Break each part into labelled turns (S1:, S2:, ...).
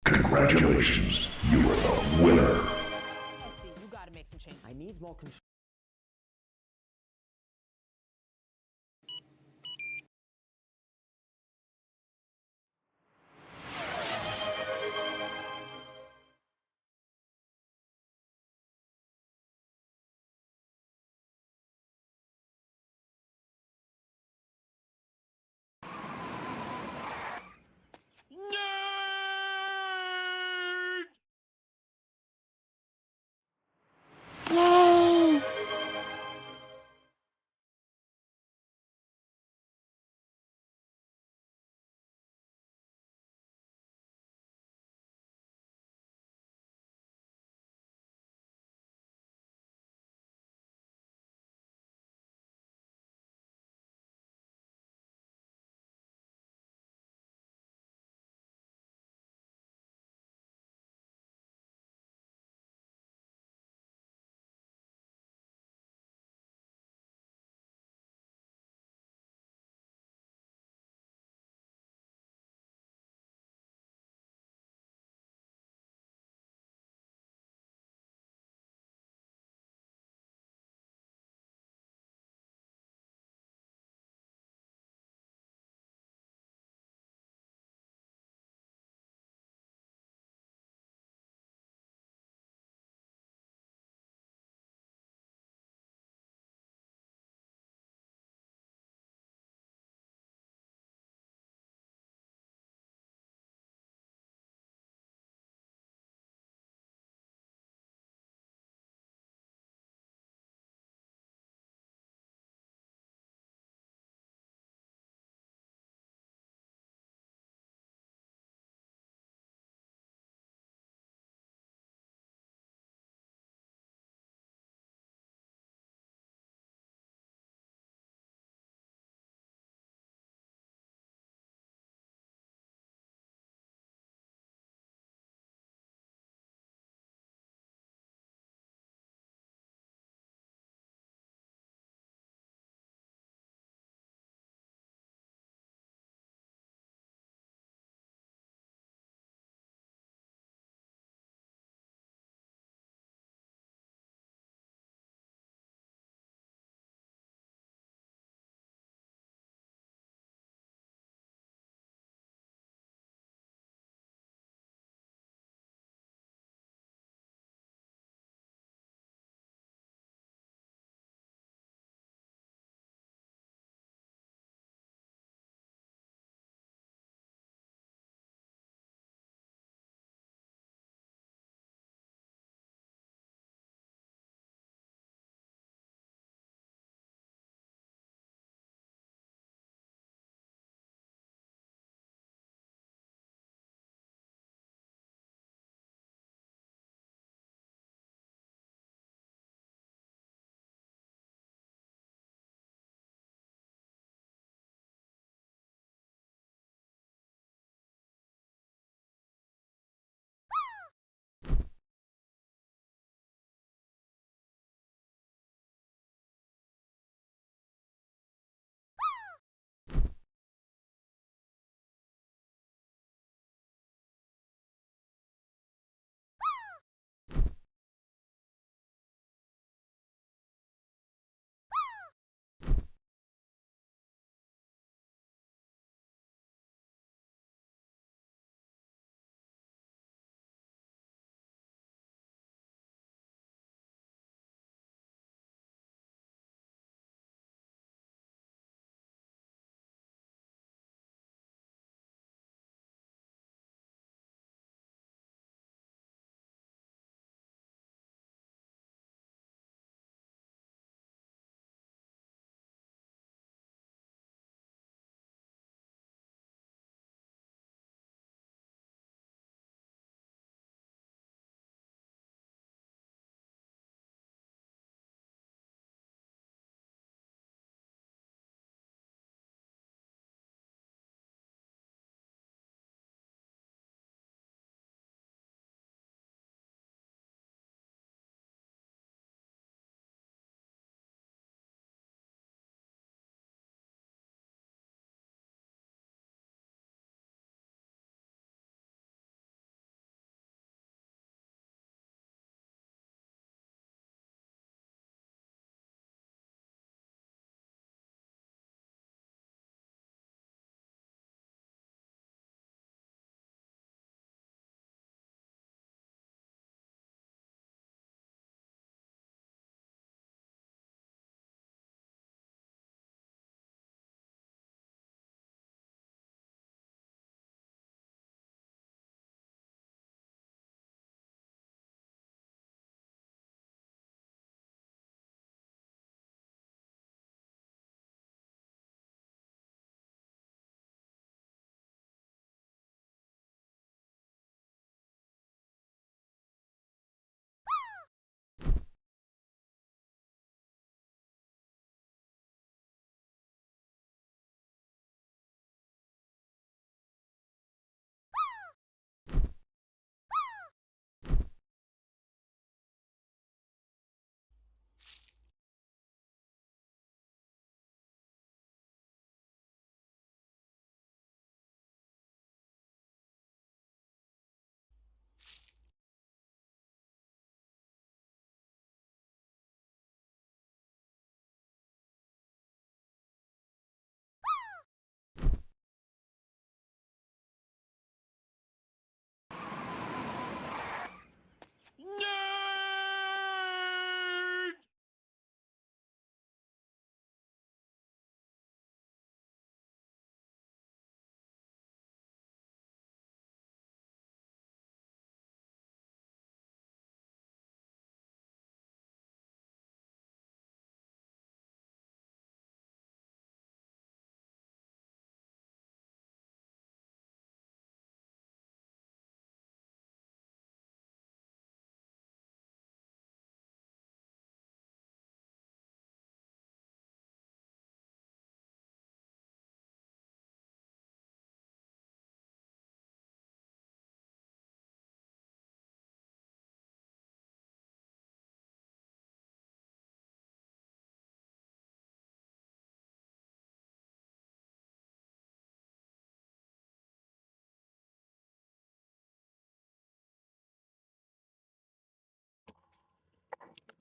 S1: Congratulations, you are the winner.
S2: FC, you gotta make some change.
S3: I need more control.
S4: Yay!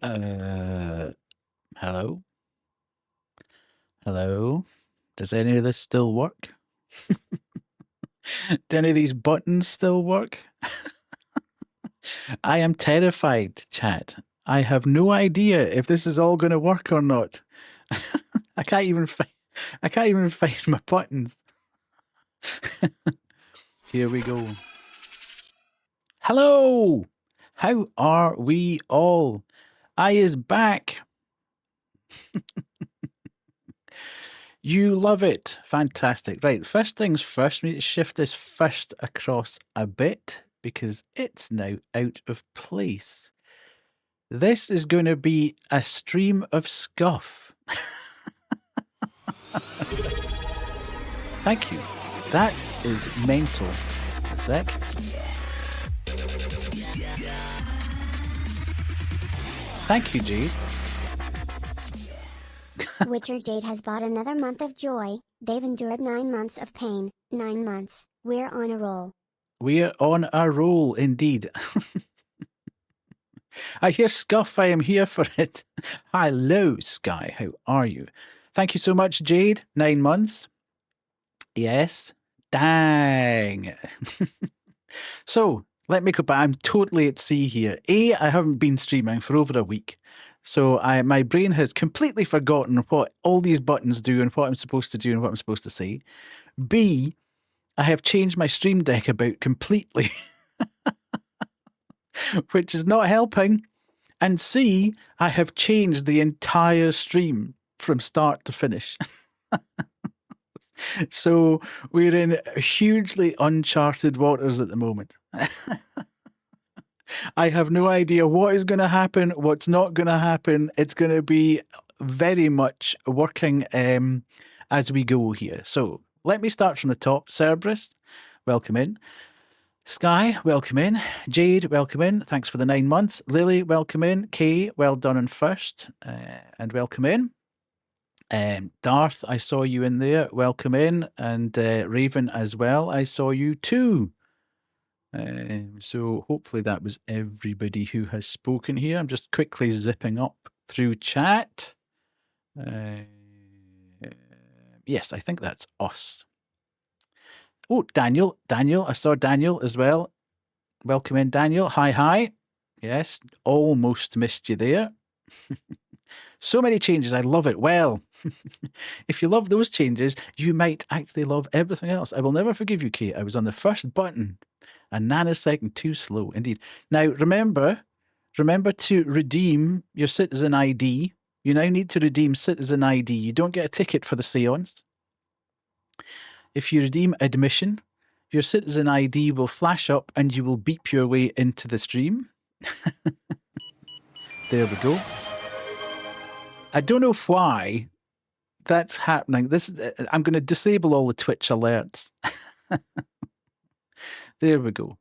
S3: Hello? Hello? Does any of this still work? Do any of these buttons still work? I am terrified, chat. I have no idea if this is all going to work or not. I can't even find my buttons. Here we go. Hello! How are we all? I is back. You love it. Fantastic. Right, first things first, we need to shift this first across a bit because it's now out of place. This is going to be a stream of scuff. Thank you. That is mental. A sec. Thank you, Jade.
S4: Witcher Jade has bought another month of joy. They've endured 9 months of pain. 9 months. We're on a roll.
S3: We're on a roll, indeed. I hear scuff. I am here for it. Hello, Sky. How are you? Thank you so much, Jade. 9 months. Yes. Dang. So, let me go back. I'm totally at sea here. I haven't been streaming for over a week. So my brain has completely forgotten what all these buttons do and what I'm supposed to do and what I'm supposed to say. B, I have changed my stream deck about completely, which is not helping. And C, I have changed the entire stream from start to finish. So we're in hugely uncharted waters at the moment. I have no idea what is going to happen, what's not going to happen. It's going to be very much working as we go here. So let me start from the top. Cerberus, welcome in. Sky, welcome in. Jade, welcome in. Thanks for the 9 months. Lily, welcome in. Kay, well done on first, and welcome in. Darth, I saw you in there. Welcome in. And Raven as well. I saw you too. So hopefully that was everybody who has spoken here. I'm just quickly zipping up through chat. Yes, I think that's us. Oh, Daniel. I saw Daniel as well. Welcome in, Daniel. Hi. Yes, almost missed you there. So many changes. I love it. Well, if you love those changes, you might actually love everything else. I will never forgive you, Kate. I was on the first button. A nanosecond too slow, indeed. Now, remember to redeem your citizen ID. You now need to redeem citizen ID. You don't get a ticket for the seance. If you redeem admission, your citizen ID will flash up and you will beep your way into the stream. There we go. I don't know why that's happening. I'm going to disable all the Twitch alerts. There we go.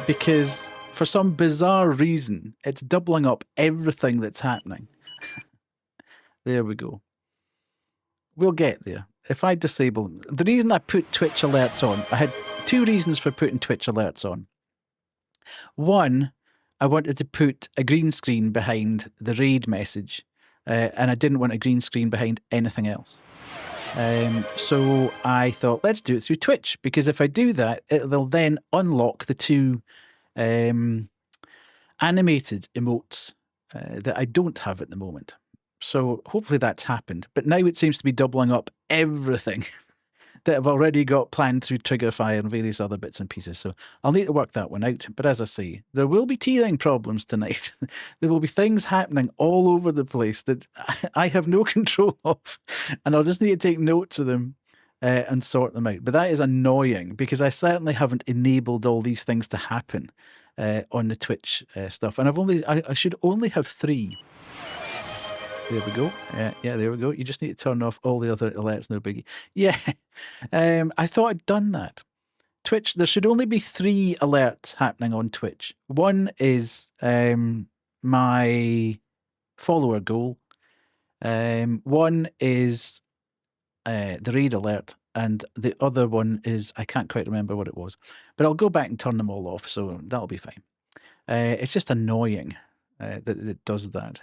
S3: Because for some bizarre reason, it's doubling up everything that's happening. There we go. We'll get there. If I disable them. The reason I put Twitch alerts on, I had 2 reasons for putting Twitch alerts on. One, I wanted to put a green screen behind the raid message, and I didn't want a green screen behind anything else. So I thought, let's do it through Twitch, because if I do that, it'll then unlock the 2 animated emotes that I don't have at the moment. So hopefully that's happened. But now it seems to be doubling up everything that I've already got planned through Triggerfire and various other bits and pieces. So I'll need to work that one out. But as I say, there will be teething problems tonight. There will be things happening all over the place that I have no control of. And I'll just need to take notes of them and sort them out. But that is annoying because I certainly haven't enabled all these things to happen on the Twitch stuff. And I should only have 3. There we go. Yeah, there we go. You just need to turn off all the other alerts, no biggie. Yeah, I thought I'd done that. Twitch, there should only be 3 alerts happening on Twitch. One is my follower goal. One is the raid alert. And the other one is, I can't quite remember what it was. But I'll go back and turn them all off, so that'll be fine. It's just annoying that it does that.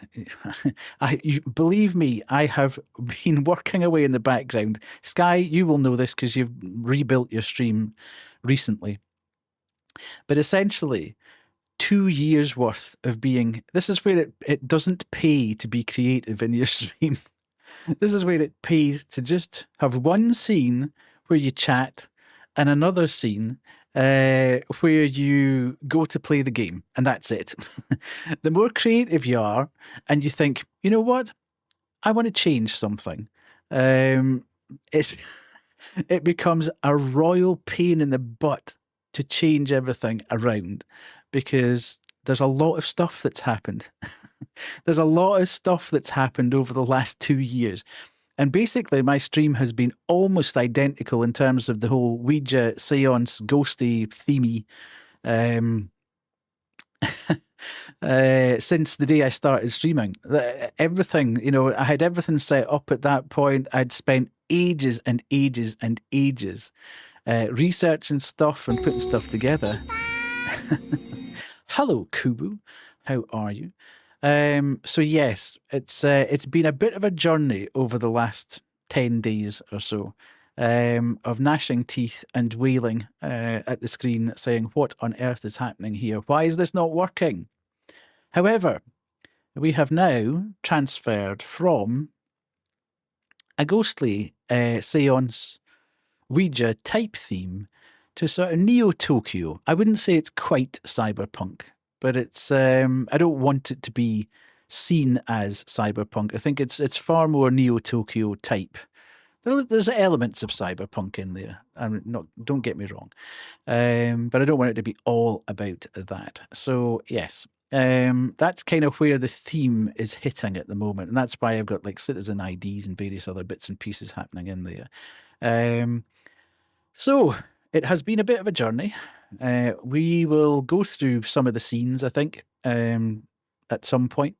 S3: Believe me, I have been working away in the background. Sky, you will know this because you've rebuilt your stream recently. But essentially, 2 years worth of being. This is where it doesn't pay to be creative in your stream. This is where it pays to just have one scene where you chat and another scene where you go to play the game, and that's it. The more creative you are, and you think, you know what, I want to change something. It's it becomes a royal pain in the butt to change everything around because there's a lot of stuff that's happened. There's a lot of stuff that's happened over the last 2 years. And basically, my stream has been almost identical in terms of the whole Ouija, seance, ghosty, themey, since the day I started streaming. Everything, I had everything set up at that point. I'd spent ages and ages and ages researching stuff and putting stuff together. Hello, Kubu. How are you? So yes, it's been a bit of a journey over the last 10 days or so of gnashing teeth and wailing at the screen saying, what on earth is happening here? Why is this not working? However, we have now transferred from a ghostly seance Ouija type theme to sort of Neo-Tokyo. I wouldn't say it's quite cyberpunk, but it's I don't want it to be seen as cyberpunk. I think it's far more Neo-Tokyo type. There's elements of cyberpunk in there. Don't get me wrong, but I don't want it to be all about that. So yes, that's kind of where the theme is hitting at the moment, and that's why I've got like citizen IDs and various other bits and pieces happening in there. So it has been a bit of a journey. We will go through some of the scenes, I think, at some point.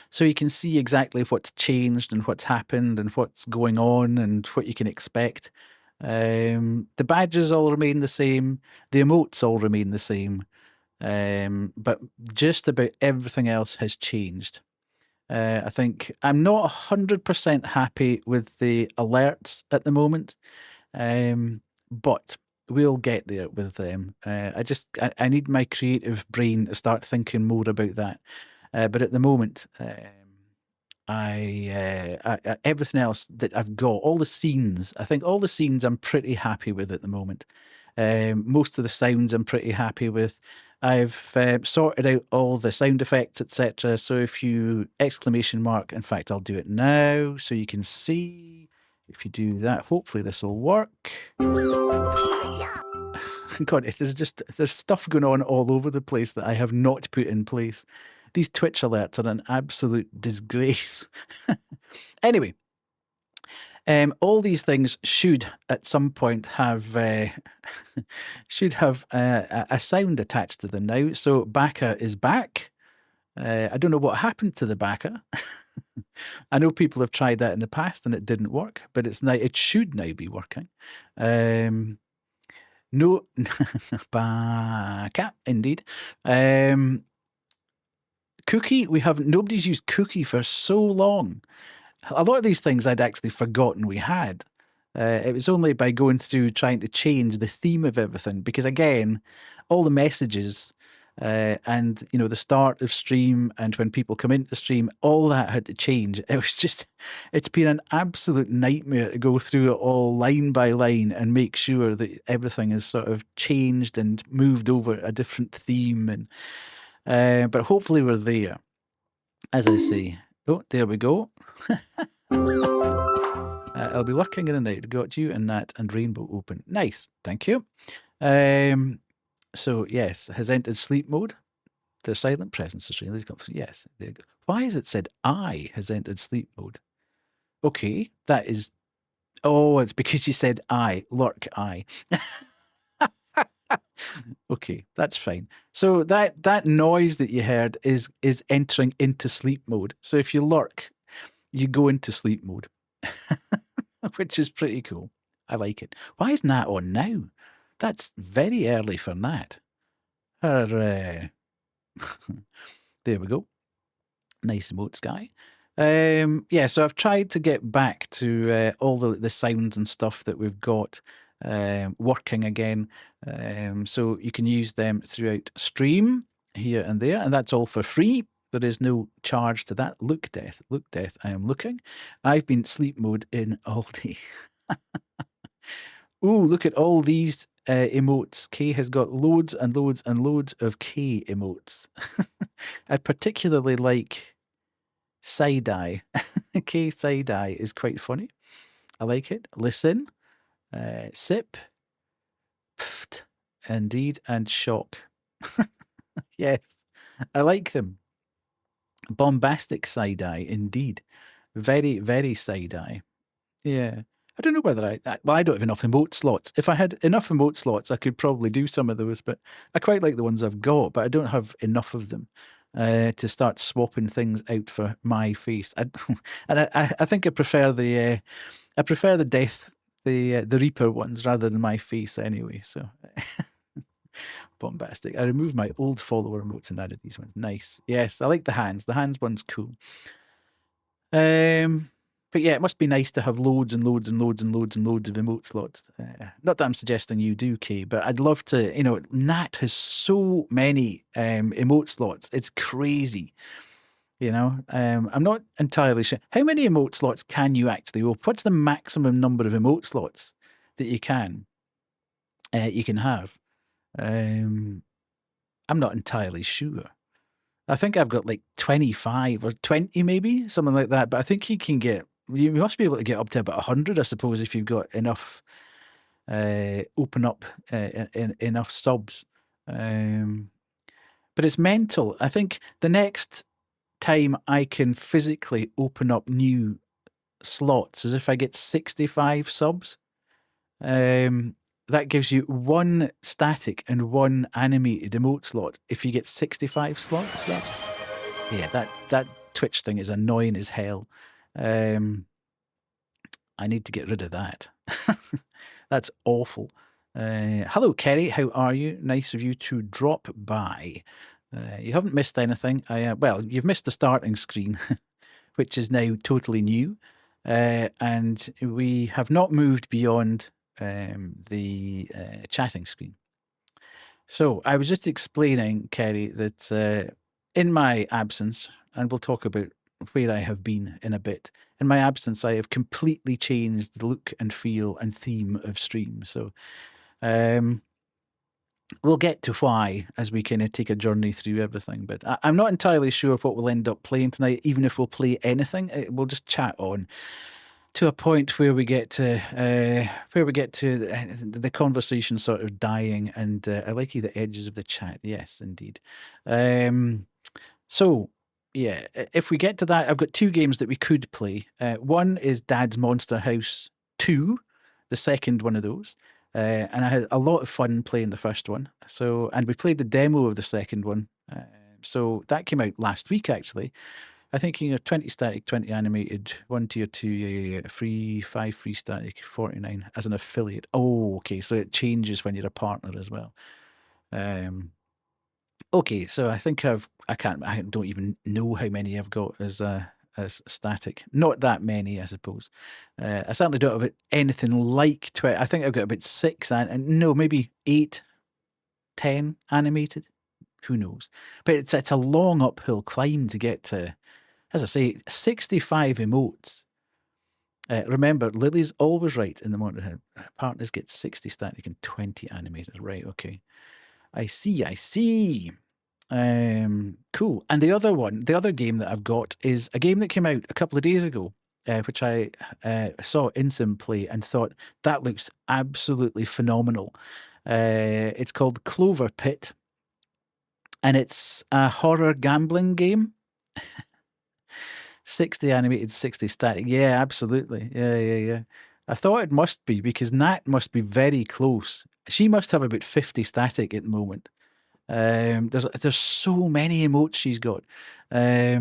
S3: So you can see exactly what's changed and what's happened and what's going on and what you can expect. The badges all remain the same. The emotes all remain the same. But just about everything else has changed. I think I'm not 100% happy with the alerts at the moment. But we'll get there with them. I need my creative brain to start thinking more about that. But at the moment, everything else that I've got, all the scenes, I think all the scenes I'm pretty happy with at the moment. Most of the sounds I'm pretty happy with. I've sorted out all the sound effects, etc. So if you ! In fact, I'll do it now so you can see. If you do that, hopefully this will work. God, there's stuff going on all over the place that I have not put in place. These Twitch alerts are an absolute disgrace. Anyway, all these things should at some point have a sound attached to them now. So Baka is back. I don't know what happened to the Baka. I know people have tried that in the past and it didn't work, but it should now be working. No, Baka, indeed. Cookie, nobody's used Cookie for so long. A lot of these things I'd actually forgotten we had. It was only by going through trying to change the theme of everything, because again, all the messages and the start of stream and when people come into stream, all that had to change. It's been an absolute nightmare to go through it all line by line and make sure that everything is sort of changed and moved over a different theme. But hopefully we're there, as I say. Oh, there we go. I'll be lurking in and out. Got you and Nat and Rainbow open. Nice, thank you. So yes, has entered sleep mode. The silent presence is really yes. There you go. Why has it said I has entered sleep mode? Okay, that is. Oh, it's because you said I lurk I. Okay, that's fine. So that noise that you heard is entering into sleep mode. So if you lurk, you go into sleep mode, which is pretty cool. I like it. Why is Nat on now? That's very early for Nat. Hooray. There we go. Nice emotes, guy. Yeah, so I've tried to get back to all the sounds and stuff that we've got working again. So you can use them throughout stream here and there, and that's all for free. There is no charge to that. Look, Death, I am looking. I've been sleep mode in all day. Ooh, look at all these emotes. Kay has got loads and loads and loads of K emotes. I particularly like side eye. K side eye is quite funny. I like it. Listen, sip, pft, indeed, and shock. Yes, I like them. Bombastic side eye, indeed. Very, very side eye. Yeah. I don't know whether I don't have enough emote slots. If I had enough emote slots, I could probably do some of those, but I quite like the ones I've got, but I don't have enough of them to start swapping things out for my face. And I think I prefer the death, the Reaper ones rather than my face anyway. So bombastic. I removed my old follower emotes and added these ones. Nice. Yes, I like the hands. The hands one's cool. But yeah, it must be nice to have loads and loads and loads and loads and loads of emote slots. Not that I'm suggesting you do, Kay, but I'd love to, Nat has so many emote slots. It's crazy. I'm not entirely sure. How many emote slots can you actually open? What's the maximum number of emote slots that you can have? I'm not entirely sure. I think I've got like 25 or 20 maybe, something like that. But I think you must be able to get up to about 100, I suppose, if you've got enough, open up enough subs. But it's mental. I think the next time I can physically open up new slots is if I get 65 subs. That gives you one static and one animated emote slot if you get 65 slots. Yeah, that Twitch thing is annoying as hell. I need to get rid of that. That's awful. Hello, Kerry. How are you? Nice of you to drop by. You haven't missed anything. Well, you've missed the starting screen, which is now totally new. And we have not moved beyond the chatting screen. So I was just explaining, Kerry, that in my absence, and we'll talk about where I have been in a bit, in my absence, I have completely changed the look and feel and theme of stream. So we'll get to why as we kind of take a journey through everything. But I'm not entirely sure what we'll end up playing tonight, even if we'll play anything. We'll just chat on to a point where we get to the conversation sort of dying, and I like the edges of the chat. Yes, indeed. So yeah, if we get to that, I've got two games that we could play. One is Dad's Monster House 2, the second one of those. And I had a lot of fun playing the first one. And we played the demo of the second one. So that came out last week, actually. I think 20 static, 20 animated, 1 tier 2, free, 5 free static, 49 as an affiliate. Oh, okay. So it changes when you're a partner as well. Okay, so I think I don't even know how many I've got as static. Not that many, I suppose. I certainly don't have anything like 20. I think I've got about 6 and no, maybe 8, 10 animated. Who knows? But it's a long uphill climb to get to, as I say, 65 emotes. Remember, Lily's always right in the morning. Partners get 60 static and 20 animated. Right, okay. I see. Cool. And the other game that I've got is a game that came out a couple of days ago, which I saw Insim play and thought that looks absolutely phenomenal. It's called Clover Pit, and it's a horror gambling game. 60 animated, 60 static. Yeah, absolutely. Yeah. I thought it must be because Nat must be very close. She must have about 50 static at the moment. There's so many emotes she's got. Yeah,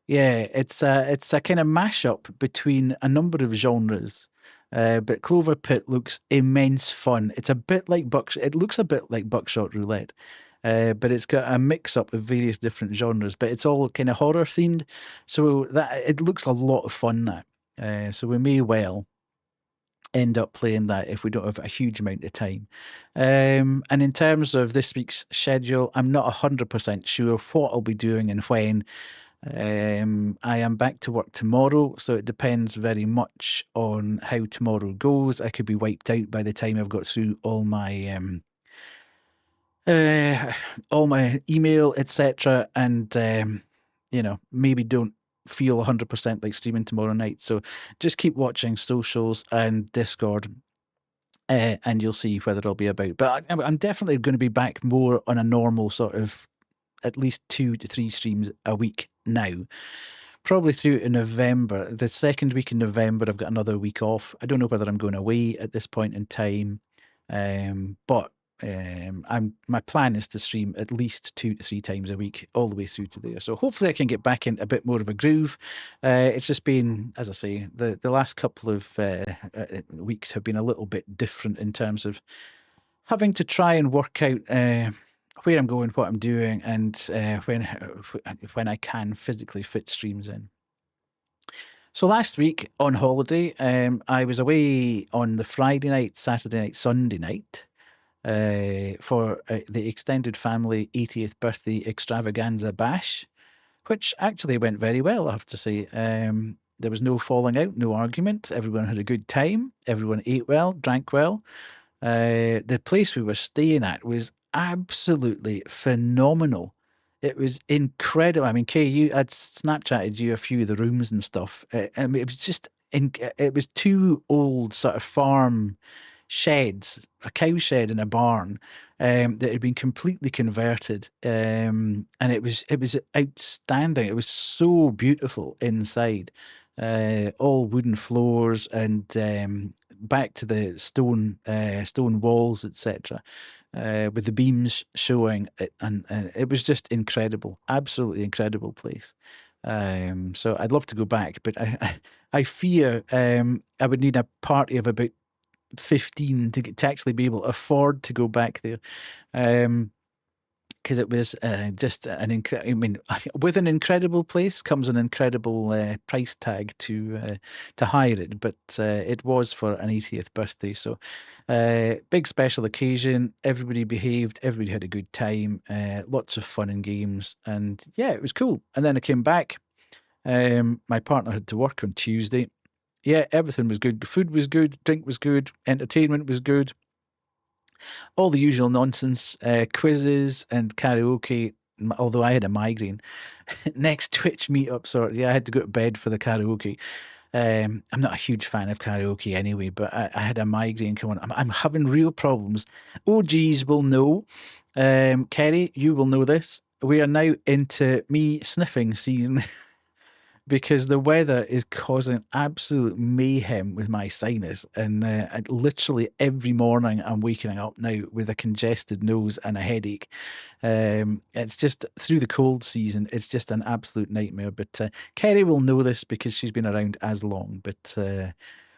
S3: it's a kind of mashup between a number of genres. But Clover Pit looks immense fun. It's a bit like Buckshot. It looks a bit like Buckshot Roulette. but it's got a mix up of various different genres, but it's all kind of horror themed. So that it looks a lot of fun, that. So we may well end up playing that if we don't have a huge amount of time. And in terms of this week's schedule, I'm not 100% sure what I'll be doing and when. I am back to work tomorrow, so it depends very much on how tomorrow goes. I could be wiped out by the time I've got through all my email, etc., and maybe don't feel 100% like streaming tomorrow night. So just keep watching socials and Discord, and you'll see whether I'll be about. But I'm definitely going to be back more on a normal sort of at least 2 to 3 streams a week now. Probably through to November. The second week in November, I've got another week off. I don't know whether I'm going away at this point in time, but my plan is to stream at least 2 to 3 times a week all the way through to there. So hopefully I can get back in a bit more of a groove. It's just been, as I say, the last couple of weeks have been a little bit different in terms of having to try and work out where I'm going, what I'm doing, and when I can physically fit streams in. So last week on holiday, I was away on the Friday night, Saturday night, Sunday night for the extended family 80th birthday extravaganza bash, which actually went very well, I have to say. There was no falling out, no argument. Everyone had a good time. Everyone ate well, drank well. The place we were staying at was absolutely phenomenal. It was incredible. I mean, Kay, I'd Snapchatted you a few of the rooms and stuff. I mean, it was just, it was 2 old sort of farm sheds, a cow shed and a barn, that had been completely converted. And it was outstanding. It was so beautiful inside. All wooden floors and back to the stone walls, etc., with the beams showing, and it was just incredible, absolutely incredible place. So I'd love to go back, but I fear I would need a party of about 15 to actually be able to afford to go back there. Because it was just an I mean, with an incredible place comes an incredible price tag to hire it. But it was for an 80th birthday, so big special occasion. Everybody behaved. Everybody had a good time. Lots of fun and games, and yeah, it was cool. And then I came back. My partner had to work on Tuesday. Yeah, everything was good. Food was good. Drink was good. Entertainment was good. All the usual nonsense, quizzes and karaoke, although I had a migraine. Next Twitch meetup, I had to go to bed for the karaoke. I'm not a huge fan of karaoke anyway, but I had a migraine come on. I'm having real problems. OGs will know. Kerry, you will know this. We are now into me sniffing season. Because the weather is causing absolute mayhem with my sinus. And literally every morning I'm waking up now with a congested nose and a headache. It's just, through the cold season, it's just an absolute nightmare. But Kerry will know this because she's been around as long. But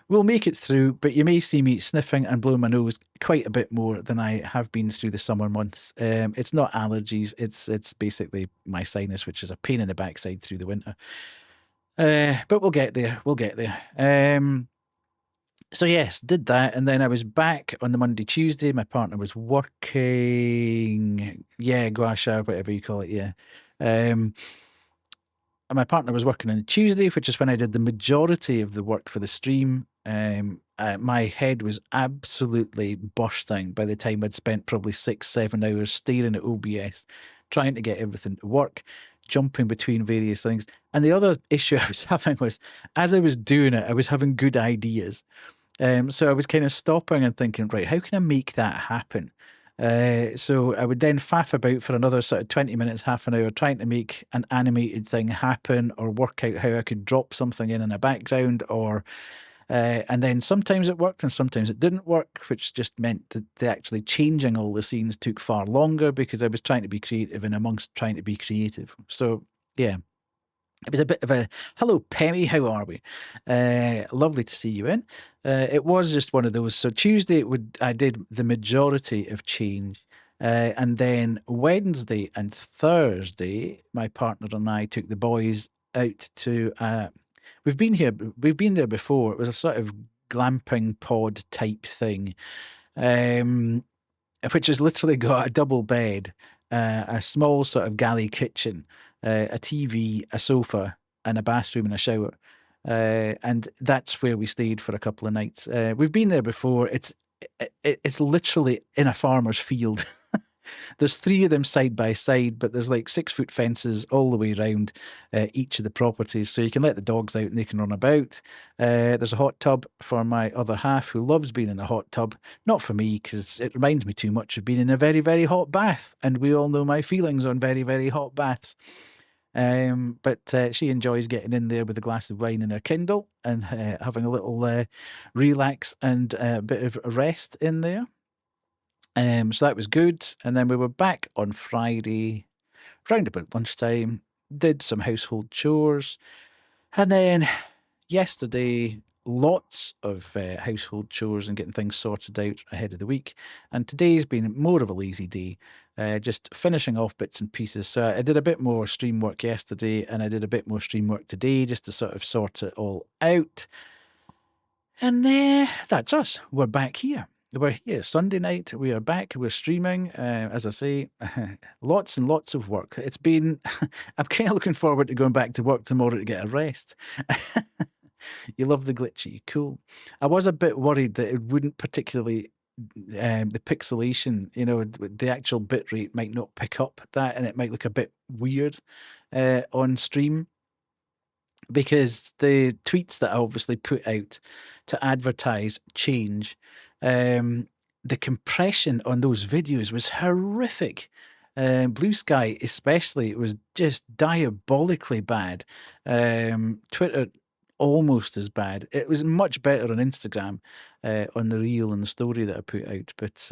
S3: we'll make it through. But you may see me sniffing and blowing my nose quite a bit more than I have been through the summer months. It's not allergies. It's basically my sinus, which is a pain in the backside through the winter. But we'll get there. So yes, did that, and then I was back on the Monday, Tuesday. My partner was working, gua sha, whatever you call it, and my partner was working on Tuesday, which is when I did the majority of the work for the stream. My head was absolutely bursting by the time I'd spent probably 6-7 hours staring at OBS, trying to get everything to work, jumping between various things. And the other issue I was having was, as I was doing it, I was having good ideas. So I was kind of stopping and thinking, right, how can I make that happen? So I would then faff about for another sort of 20 minutes, half an hour, trying to make an animated thing happen, or work out how I could drop something in a background, or and then sometimes it worked and sometimes it didn't work, which just meant that actually changing all the scenes took far longer because I was trying to be creative and amongst trying to be creative. So yeah, it was a bit of a, hello Pemmy, how are we? Lovely to see you in. It was just one of those. So Tuesday I did the majority of change. And then Wednesday and Thursday, my partner and I took the boys out to. We've been there before. It was a sort of glamping pod type thing, which has literally got a double bed, a small sort of galley kitchen, a TV, a sofa, and a bathroom and a shower. And that's where we stayed for a couple of nights. We've been there before. It's literally in a farmer's field. There's 3 of them side by side, but there's like 6-foot fences all the way around each of the properties. So you can let the dogs out and they can run about. There's a hot tub for my other half who loves being in a hot tub. Not for me, because it reminds me too much of being in a very, very hot bath. And we all know my feelings on very, very hot baths. But she enjoys getting in there with a glass of wine and her Kindle and having a little relax and a bit of rest in there. So that was good. And then we were back on Friday, round about lunchtime, did some household chores. And then yesterday, lots of household chores and getting things sorted out ahead of the week. And today's been more of a lazy day, just finishing off bits and pieces. So I did a bit more stream work yesterday and I did a bit more stream work today just to sort of sort it all out. And that's us. We're back here. We're here Sunday night. We are back. We're streaming. As I say, lots and lots of work. It's been. I'm kind of looking forward to going back to work tomorrow to get a rest. You love the glitchy, cool. I was a bit worried that it wouldn't particularly. The pixelation, the actual bit rate might not pick up that, and it might look a bit weird on stream. Because the tweets that I obviously put out to advertise change, the compression on those videos was horrific. Blue Sky especially was just diabolically bad. Twitter almost as bad. It was much better on Instagram on the reel and the story that I put out. But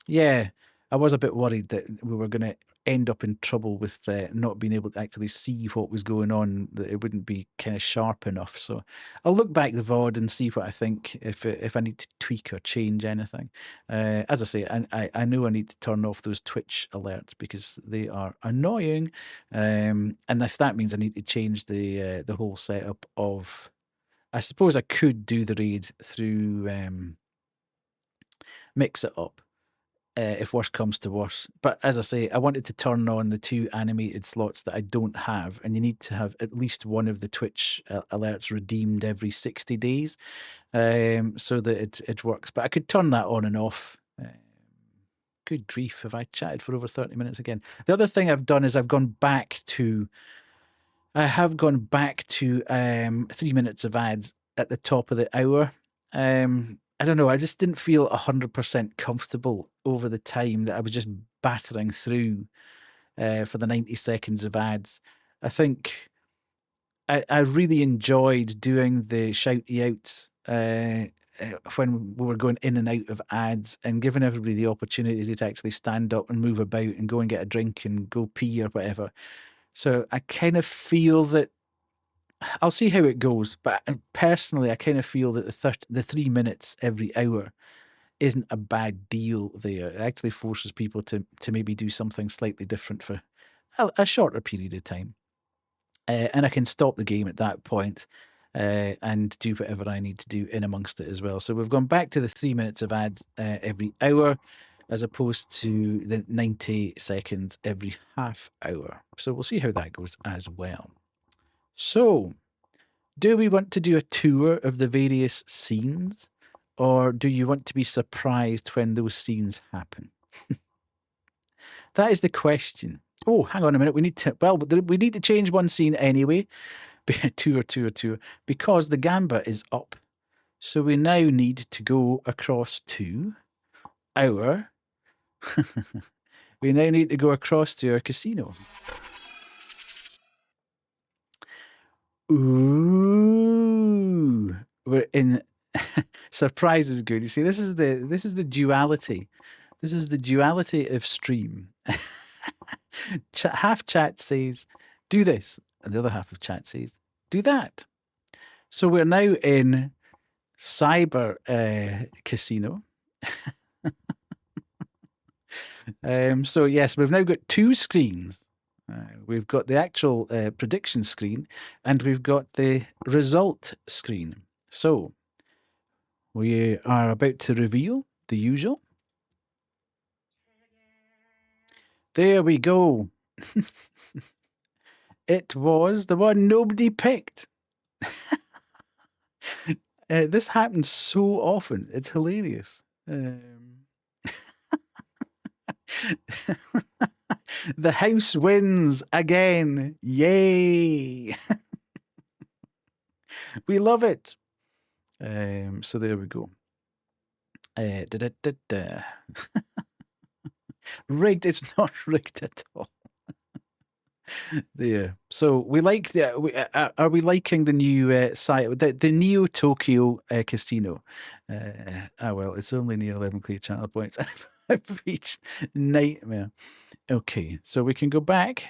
S3: yeah, I was a bit worried that we were going to end up in trouble with not being able to actually see what was going on, that it wouldn't be kind of sharp enough. So I'll look back the VOD and see what I think, if I need to tweak or change anything. As I say, I know I need to turn off those Twitch alerts because they are annoying. And if that means I need to change the whole setup of... I suppose I could do the raid through Mix It Up. If worse comes to worse. But as I say, I wanted to turn on the 2 animated slots that I don't have, and you need to have at least one of the Twitch alerts redeemed every 60 days so that it works. But I could turn that on and off. Good grief, have I chatted for over 30 minutes again? The other thing I've done is I have gone back to 3 minutes of ads at the top of the hour. I don't know, I just didn't feel 100% comfortable over the time that I was just battering through for the 90 seconds of ads. I think I really enjoyed doing the shouty outs when we were going in and out of ads and giving everybody the opportunity to actually stand up and move about and go and get a drink and go pee or whatever. So I kind of feel that I'll see how it goes, but personally, I kind of feel that the 3 minutes every hour isn't a bad deal there. It actually forces people to maybe do something slightly different for a shorter period of time. And I can stop the game at that point and do whatever I need to do in amongst it as well. So we've gone back to the 3 minutes of ads every hour as opposed to the 90 seconds every half hour. So we'll see how that goes as well. So, do we want to do a tour of the various scenes, or do you want to be surprised when those scenes happen? That is the question. Oh, hang on a minute. We need to change one scene anyway. Tour, because the Gamba is up. So we now need to go across to our... we now need to go across to our casino. Ooh, we're in. Surprise is good. You see, this is the duality. This is the duality of stream. Half chat says, "Do this," and the other half of chat says, "Do that." So we're now in Cyber Casino. So yes, we've now got two screens. We've got the actual prediction screen, and we've got the result screen. So we are about to reveal the usual. There we go. It was the one nobody picked. This happens so often. It's hilarious. The house wins again. Yay. We love it. So there we go. Rigged. It's not rigged at all. There. So we like the. Are we liking the new site? The Neo Tokyo Casino. Well, it's only near 11 clear channel points. I've reached nightmare. Okay, so we can go back.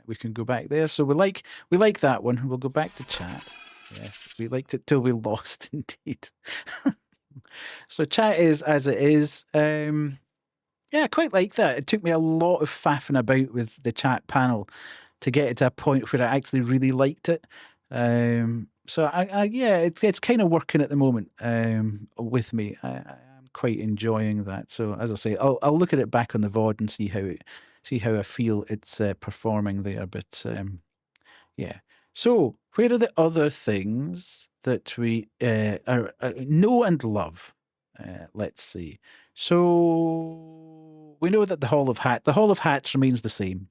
S3: We can go back there. So we like that one. We'll go back to chat. Yes, we liked it till we lost, indeed. So chat is as it is. Yeah, I quite like that. It took me a lot of faffing about with the chat panel to get it to a point where I actually really liked it. So yeah, it's kind of working at the moment with me. I'm quite enjoying that. So as I say, I'll look at it back on the VOD and see how I feel it's performing there. But yeah. So where are the other things that we know and love? Let's see. So we know that the Hall of Hats remains the same.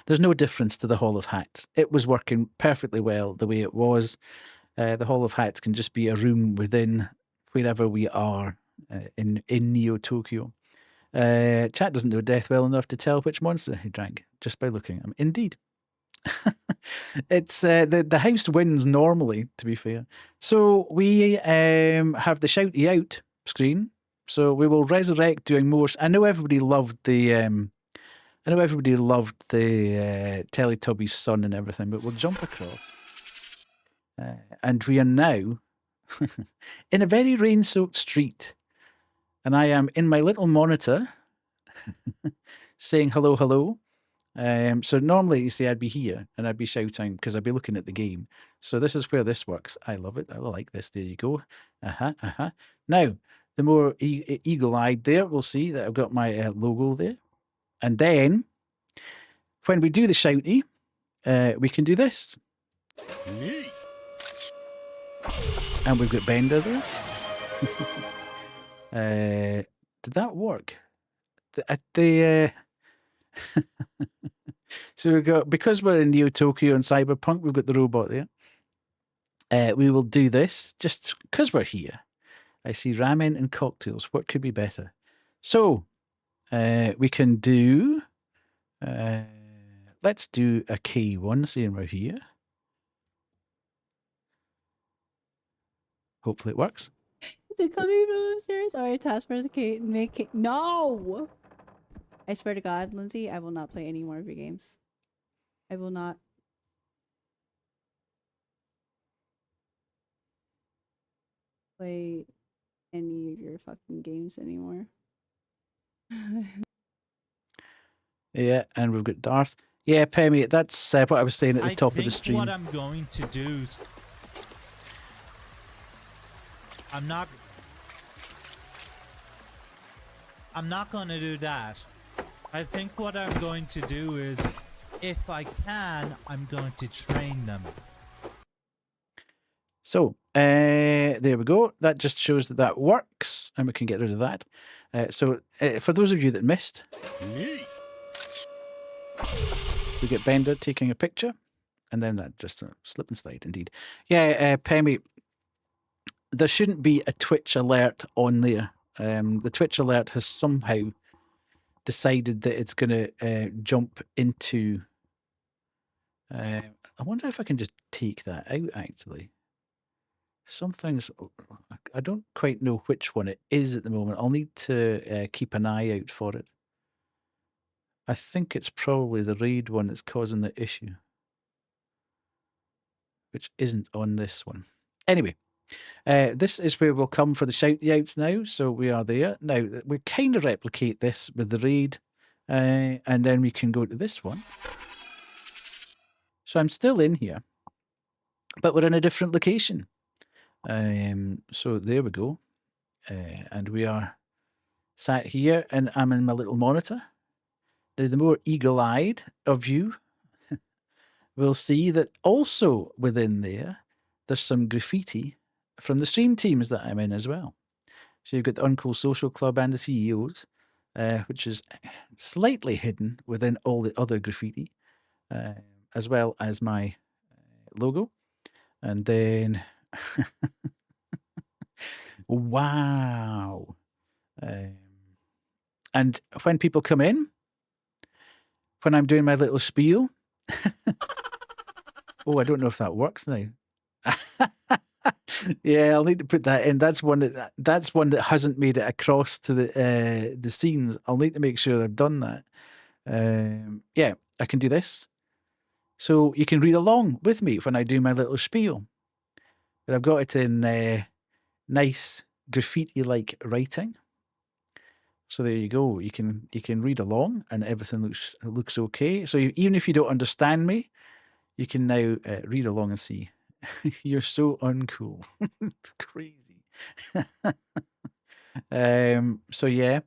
S3: There's no difference to the Hall of Hats. It was working perfectly well the way it was. The Hall of Hats can just be a room within wherever we are in Neo Tokyo. Chat doesn't know death well enough to tell which monster he drank just by looking at him. Indeed. It's the house wins normally, to be fair. So we have the shouty out screen. So we will resurrect doing more. I know everybody loved the Teletubbies son and everything, but we'll jump across. And we are now in a very rain-soaked street. And I am in my little monitor saying hello, hello. So normally, you see, I'd be here and I'd be shouting because I'd be looking at the game. So this is where this works. I love it. I like this. There you go. Now, the more eagle-eyed there, we'll see that I've got my logo there. And then, when we do the shouty, we can do this. And we've got Bender there. Did that work? So we've got, because we're in Neo Tokyo and Cyberpunk, we've got the robot there. We will do this just because we're here. I see ramen and cocktails. What could be better? So we can do, let's do a K1, seeing we're here. Hopefully it works.
S5: Is it coming from upstairs? Alright, task force make it. No! I swear to God, Lindsay, I will not play any more of your games. I will not. Play any of your fucking games anymore.
S3: Yeah, and we've got Darth. Yeah, Pemmy, that's what I was saying at the top of the stream.
S6: What I'm going to do, I'm not going to do that. I think what I'm going to do is, if I can, I'm going to train them.
S3: So, there we go. That just shows that that works, and we can get rid of that. So, for those of you that missed, we get Bender taking a picture, and then that just slip and slide, indeed. Yeah, Pemmy, there shouldn't be a Twitch alert on there. The Twitch alert has somehow decided that it's going to jump into... I wonder if I can just take that out, actually. Some things... I don't quite know which one it is at the moment. I'll need to keep an eye out for it. I think it's probably the raid one that's causing the issue, which isn't on this one. Anyway, This is where we'll come for the shout-outs now. So we are there. Now, we kind of replicate this with the raid. And then we can go to this one. So I'm still in here. But we're in a different location. So there we go. And we are sat here, and I'm in my little monitor. Now, the more eagle-eyed of you will see that also within there's some graffiti from the stream teams that I'm in as well. So you've got the Uncool Social Club and the CEOs, which is slightly hidden within all the other graffiti, as well as my logo. And then, wow. And when people come in, when I'm doing my little spiel, oh, I don't know if that works now. Yeah, I'll need to put that in. That's one that hasn't made it across to the scenes. I'll need to make sure I've done that. Yeah, I can do this. So you can read along with me when I do my little spiel. But I've got it in nice graffiti-like writing. So there you go. You can read along, and everything looks okay. So even if you don't understand me, you can now read along and see. You're so uncool. It's crazy. So yeah.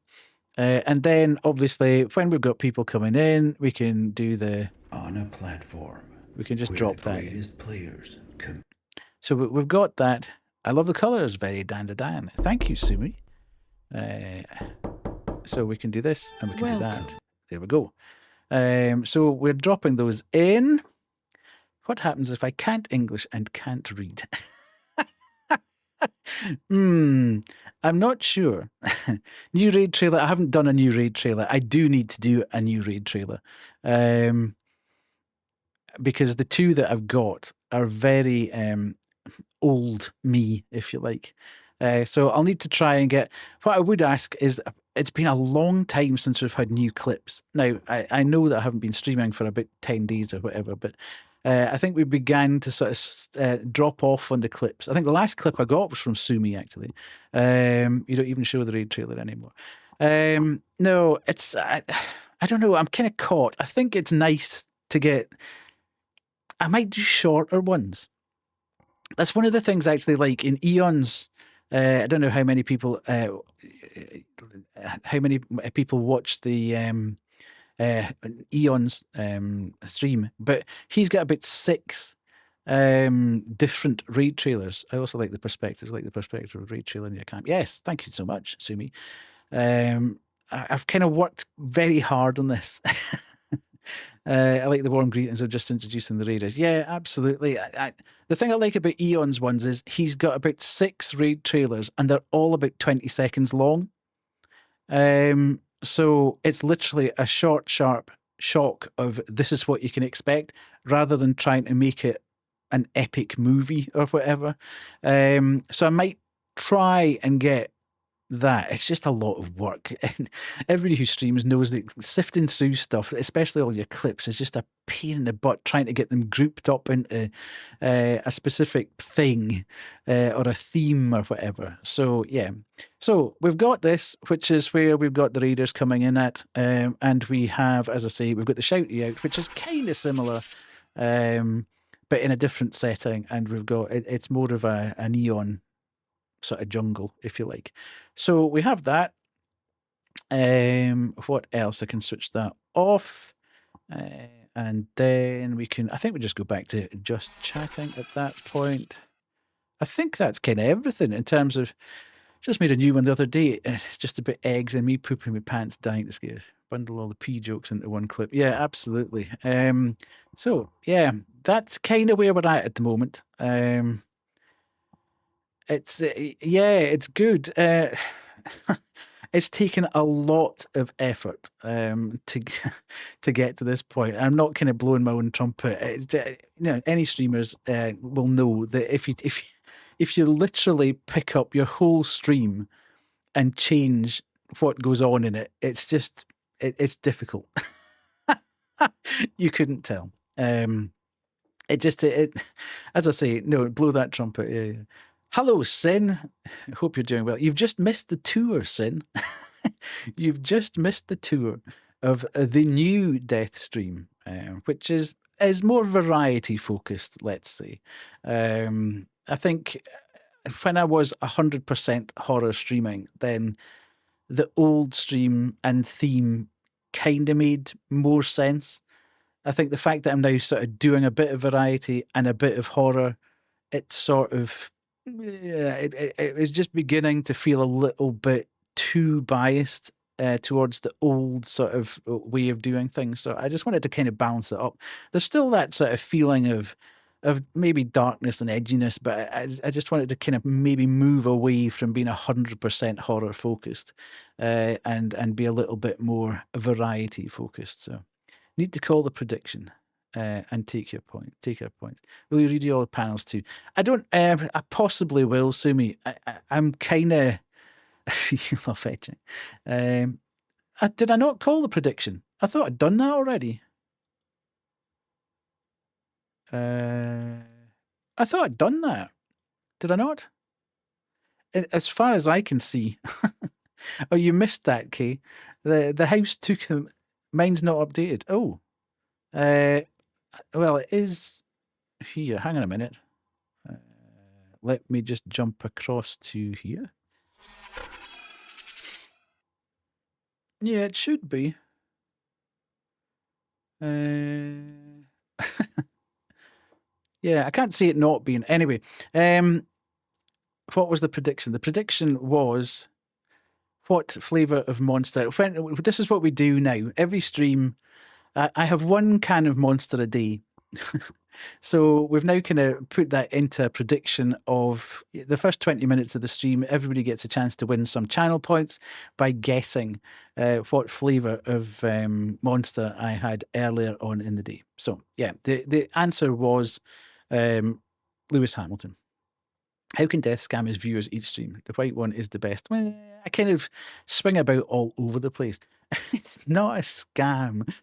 S3: And then obviously when we've got people coming in, we can do the
S1: On a platform.
S3: we can just
S1: where
S3: drop
S1: the
S3: that.
S1: greatest players come.
S3: So we've got that. I love the colours, very Dan. Thank you, Sumi. So we can do this and we can do that. There we go. So we're dropping those in. What happens if I can't English and can't read? I'm not sure. New raid trailer. I haven't done a new raid trailer. I do need to do a new raid trailer. Because the two that I've got are very old me, if you like. So I'll need to try and get... What I would ask is, it's been a long time since we've had new clips. Now, I know that I haven't been streaming for about 10 days or whatever, but I think we began to sort of drop off on the clips. I think the last clip I got was from Sumi, actually. You don't even show the raid trailer anymore. No, it's... I don't know, I'm kind of caught. I think it's nice to get... I might do shorter ones. That's one of the things, actually, like in Eons... I don't know how many people watch the Eon's stream, but he's got about 6 different raid trailers. I also like the perspectives, like the perspective of raid trailer in your camp. Yes, thank you so much, Sumi. I've kind of worked very hard on this. I like the warm greetings of just introducing the raiders. Yeah, absolutely. The thing I like about Eon's ones is he's got about 6 raid trailers and they're all about 20 seconds long. So it's literally a short, sharp shock of this is what you can expect rather than trying to make it an epic movie or whatever. So I might try and get that. It's just a lot of work. And everybody who streams knows that sifting through stuff, especially all your clips, is just a pain in the butt trying to get them grouped up into a specific thing or a theme or whatever. So yeah. So we've got this, which is where we've got the raiders coming in at, and we have, as I say, we've got the shouty out, which is kind of similar, but in a different setting, and we've got it's more of a neon sort of jungle, if you like. So we have that. What else? I can switch that off. And then we can, I think we just go back to just chatting at that point. I think that's kind of everything in terms of, just made a new one the other day. It's just about eggs and me pooping my pants, dying to scare. Bundle all the pee jokes into one clip. Yeah, absolutely. So yeah, that's kind of where we're at the moment. It's it's good. It's taken a lot of effort to get to this point. I'm not kind of blowing my own trumpet. It's any streamers will know that if you literally pick up your whole stream and change what goes on in it, it's just it's difficult. You couldn't tell. It as I say, no, blow that trumpet. Yeah. Hello, Sin. Hope you're doing well. You've just missed the tour, Sin. You've just missed the tour of the new Death Stream, which is more variety focused, let's say. I think when I was 100% horror streaming, then the old stream and theme kind of made more sense. I think the fact that I'm now sort of doing a bit of variety and a bit of horror, it's sort of, yeah, it was just beginning to feel a little bit too biased towards the old sort of way of doing things. So I just wanted to kind of balance it up. There's still that sort of feeling of maybe darkness and edginess, but I just wanted to kind of maybe move away from being 100% horror focused and be a little bit more variety focused. So need to call the prediction and take your point. Take your point. Will you read all the panels too? I don't. I possibly will, Sumi. I'm kind of. You love edging. Did I not call the prediction? I thought I'd done that already. I thought I'd done that. Did I not? As far as I can see. Oh, you missed that, Kay. The house took them. Mine's not updated. Oh. Well, it is here. Hang on a minute. Let me just jump across to here. Yeah, it should be. Yeah, I can't see it not being. Anyway, what was the prediction? The prediction was what flavour of monster. This is what we do now. Every stream, I have one can of monster a day. So we've now kind of put that into a prediction of the first 20 minutes of the stream. Everybody gets a chance to win some channel points by guessing what flavour of monster I had earlier on in the day. So yeah, the answer was Lewis Hamilton. How can Death scam his viewers each stream? The white one is the best. Well, I kind of swing about all over the place. It's not a scam.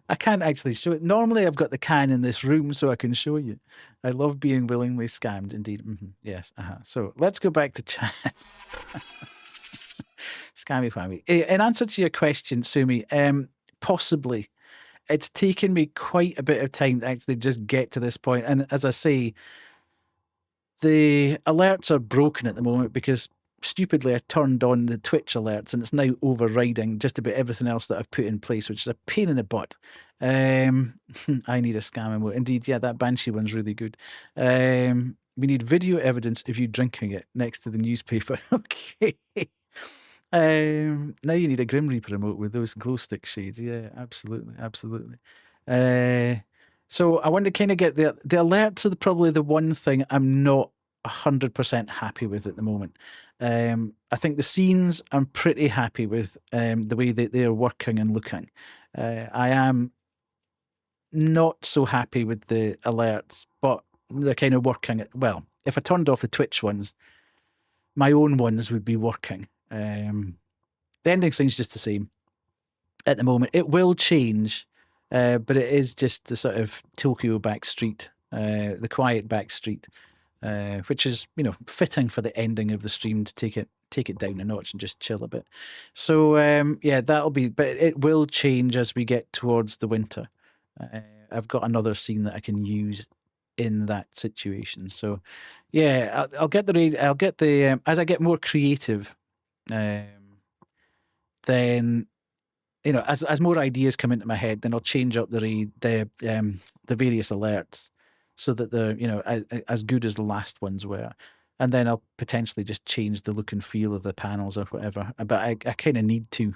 S3: I can't actually show it. Normally, I've got the can in this room so I can show you. I love being willingly scammed, indeed. Yes. So let's go back to chat. Scammy whammy. In answer to your question, Sumi, possibly. It's taken me quite a bit of time to actually just get to this point. And as I say, the alerts are broken at the moment because stupidly I turned on the Twitch alerts and it's now overriding just about everything else that I've put in place, which is a pain in the butt. I need a scam emote. Indeed, yeah, that Banshee one's really good. We need video evidence of you drinking it next to the newspaper. Okay. Now you need a Grim Reaper emote with those glow stick shades. Yeah, absolutely, absolutely. So I want to kind of get the alerts are probably the one thing I'm not 100% happy with at the moment. I think the scenes I'm pretty happy with the way that they are working and looking. I am not so happy with the alerts, but they're kind of working. Well, if I turned off the Twitch ones, my own ones would be working. The ending scene's just the same at the moment. It will change, but it is just the sort of Tokyo back street, the quiet back street. Which is, fitting for the ending of the stream to take it down a notch and just chill a bit. So yeah, that'll be, but it will change as we get towards the winter. I've got another scene that I can use in that situation. So yeah, I'll get the as I get more creative, then as more ideas come into my head, then I'll change up the various alerts, so that they're, as good as the last ones were. And then I'll potentially just change the look and feel of the panels or whatever. But I kind of need to,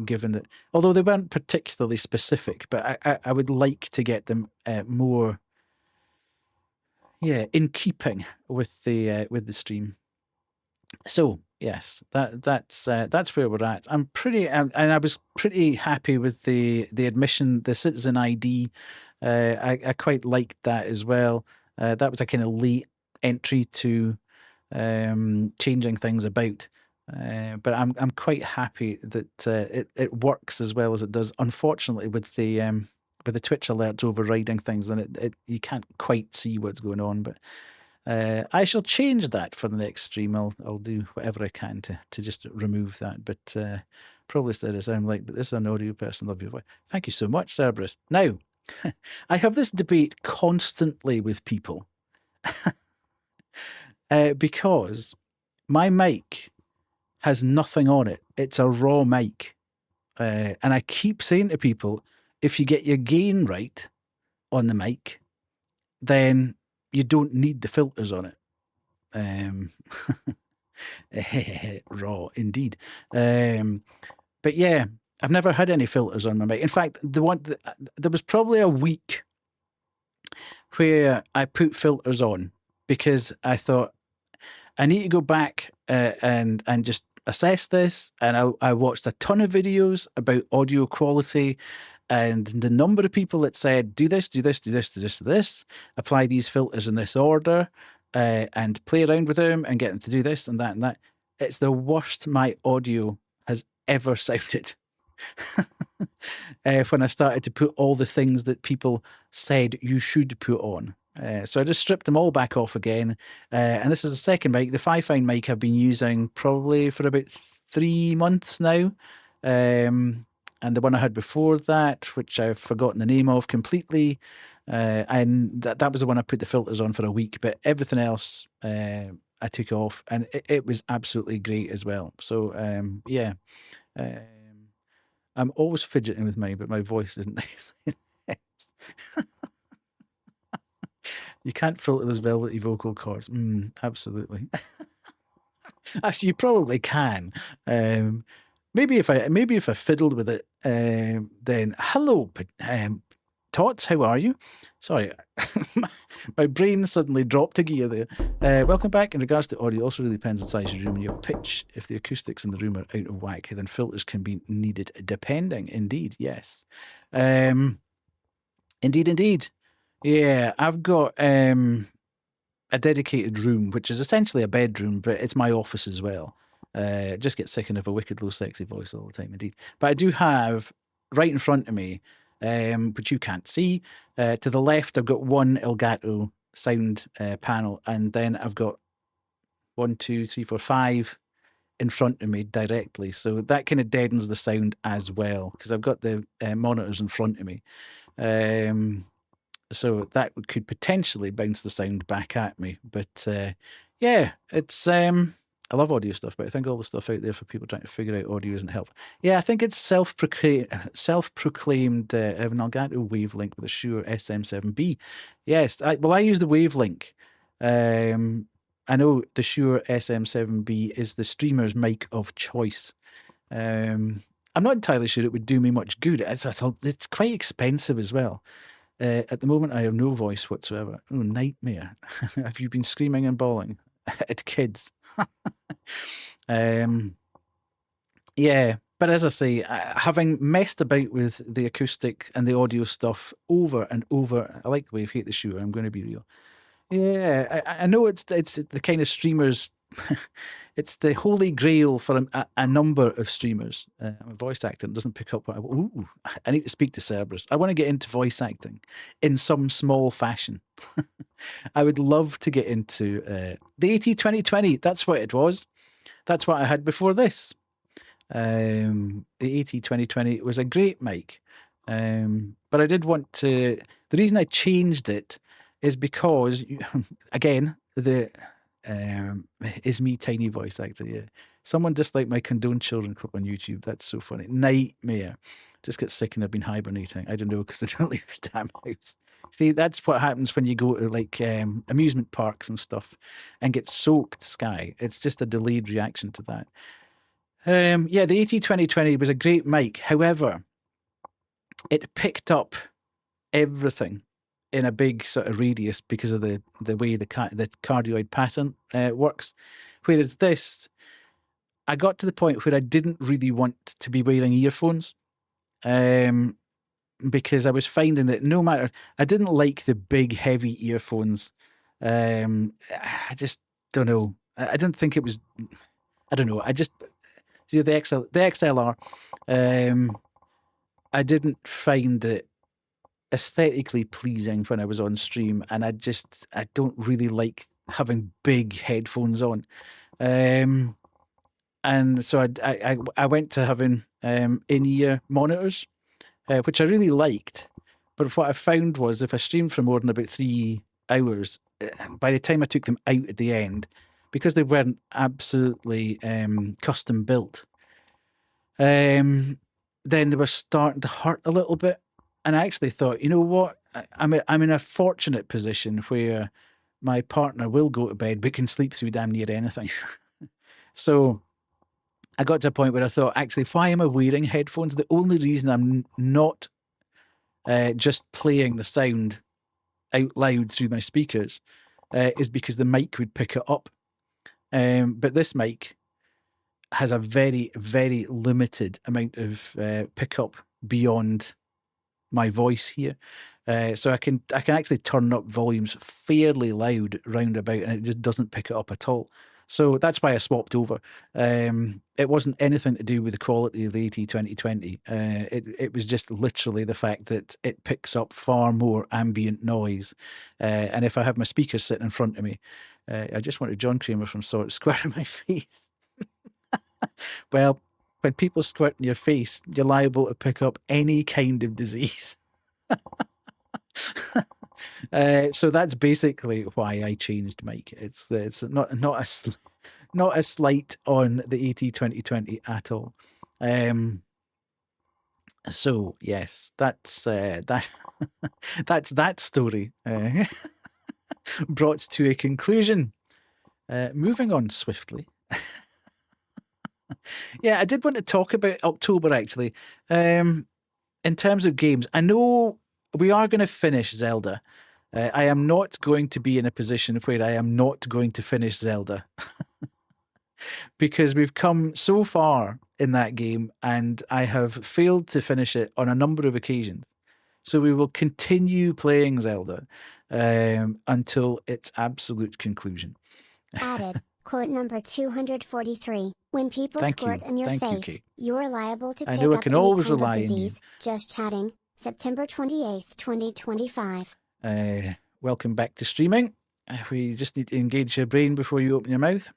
S3: given that, although they weren't particularly specific, but I would like to get them more, in keeping with the stream. So yes, that's where we're at. I'm pretty, and I was pretty happy with the admission, the Citizen ID. I quite liked that as well. That was a kind of late entry to changing things about. But I'm quite happy that it works as well as it does. Unfortunately, with the Twitch alerts overriding things, then it you can't quite see what's going on. But I shall change that for the next stream. I'll do whatever I can to just remove that. But probably said as I'm like, but this is an audio person. Love your voice. Thank you so much, Cerberus. Now, I have this debate constantly with people because my mic has nothing on it. It's a raw mic. And I keep saying to people, if you get your gain right on the mic, then you don't need the filters on it. Raw, indeed. But yeah, I've never had any filters on my mic. In fact, there was probably a week where I put filters on because I thought I need to go back and just assess this. And I watched a ton of videos about audio quality and the number of people that said, do this, do this, do this, do this, do this, apply these filters in this order, and play around with them and get them to do this and that and that. It's the worst my audio has ever sounded. When I started to put all the things that people said you should put on. So I just stripped them all back off again. And this is the second mic. The Fifine mic I've been using probably for about 3 months now. And the one I had before that, which I've forgotten the name of completely. And that was the one I put the filters on for a week. But everything else I took off. And it was absolutely great as well. So, yeah. I'm always fidgeting with mine, but my voice isn't nice. You can't filter those velvety vocal cords. Absolutely. Actually, you probably can. Maybe if I fiddled with it, then hello, Tots, how are you? Sorry, my brain suddenly dropped a gear there. Welcome back. In regards to audio, also really depends on the size of your room and your pitch. If the acoustics in the room are out of whack, then filters can be needed, depending. Indeed, yes. Indeed. Yeah, I've got a dedicated room, which is essentially a bedroom, but it's my office as well. Just get sick of a wicked low sexy voice all the time, indeed. But I do have right in front of me, which you can't see, to the left I've got one Elgato sound panel, and then I've got 1, 2, 3, 4, 5 in front of me directly. So that kind of deadens the sound as well, because I've got the monitors in front of me. So that could potentially bounce the sound back at me. But yeah, it's I love audio stuff, but I think all the stuff out there for people trying to figure out audio isn't helpful. Yeah, I think it's self-proclaimed I have an Elgato Wavelink with a Shure SM7B. Yes, I use the Wavelink. I know the Shure SM7B is the streamer's mic of choice. I'm not entirely sure it would do me much good. It's quite expensive as well. At the moment, I have no voice whatsoever. Oh, nightmare. Have you been screaming and bawling at kids? Yeah, but as I say, having messed about with the acoustic and the audio stuff over and over, I like the way you hate the Shure, I'm going to be real. Yeah, I know it's the kind of streamers, it's the holy grail for a number of streamers. I'm a voice actor and doesn't pick up what I need to speak to Cerberus. I want to get into voice acting in some small fashion. I would love to get into the AT2020. That's what it was. That's what I had before this. The AT2020 was a great mic. But I did want to, the reason I changed it is because, again, the is me tiny voice actor, yeah. Someone disliked my condone children clip on YouTube. That's so funny. Nightmare. Just get sick and I've been hibernating. I don't know, because I don't leave this damn house. See, that's what happens when you go to like amusement parks and stuff and get soaked, Sky. It's just a delayed reaction to that. Yeah, the AT2020 was a great mic. However, it picked up everything in a big sort of radius because of the way the cardioid pattern works. Whereas this, I got to the point where I didn't really want to be wearing earphones. Because I was finding that no matter, I didn't like the big heavy earphones. I just don't know. I didn't think it was, I don't know. I just, the XLR, I didn't find it aesthetically pleasing when I was on stream, and I don't really like having big headphones on. And so I went to having in-ear monitors, which I really liked. But what I found was if I streamed for more than about 3 hours, by the time I took them out at the end, because they weren't absolutely custom built, then they were starting to hurt a little bit. And I actually thought, you know what? I'm in a fortunate position where my partner will go to bed but can sleep through damn near anything. So I got to a point where I thought, actually, why am I wearing headphones? The only reason I'm not just playing the sound out loud through my speakers is because the mic would pick it up. But this mic has a very, very limited amount of pickup beyond my voice here. So I can actually turn up volumes fairly loud roundabout and it just doesn't pick it up at all. So that's why I swapped over. It wasn't anything to do with the quality of the AT2020. It was just literally the fact that it picks up far more ambient noise. And if I have my speakers sitting in front of me, I just wanted John Kramer from Sort Square in my face. Well, when people squirt in your face, you're liable to pick up any kind of disease. So that's basically why I changed mic. It's not a slight on the AT2020 at all. So yes, that's that's that story brought to a conclusion. Moving on swiftly. Yeah, I did want to talk about October actually. In terms of games, I know we are going to finish Zelda. I am not going to be in a position where I am not going to finish Zelda. Because we've come so far in that game and I have failed to finish it on a number of occasions. So we will continue playing Zelda until its absolute conclusion.
S4: Added. Quote number 243. When people
S3: Thank
S4: squirt
S3: you.
S4: in your
S3: Thank you,
S4: face,
S3: Kate.
S4: you're liable to
S3: I
S4: pick
S3: know I
S4: up
S3: can
S4: any
S3: always
S4: kind of
S3: rely on you.
S4: disease. Just chatting. September 28th, 2025.
S3: Welcome back to streaming. We just need to engage your brain before you open your mouth.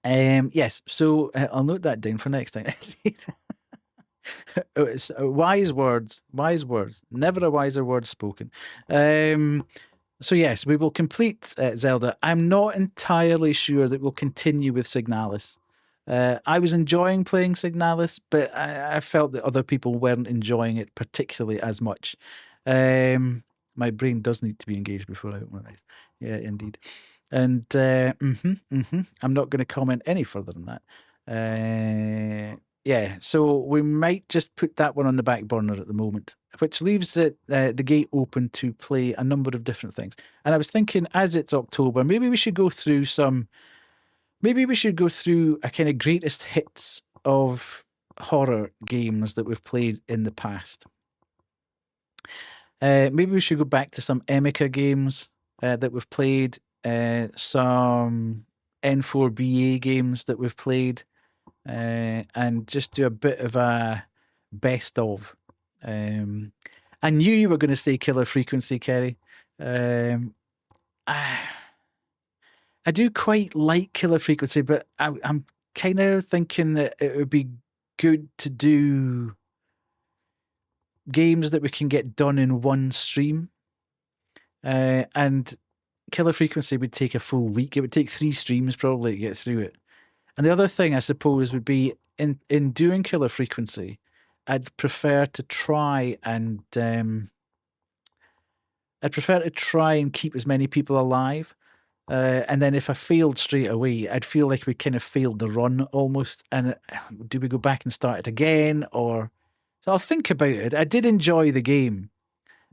S3: Yes, so I'll note that down for next time. It's wise words, never a wiser word spoken. So yes, we will complete Zelda. I'm not entirely sure that we'll continue with Signalis. I was enjoying playing Signalis, but I felt that other people weren't enjoying it particularly as much. My brain does need to be engaged before I open my mouth. Yeah, indeed. And I'm not going to comment any further than that. Yeah, so we might just put that one on the back burner at the moment, which leaves it the gate open to play a number of different things. And I was thinking, as it's October, maybe we should go through a kind of greatest hits of horror games that we've played in the past. Maybe we should go back to some Emika games that we've played, some N4BA games that we've played, and just do a bit of a best of. I knew you were going to say Killer Frequency, Kerry. I do quite like Killer Frequency, but I'm kind of thinking that it would be good to do games that we can get done in one stream. And Killer Frequency would take a full week. It would take 3 streams probably to get through it. And the other thing, I suppose, would be in doing Killer Frequency, I'd prefer to try and keep as many people alive. And then if I failed straight away, I'd feel like we kind of failed the run almost. And do we go back and start it again? Or so I'll think about it. I did enjoy the game,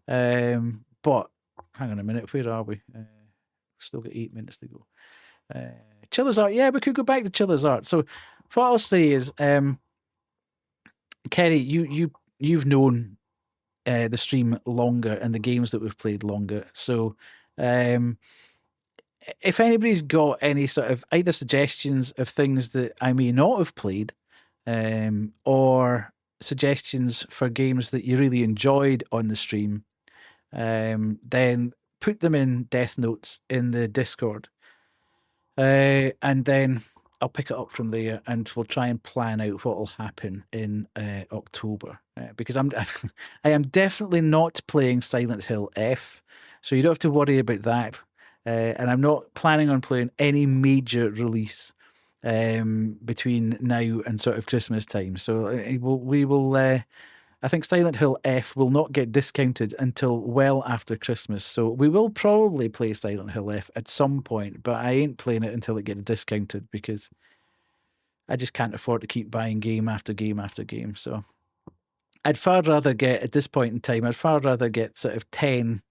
S3: but hang on a minute, where are we? Still got 8 minutes to go. Chilla's Art, yeah, we could go back to Chilla's Art. So what I'll say is, Kerry, you've known the stream longer and the games that we've played longer. So if anybody's got any sort of either suggestions of things that I may not have played, or suggestions for games that you really enjoyed on the stream, then put them in death notes in the Discord. And then I'll pick it up from there, and we'll try and plan out what will happen in October. Because I am definitely not playing Silent Hill F, so you don't have to worry about that. And I'm not planning on playing any major release between now and sort of Christmas time. So we will. I think Silent Hill F will not get discounted until well after Christmas. So we will probably play Silent Hill F at some point, but I ain't playing it until it gets discounted because I just can't afford to keep buying game after game after game. So I'd far rather get, at this point in time, I'd far rather get sort of 10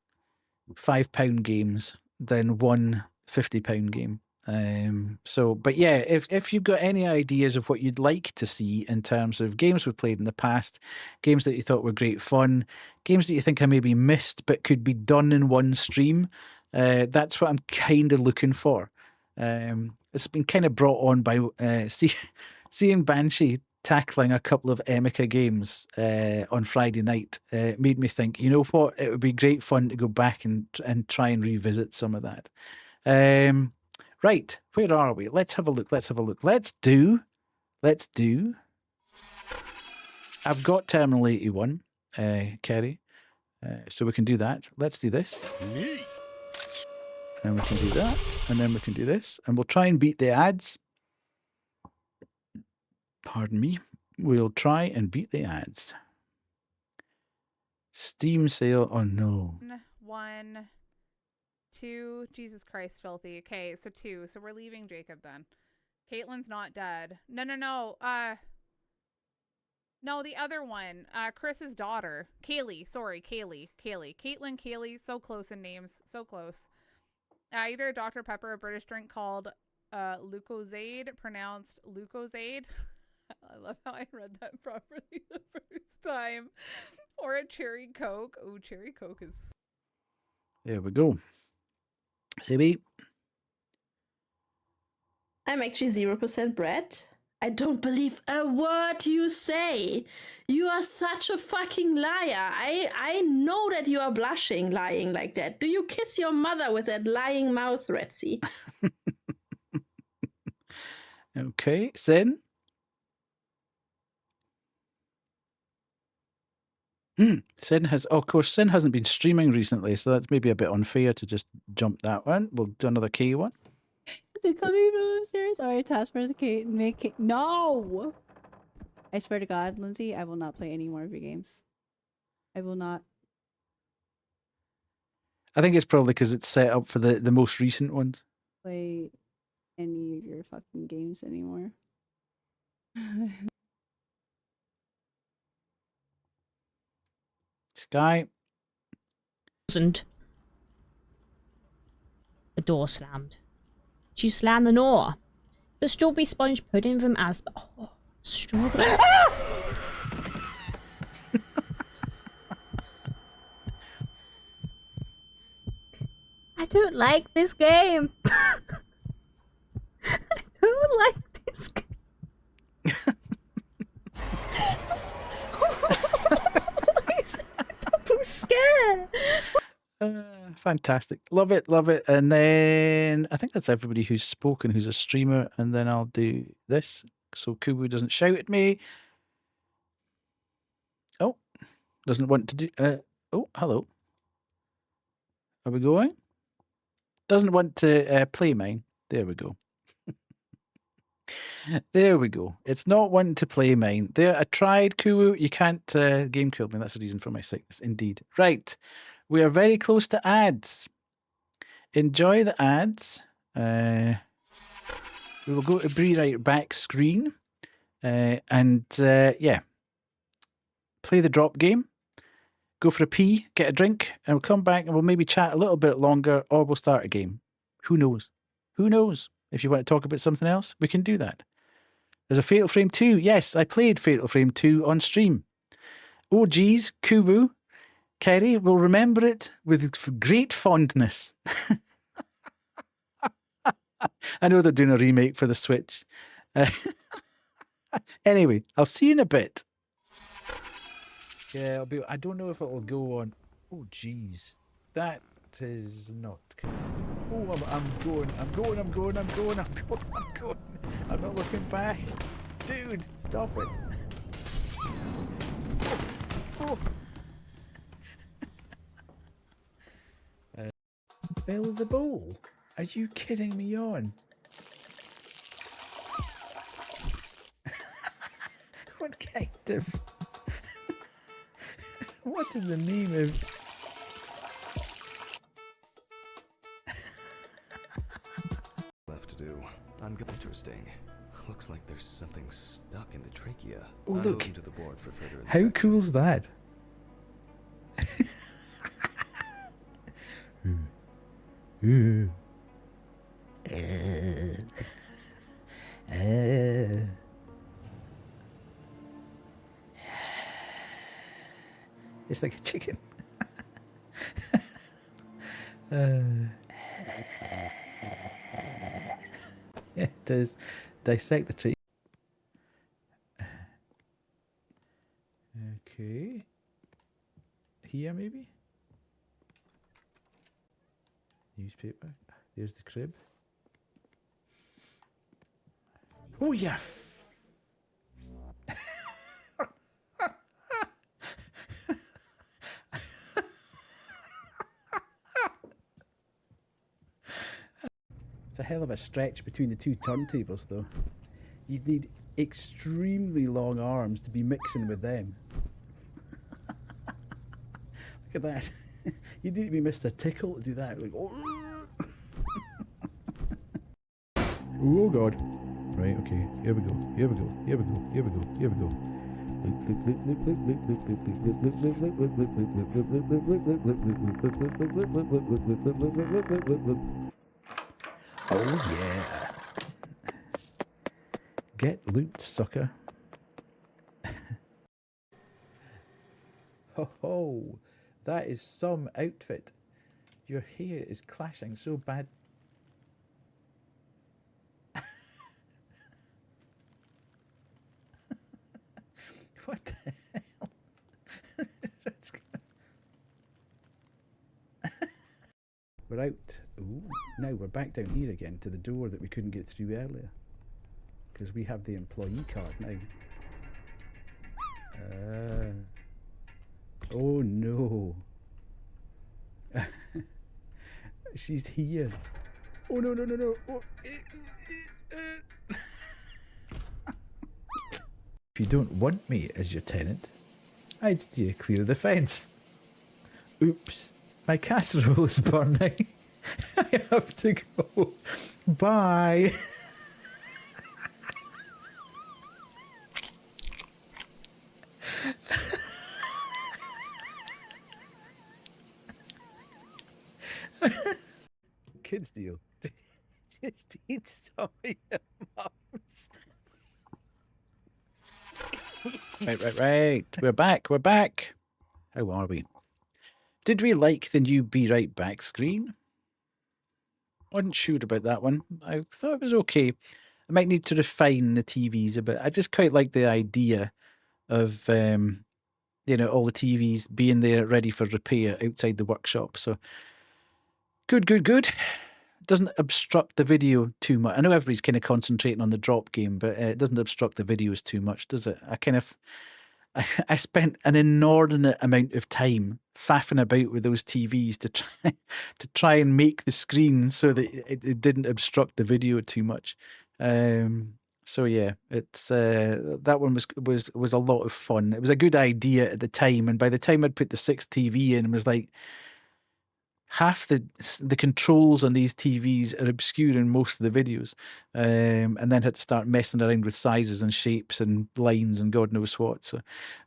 S3: £5 games than one £50 game. But yeah, if you've got any ideas of what you'd like to see in terms of games we've played in the past, games that you thought were great fun, games that you think I maybe missed but could be done in one stream, that's what I'm kind of looking for. It's been kind of brought on by seeing Banshee tackling a couple of Emika games on Friday night. Made me think, you know what, it would be great fun to go back and try and revisit some of that. Right, where are we? Let's have a look. Let's do. I've got Terminal 81, Kerry. So we can do that. Let's do this. And we can do that. And then we can do this. And we'll try and beat the ads. Pardon me. We'll try and beat the ads. Steam sale. Oh no.
S2: 1, 2, Jesus Christ, filthy. Okay, so 2. So we're leaving Jacob then. Caitlin's not dead. No. No, the other one. Chris's daughter. Kaylee. Sorry, Kaylee. Caitlin, Kaylee. So close in names. So close. Either Dr. Pepper, a British drink called Lucozade, pronounced Lucozade. I love how I read that properly the first time. Or a cherry Coke. Oh, cherry Coke is...
S3: There we go. CB.
S7: I'm actually 0% bread. I don't believe a word you say. You are such a fucking liar. I know that you are blushing lying like that. Do you kiss your mother with that lying mouth, Retsy?
S3: Okay, Sin. Sin has, of course, Sin hasn't been streaming recently, so that's maybe a bit unfair to just jump that one. We'll do another K one.
S5: They're coming from upstairs. All right, Taskmaster Kate, make it. No! I swear to God, Lindsay, I will not play any more of your games. I will not.
S3: I think it's probably because it's set up for the most recent ones.
S5: Play any of your fucking games anymore.
S3: Sky.
S8: Wasn't. The door slammed. She slammed the door. The strawberry sponge pudding from Asper. Oh, strawberry. I don't like this game. I don't like this game. Double scare.
S3: Fantastic. Love it. And then I think that's everybody who's spoken, who's a streamer. And then I'll do this so Kubu doesn't shout at me. Oh, doesn't want to do... oh, hello. Are we going? Doesn't want to play mine. There we go. There we go. It's not wanting to play mine. There, I tried, Kubu. You can't game killed me. That's the reason for my sickness, indeed. Right. We are very close to ads. Enjoy the ads. We will go to Rewrite back screen. Yeah. Play the drop game. Go for a pee, get a drink, and we'll come back and we'll maybe chat a little bit longer, or we'll start a game. Who knows? Who knows? If you want to talk about something else, we can do that. There's a Fatal Frame 2. Yes, I played Fatal Frame 2 on stream. Oh, geez, Kubu. Kerry will remember it with great fondness. I know they're doing a remake for the Switch. Anyway, I'll see you in a bit. Yeah, I don't know if it will go on. Oh, jeez. That is not correct. Oh, I'm going. I'm not looking back. Dude, stop it. Oh. Fill the bowl? Are you kidding me on? What kind of... What in the name of...
S9: Left to do. Interesting. Looks like there's something stuck in the trachea.
S3: Oh,
S9: I'll
S3: look.
S9: move to the board for further
S3: How
S9: inspection.
S3: cool's that? It's like a chicken. Yeah, it does. Dissect the tree. Okay. Here, maybe? Newspaper. There's the crib. Oh, yeah. It's a hell of a stretch between the two turntables, though. You'd need extremely long arms to be mixing with them. Look at that. You need to be Mr. Tickle to do that. Like, oh. Oh God. Right, okay. Here we go. Here we go. Here we go. Here we go. Here we go. Oh yeah. Get loot, sucker. Ho ho. That is some outfit. Your hair is clashing so bad. What the hell? We're out. Ooh, now we're back down here again to the door that we couldn't get through earlier. Because we have the employee card now. Oh no. She's here. Oh no, no, no, no. Oh. If you don't want me as your tenant, I'd steer clear of the fence. Oops, my casserole is burning. I have to go. Bye. Kids deal. Just eat some of your mums. Right. We're back. How are we? Did we like the new Be Right Back screen? Wasn't sure about that one. I thought it was okay. I might need to refine the TVs a bit. I just quite like the idea of, all the TVs being there ready for repair outside the workshop. So good. It doesn't obstruct the video too much. I know everybody's kind of concentrating on the drop game, but it doesn't obstruct the videos too much, does it? I spent an inordinate amount of time faffing about with those TVs to try and make the screen so that it didn't obstruct the video too much. So yeah, it's that one was a lot of fun. It was a good idea at the time, and by the time I'd put the 6th TV in, it was like half the controls on these TVs are obscure in most of the videos, and then had to start messing around with sizes and shapes and lines and God knows what. So,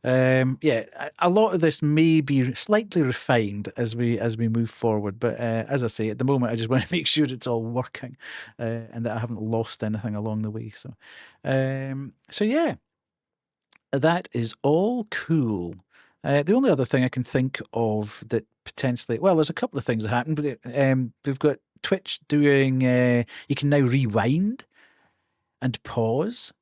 S3: yeah, a lot of this may be slightly refined as we move forward. But as I say, at the moment, I just want to make sure it's all working and that I haven't lost anything along the way. So, so yeah, that is all cool. The only other thing I can think of that potentially, well, there's a couple of things that happened, but we've got Twitch doing, you can now rewind and pause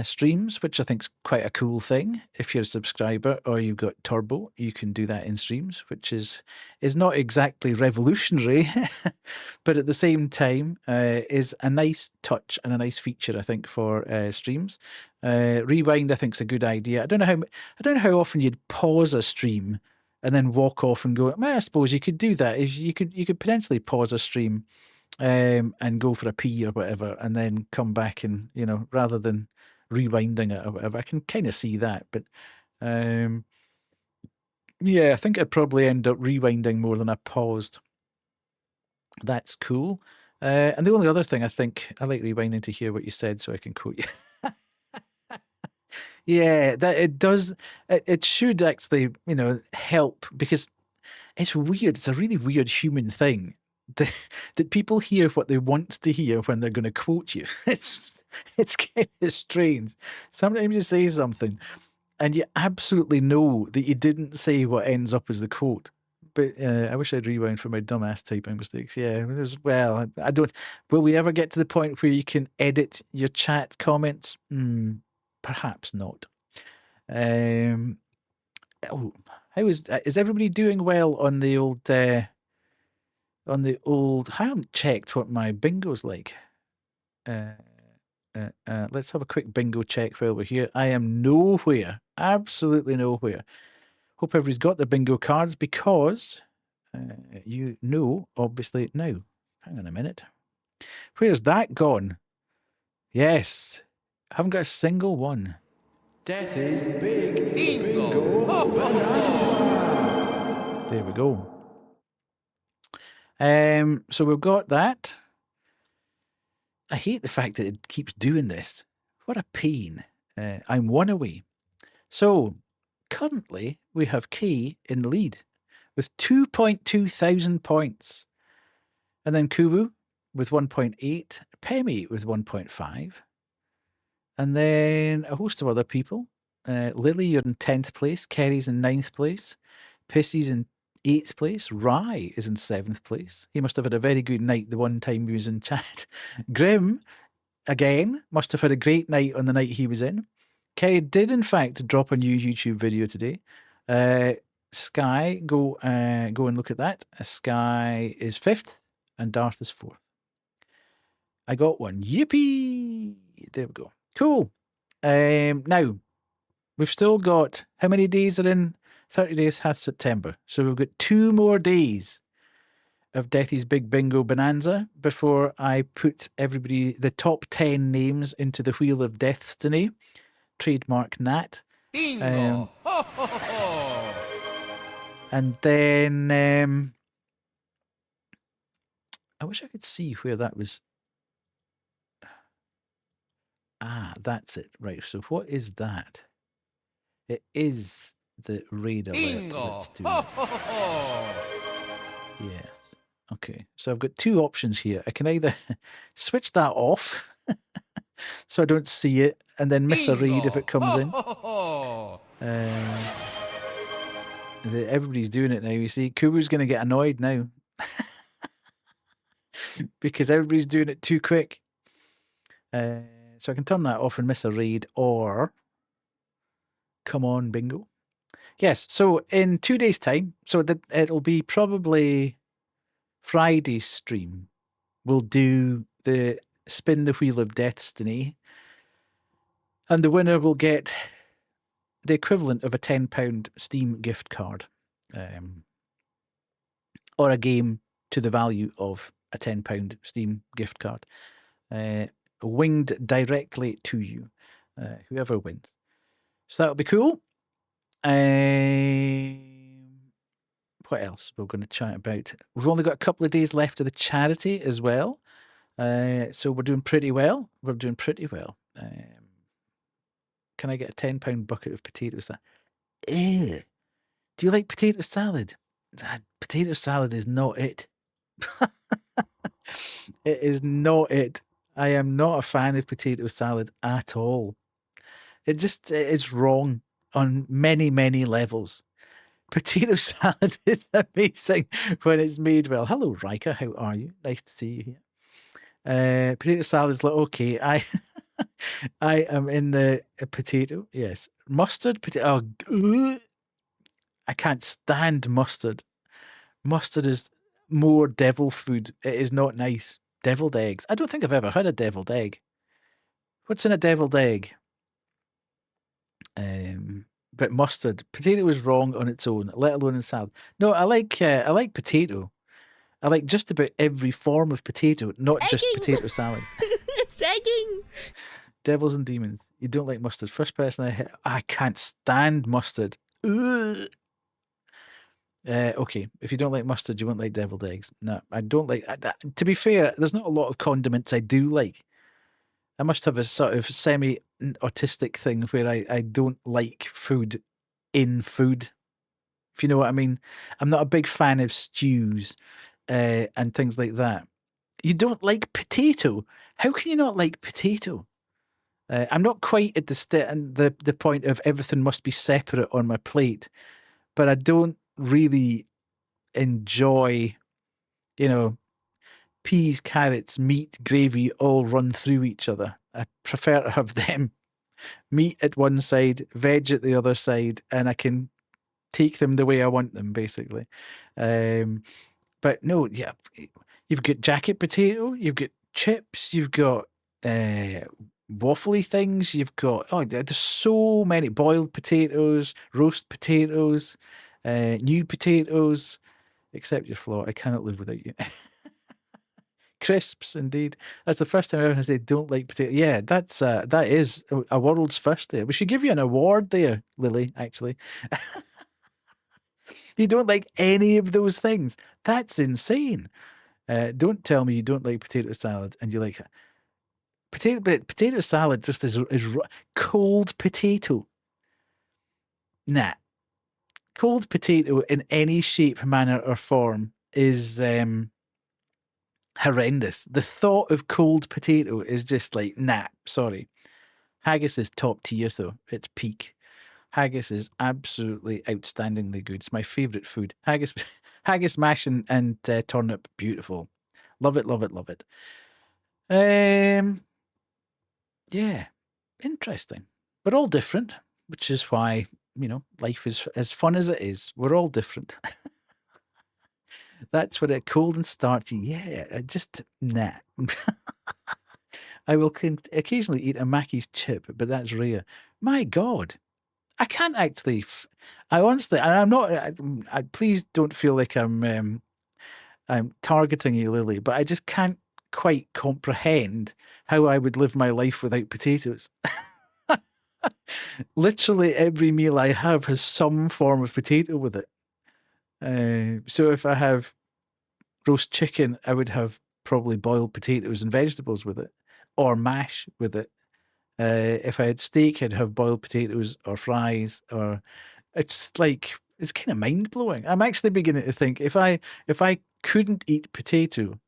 S3: streams, which I think is quite a cool thing. If you're a subscriber or you've got Turbo, you can do that in streams, which is not exactly revolutionary, but at the same time is a nice touch and a nice feature, I think, for streams. Rewind, I think, is a good idea. I don't know how often you'd pause a stream and then walk off and go. I suppose you could do that. You could potentially pause a stream and go for a pee or whatever, and then come back and, rather than rewinding it or whatever. I can kind of see that, but yeah, I think I'd probably end up rewinding more than I paused. That's cool. And the only other thing, I think, I like rewinding to hear what you said so I can quote you. Yeah, that it does. It should actually, help, because it's weird. It's a really weird human thing that people hear what they want to hear when they're going to quote you. It's kind of strange. Sometimes you say something and you absolutely know that you didn't say what ends up as the quote. But I wish I'd rewound for my dumbass typing mistakes. Yeah, well, I don't. Will we ever get to the point where you can edit your chat comments? Perhaps not. How is everybody doing well on the old? I haven't checked what my bingo's like. Let's have a quick bingo check while we're here. I am nowhere, absolutely nowhere. Hope everybody's got their bingo cards, because obviously now. Hang on a minute. Where's that gone? Yes, I haven't got a single one. Death is big. Bingo. There we go. So we've got that. I hate the fact that it keeps doing this. What a pain. I'm one away. So currently we have Kay in the lead with 2.2 thousand points. And then Kubu with 1.8, Pemi with 1.5. And then a host of other people. Lily, you're in 10th place. Kerry's in 9th place. Pissy's in 8th place. Rye is in 7th place. He must have had a very good night the one time he was in chat. Grim, again, must have had a great night on the night he was in. Kerry did, in fact, drop a new YouTube video today. Sky, go and look at that. Sky is 5th and Darth is 4th. I got one. Yippee! There we go. Cool. Now, we've still got, how many days are in 30 days hath September? So we've got 2 more days of Deathy's Big Bingo Bonanza before I put everybody, the top 10 names, into the Wheel of Destiny. Trademark Nat. Bingo! And then I wish I could see where that was. That's it. Right. So what is that? It is the raid alert.
S10: Bingo!
S3: Let's do it. Yes. Okay. So I've got 2 options here. I can either switch that off so I don't see it and then miss a raid if it comes in. Everybody's doing it now. You see, Kubu's going to get annoyed now because everybody's doing it too quick. So I can turn that off and miss a raid, or come on, bingo. Yes, so in 2 days' time, so it'll be probably Friday's stream. We'll do the Spin the Wheel of Destiny, and the winner will get the equivalent of a £10 Steam gift card, or a game to the value of a £10 Steam gift card. Winged directly to you, whoever wins. So that'll be cool. What else we're going to chat about? We've only got a couple of days left of the charity as well. So we're doing pretty well. Can I get a £10 bucket of potato salad? Do you like potato salad? Potato salad is not it. It is not it. I am not a fan of potato salad at all. It is wrong on many, many levels. Potato salad is amazing when it's made well. Hello, Riker. How are you? Nice to see you here. Potato salad is like, okay, I am in the potato. Yes, mustard potato. Oh, I can't stand mustard. Mustard is more devil food. It is not nice. Deviled eggs. I don't think I've ever had a deviled egg. What's in a deviled egg? But mustard. Potato is wrong on its own, let alone in salad. No, I like potato. I like just about every form of potato, not just
S8: Egging.
S3: potato salad.
S8: It's egging.
S3: Devils and demons. You don't like mustard. First person I hit. I can't stand mustard. Ugh. Okay, if you don't like mustard, you won't like deviled eggs. No, I don't like. To be fair, there's not a lot of condiments I do like. I must have a sort of semi-autistic thing where I don't like food in food, if you know what I mean. I'm not a big fan of stews and things like that. You don't like potato? How can you not like potato? I'm not quite at the point of everything must be separate on my plate, but I don't really enjoy, peas, carrots, meat, gravy all run through each other. I prefer to have them meat at one side, veg at the other side, and I can take them the way I want them, basically. But no, yeah, you've got jacket potato, you've got chips, you've got waffly things, you've got, there's so many boiled potatoes, roast potatoes, new potatoes, except your flaw. I cannot live without you. Crisps, indeed. That's the first time I ever said don't like potato. Yeah, that is a world's first there. We should give you an award there, Lily, actually. You don't like any of those things. That's insane. Don't tell me you don't like potato salad and you like potato salad just is cold potato. Nah. Cold potato in any shape, manner, or form is horrendous. The thought of cold potato is just like, nah, sorry. Haggis is top tier though. It's peak. Haggis is absolutely outstandingly good. It's my favourite food. Haggis mash and turnip, beautiful. Love it, love it, love it. Yeah, interesting. We're all different, which is why, life is as fun as it is. We're all different. That's what it cold and starchy. Yeah, just nah. I will occasionally eat a Mackey's chip, but that's rare. My God, I can't actually. I honestly, and I'm not. I please don't feel like I'm targeting you, Lily, but I just can't quite comprehend how I would live my life without potatoes. Literally every meal I have has some form of potato with it. So if I have roast chicken, I would have probably boiled potatoes and vegetables with it, or mash with it. If I had steak, I'd have boiled potatoes or fries. Or it's kind of mind blowing. I'm actually beginning to think if I couldn't eat potato,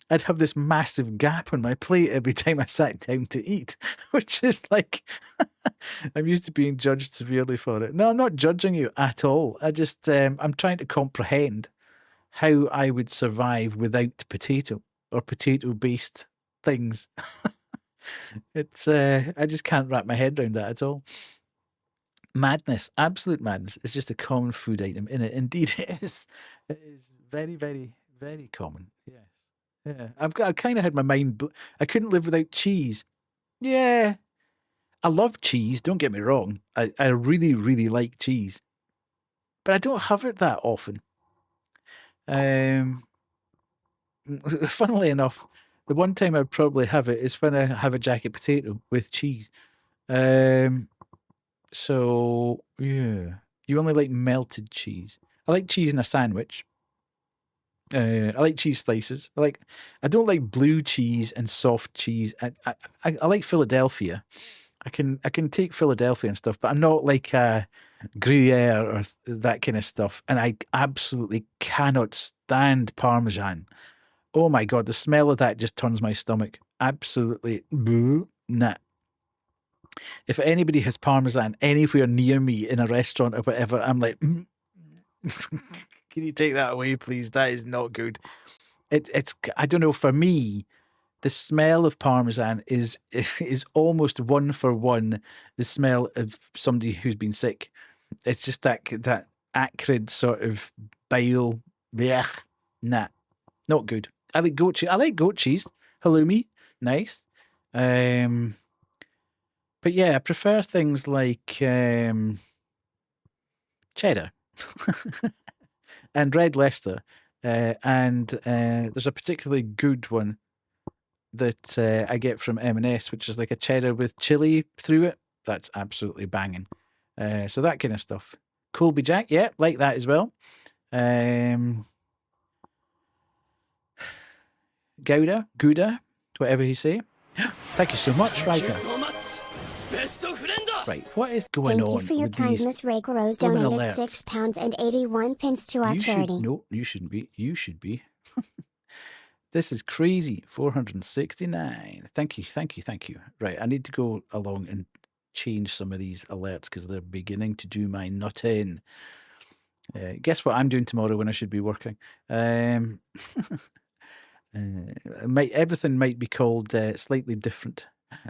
S3: I'd have this massive gap on my plate every time I sat down to eat, which is like, I'm used to being judged severely for it. No, I'm not judging you at all. I just, I'm trying to comprehend how I would survive without potato or potato-based things. It's, I just can't wrap my head around that at all. Madness, absolute madness. It's just a common food item in it. Indeed, it is. It is very, very, very common. Yes. Yeah, I kind of had my mind. I couldn't live without cheese. Yeah, I love cheese. Don't get me wrong. I really, really like cheese, but I don't have it that often. Funnily enough, the one time I'd probably have it is when I have a jacket potato with cheese. So yeah, you only like melted cheese. I like cheese in a sandwich. I like cheese slices. I don't like blue cheese and soft cheese. I like Philadelphia. I can take Philadelphia and stuff, but I'm not like Gruyere or that kind of stuff. And I absolutely cannot stand Parmesan. Oh my God, the smell of that just turns my stomach. Absolutely, nah. If anybody has Parmesan anywhere near me in a restaurant or whatever, I'm like, can you take that away, please? That is not good. It's I don't know, for me, the smell of Parmesan is almost one for one the smell of somebody who's been sick. It's just that acrid sort of bile. Blech. Nah, not good. I like goat cheese. I like goat cheese. Halloumi, nice. But yeah, I prefer things like cheddar and red Leicester. And there's a particularly good one that I get from M&S, which is like a cheddar with chili through it. That's absolutely banging. So that kind of stuff. Colby Jack, yeah, like that as well. Gouda, whatever you say. Thank you so much, Riker. Right, what is going
S4: Thank
S3: on
S4: you for your
S3: with these
S4: kindness. Rake Rose
S3: blooming
S4: donated
S3: alerts?
S4: £6.81 to our
S3: You
S4: charity.
S3: should, no, you shouldn't be. You should be. This is crazy. 469. Thank you. Right, I need to go along and change some of these alerts because they're beginning to do my nut in. Guess what I'm doing tomorrow when I should be working? Everything might be called slightly different.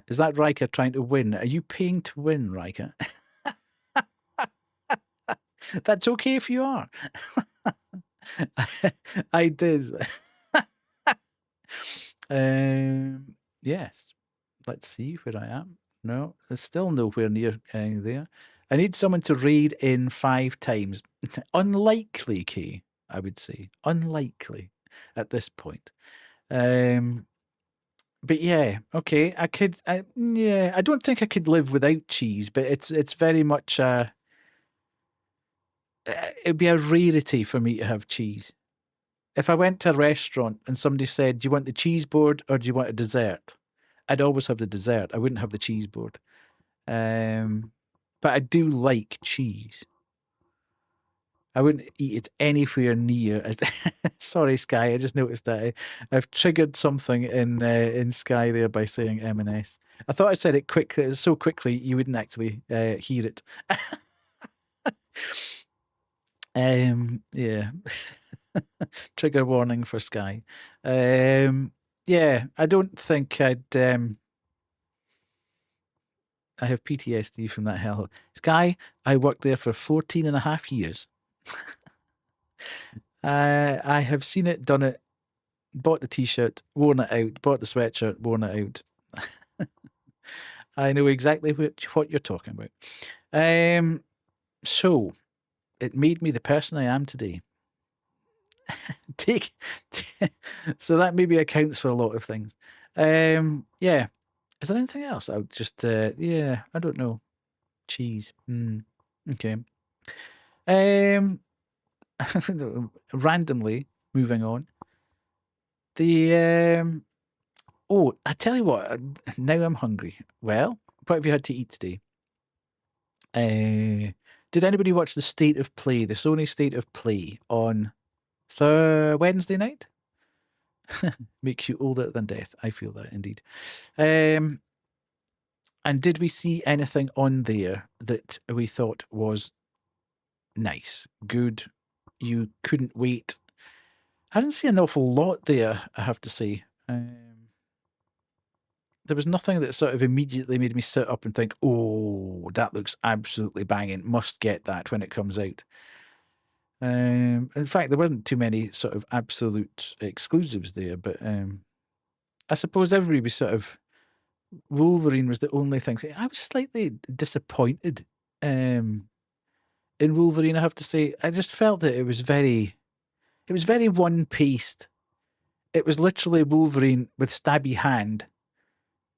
S3: Is that Riker trying to win? Are you paying to win, Riker? That's okay if you are. I did. Yes. Let's see where I am. No, it's still nowhere near there. I need someone to raid in 5 times. Unlikely, Kay, I would say. Unlikely at this point. But yeah, okay. I don't think I could live without cheese, but it's very much it'd be a rarity for me to have cheese. If I went to a restaurant and somebody said, "Do you want the cheese board or do you want a dessert?" I'd always have the dessert. I wouldn't have the cheese board. But I do like cheese. I wouldn't eat it anywhere near as. Sorry, Sky. I just noticed that I've triggered something in Sky there by saying M&S. I thought I said it quickly, so quickly you wouldn't actually hear it. Yeah. Trigger warning for Sky. Yeah, I don't think I'd. I have PTSD from that hell. Sky, I worked there for 14 and a half years. I have seen it, done it, bought the t-shirt, worn it out, bought the sweatshirt, worn it out. I know exactly what you're talking about. So, it made me the person I am today. So that maybe accounts for a lot of things. Yeah. Is there anything else? I would just, yeah, I don't know. Cheese. Okay. Randomly, moving on. Oh, I tell you what, now I'm hungry. Well, what have you had to eat today? Did anybody watch the State of Play, the Sony State of Play on Wednesday night? Makes you older than death. I feel that indeed. And did we see anything on there that we thought was nice, good? You couldn't wait. I didn't see an awful lot there, I have to say. There was nothing that sort of immediately made me sit up and think, oh, that looks absolutely banging. Must get that when it comes out. In fact, there wasn't too many sort of absolute exclusives there, but I suppose everybody was sort of. Wolverine was the only thing. I was slightly disappointed in Wolverine, I have to say. I just felt that it was very one-paced. It was literally Wolverine with stabby hand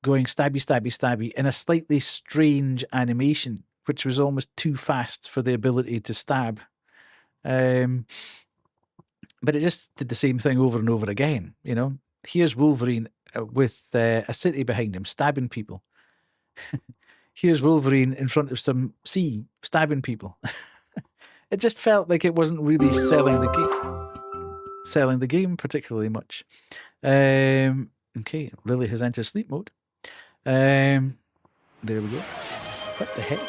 S3: going stabby, stabby, stabby in a slightly strange animation, which was almost too fast for the ability to stab. But it just did the same thing over and over again, you know. Here's Wolverine with a city behind him, stabbing people. Here's Wolverine in front of some sea, stabbing people. It just felt like it wasn't really selling the game particularly much. Okay, Lily has entered sleep mode. There we go. What the heck?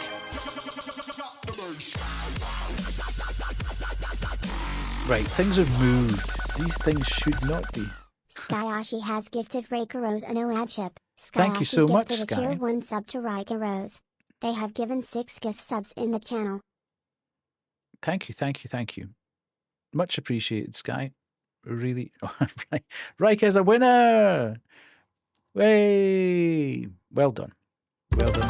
S3: Right, things have moved. These things should not be.
S4: Skyashi has gifted Raika Rose a no-ad chip.
S3: Thank you
S4: Skyashi
S3: so much,
S4: gifted a
S3: Sky.
S4: tier 1 sub to Raika Rose. They have given 6 gift subs in the channel.
S3: Thank you, thank you, thank you. Much appreciated, Sky. Really. Right. Raika's a winner! Way! Well done. Well done.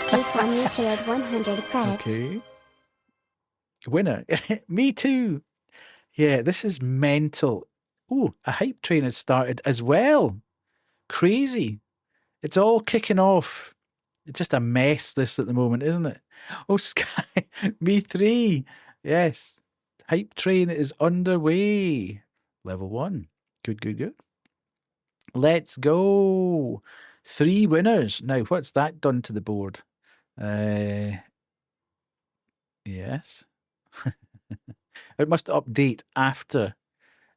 S4: K-Sammy tiered 100 credits.
S3: Okay. Winner. Me too. Yeah, this is mental. Oh, a hype train has started as well. Crazy. It's all kicking off. It's just a mess, this at the moment, isn't it? Oh, Sky. Me 3. Yes. Hype train is underway. Level 1. Good, good, good. Let's go. 3 winners. Now, what's that done to the board? Yes. It must update after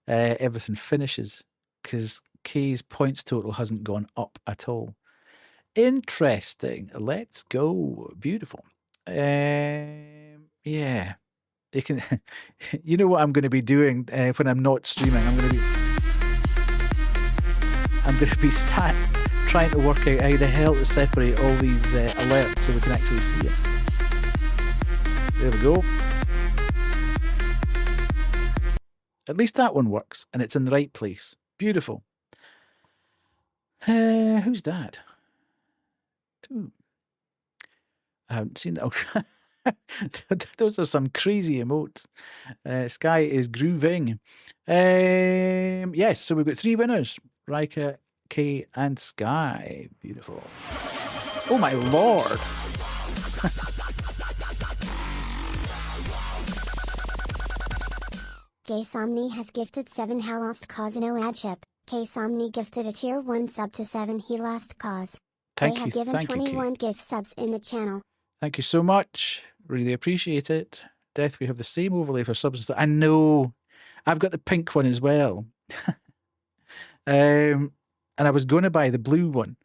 S3: everything finishes because K's points total hasn't gone up at all. Interesting. Let's go. Beautiful. Yeah. You can. You know what I'm going to be doing when I'm not streaming. I'm going to be sat trying to work out how the hell to separate all these alerts so we can actually see it. There we go. At least that one works, and it's in the right place. Beautiful. Who's that? Ooh. I haven't seen that. Oh, those are some crazy emotes. Sky is grooving. Yes, so we've got 3 winners. Raika, K, and Sky. Beautiful. Oh my lord.
S4: K-Somni has gifted 7 How Lost Cause a no-ad chip. K-Somni gifted a tier 1 sub to 7 He Lost Cause.
S3: Thank
S4: They
S3: you,
S4: have given
S3: thank you,
S4: 21 gift subs in the channel.
S3: Thank you so much. Really appreciate it. Death, we have the same overlay for subs and stuff. I know. I've got the pink one as well. And I was going to buy the blue one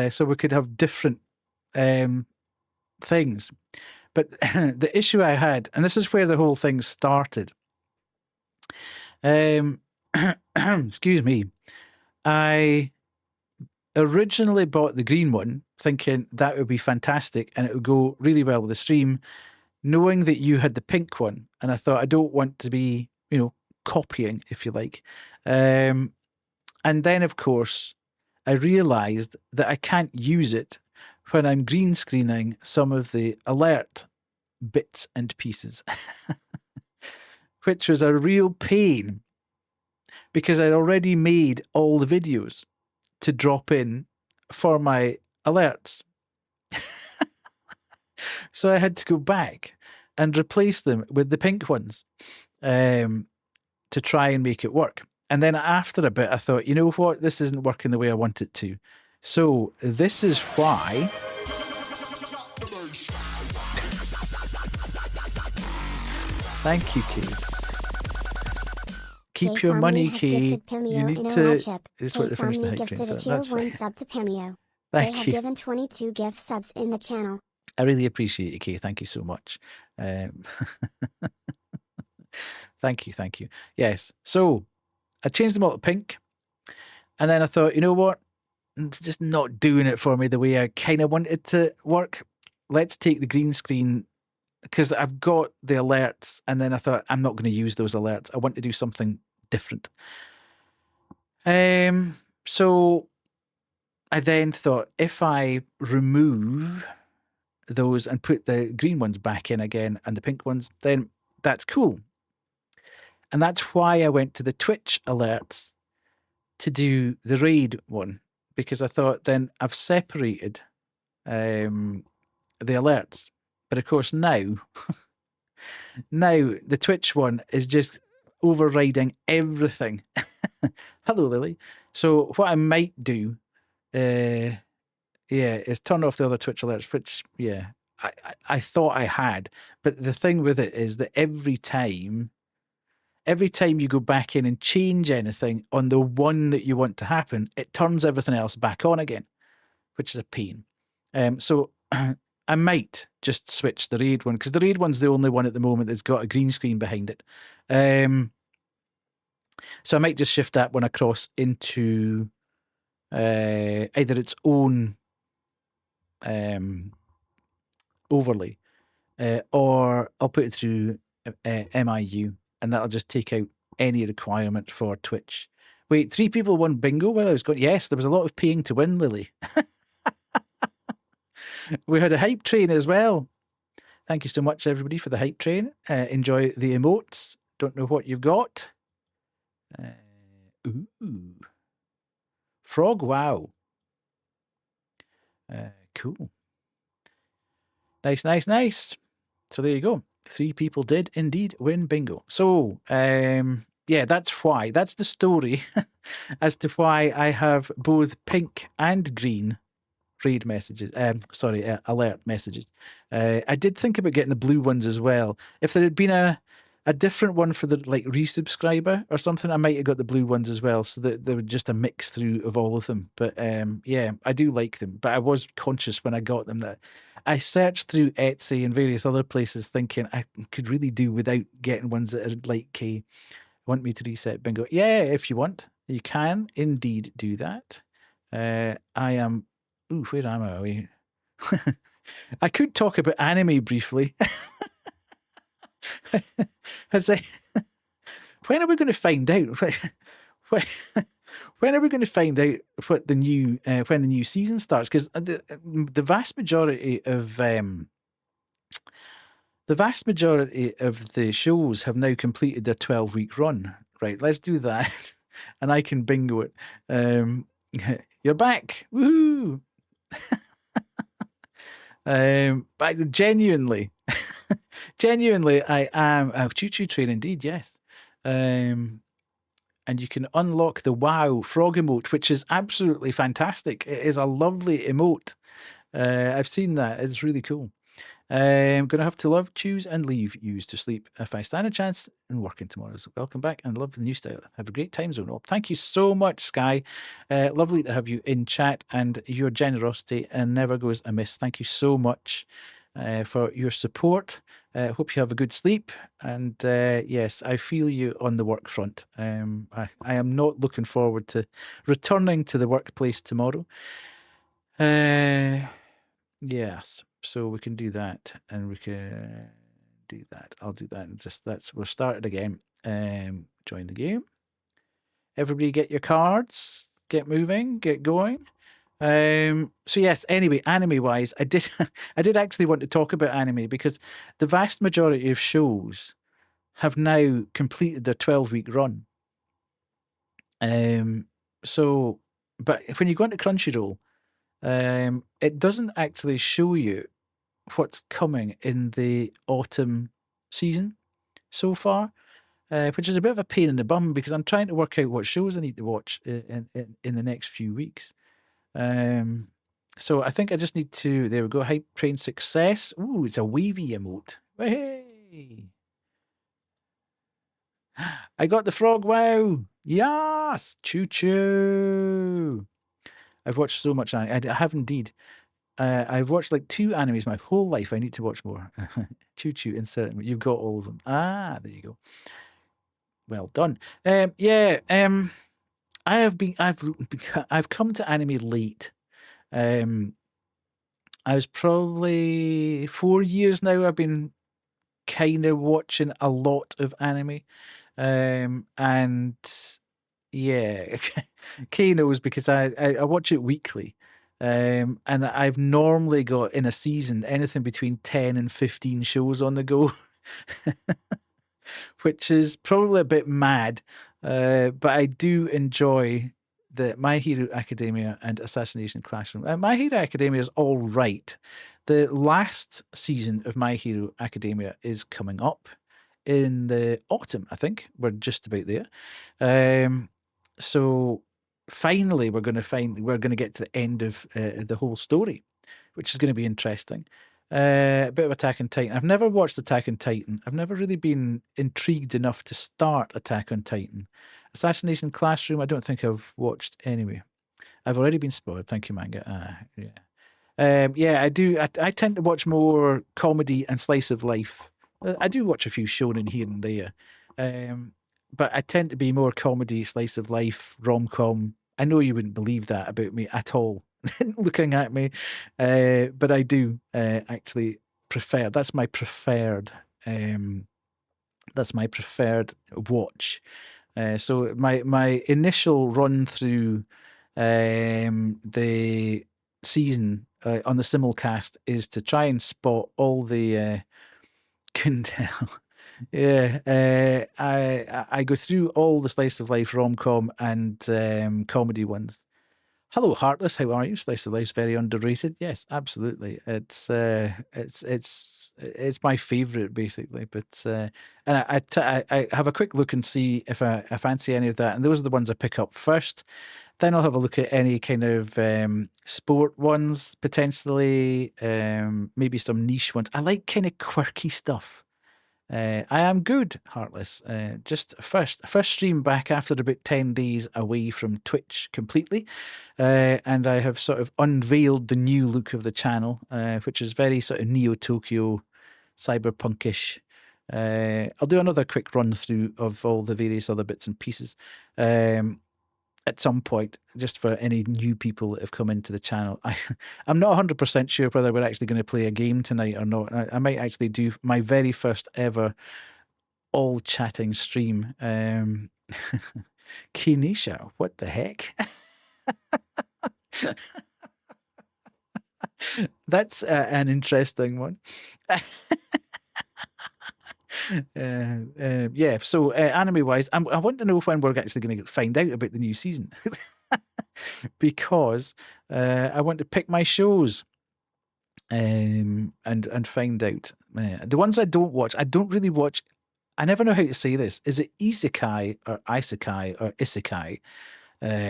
S3: so we could have different things. But the issue I had, and this is where the whole thing started. Excuse me. I originally bought the green one thinking that would be fantastic and it would go really well with the stream, knowing that you had the pink one. And I thought, I don't want to be, copying, if you like. And then, of course, I realized that I can't use it when I'm green screening some of the alert bits and pieces, which was a real pain because I'd already made all the videos to drop in for my alerts. So I had to go back and replace them with the pink ones to try and make it work. And then after a bit, I thought, you know what? This isn't working the way I want it to. So this is why thank you, Kay. Keep your money, Kay. You need to. It's what to finish the hype train.
S4: Gifted a
S3: So
S4: tier
S3: that's
S4: 1
S3: fine.
S4: sub to Pimeo. They
S3: Thank
S4: have
S3: you.
S4: given 22 gift subs in the channel.
S3: I really appreciate it, Kay. Thank you so much. Thank you, thank you. Yes. So I changed them all to pink. And then I thought, you know what? It's just not doing it for me the way I kind of wanted it to work. Let's take the green screen because I've got the alerts. And then I thought, I'm not going to use those alerts. I want to do something different. So I then thought, if I remove those and put the green ones back in again and the pink ones, then that's cool. And that's why I went to the Twitch alerts to do the raid one, because I thought then I've separated the alerts. But of course now, now the Twitch one is just overriding everything. Hello, Lily. So what I might do, is turn off the other Twitch alerts, which, I thought I had. But the thing with it is that every time you go back in and change anything on the one that you want to happen, it turns everything else back on again, which is a pain. So I might just switch the raid one because the raid one's the only one at the moment that's got a green screen behind it. So I might just shift that one across into either its own overlay, or I'll put it through MIU, and that'll just take out any requirement for Twitch. Wait, 3 people won bingo while I was going. Yes, there was a lot of paying to win, Lily. We had a hype train as well. Thank you so much, everybody, for the hype train. Enjoy the emotes. Don't know what you've got. Ooh. Frog, wow. Cool. Nice, nice, nice. So there you go. 3 people did indeed win bingo. So, yeah, that's why. That's the story as to why I have both pink and green raid messages. Alert messages. I did think about getting the blue ones as well. If there had been a different one for the like resubscriber or something, I might have got the blue ones as well, so that there was just a mix through of all of them. But yeah, I do like them. But I was conscious when I got them that I searched through Etsy and various other places thinking I could really do without getting ones that are like, want me to reset bingo? Yeah, if you want, you can indeed do that. I am. Ooh, where am I? I could talk about anime briefly. When are we going to find out? When are we going to find out what the new when the new season starts? Because the vast majority of the shows have now completed their 12-week run. Right, let's do that, and I can bingo it. You're back, woohoo! But genuinely, I am a choo-choo train indeed. Yes, and you can unlock the wow frog emote, which is absolutely fantastic. It is a lovely emote. I've seen that. It's really cool. I'm going to have to love, choose, and leave yous to sleep if I stand a chance in working tomorrow. So welcome back and love the new style. Have a great time zone. Well, thank you so much, Sky. Lovely to have you in chat, and your generosity never goes amiss. Thank you so much for your support. Hope you have a good sleep. And yes, I feel you on the work front. I am not looking forward to returning to the workplace tomorrow. Yes. So we can do that, and we can do that. I'll do that, and just we'll start it again. Join the game. Everybody, get your cards. Get moving. Get going. So yes. Anyway, anime-wise, I did actually want to talk about anime because the vast majority of shows have now completed their 12-week run. So, but when you go into Crunchyroll, it doesn't actually show you what's coming in the autumn season so far, which is a bit of a pain in the bum because I'm trying to work out what shows I need to watch in the next few weeks. So I think I just need to. There we go. Hype train success. Ooh, it's a wavy emote. Hey, I got the frog. Wow. Yes. Choo choo. I've watched so much anime. I have indeed. I've watched like 2 animes my whole life. I need to watch more. Choo choo, insert. You've got all of them. Ah, there you go. Well done. Yeah. I've come to anime late. I was probably 4 years now. I've been kind of watching a lot of anime. And yeah, Kay knows because I watch it weekly. And I've normally got in a season anything between 10 and 15 shows on the go, which is probably a bit mad. But I do enjoy the My Hero Academia and Assassination Classroom. My Hero Academia is all right. The last season of My Hero Academia is coming up in the autumn, I think. We're just about there. So finally we're going to get to the end of the whole story, which is going to be interesting. A bit of Attack on Titan. I've never watched Attack on Titan. I've never really been intrigued enough to start Attack on Titan. Assassination Classroom, I don't think I've watched anyway. I've already been spoiled. Thank you, manga. Yeah. Yeah, I do. I tend to watch more comedy and slice of life. I do watch a few shonen here and there. but I tend to be more comedy, slice of life, rom-com. I know you wouldn't believe that about me at all, looking at me, but I do actually prefer. That's my preferred. That's my preferred watch. So my initial run through the season on the simulcast is to try and spot all the can tell. Yeah, I go through all the slice of life rom-com and comedy ones. Hello, Heartless. How are you? Slice of life's very underrated. Yes, absolutely. It's my favorite, basically. But and I have a quick look and see if I fancy any of that, and those are the ones I pick up first. Then I'll have a look at any kind of sport ones potentially, maybe some niche ones. I like kind of quirky stuff. I am good, Heartless. Just first stream back after about 10 days away from Twitch completely. And I have sort of unveiled the new look of the channel, which is very sort of Neo-Tokyo, cyberpunkish. I'll do another quick run through of all the various other bits and pieces at some point, just for any new people that have come into the channel. I'm not 100% sure whether we're actually going to play a game tonight or not. I might actually do my very first ever all chatting stream. Kinesha, what the heck? That's an interesting one. Yeah, so anime wise, I want to know when we're actually going to find out about the new season. Because I want to pick my shows and find out. The ones I don't watch, I don't really watch. I never know how to say this. Is it isekai or isekai or isekai?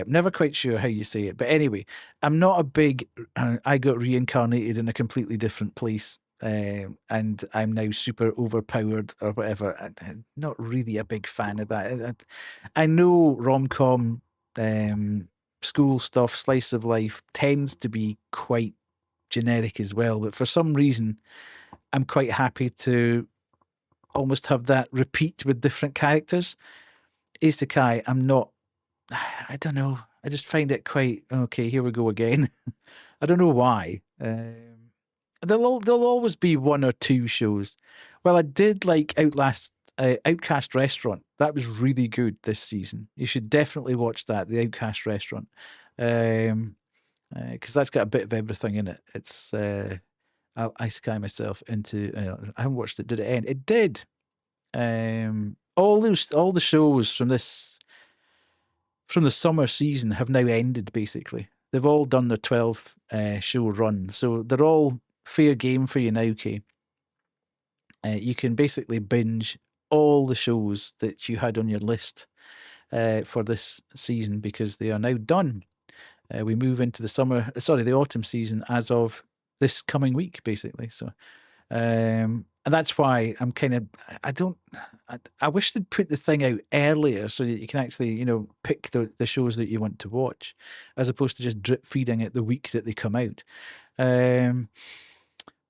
S3: Never quite sure how you say it. But anyway, I'm not a big, I got reincarnated in a completely different place. And I'm now super overpowered or whatever. I'm not really a big fan of that. I know rom-com, school stuff, slice of life tends to be quite generic as well. But for some reason, I'm quite happy to almost have that repeat with different characters. Isekai, I'm not, I don't know. I just find it quite, okay, here we go again. I don't know why. There'll always be one or two shows. Well, I did like Outcast Restaurant. That was really good this season. You should definitely watch that, the Outcast Restaurant, because that's got a bit of everything in it. It's I'll isekai myself into. I haven't watched it. Did it end? It did. All the shows from the summer season have now ended. Basically, they've all done their 12 show run, so they're all fair game for you now, Kay. You can basically binge all the shows that you had on your list for this season because they are now done. We move into the autumn season as of this coming week, basically. So, and that's why I'm kind of, I wish they'd put the thing out earlier so that you can actually, pick the shows that you want to watch, as opposed to just drip feeding it the week that they come out.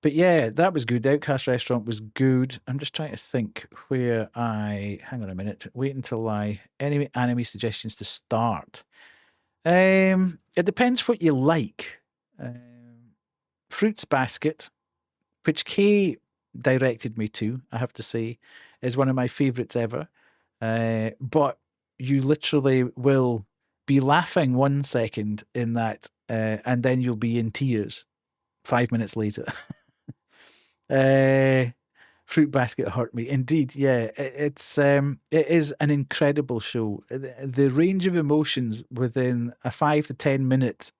S3: But yeah, that was good. The Outcast Restaurant was good. I'm just trying to think where hang on a minute, wait until any anime suggestions to start. It depends what you like. Fruits Basket, which Kay directed me to, I have to say, is one of my favorites ever. But you literally will be laughing 1 second in that, and then you'll be in tears 5 minutes later. Fruit Basket hurt me indeed. Yeah, it is an incredible show. The range of emotions within a 5 to 10 minute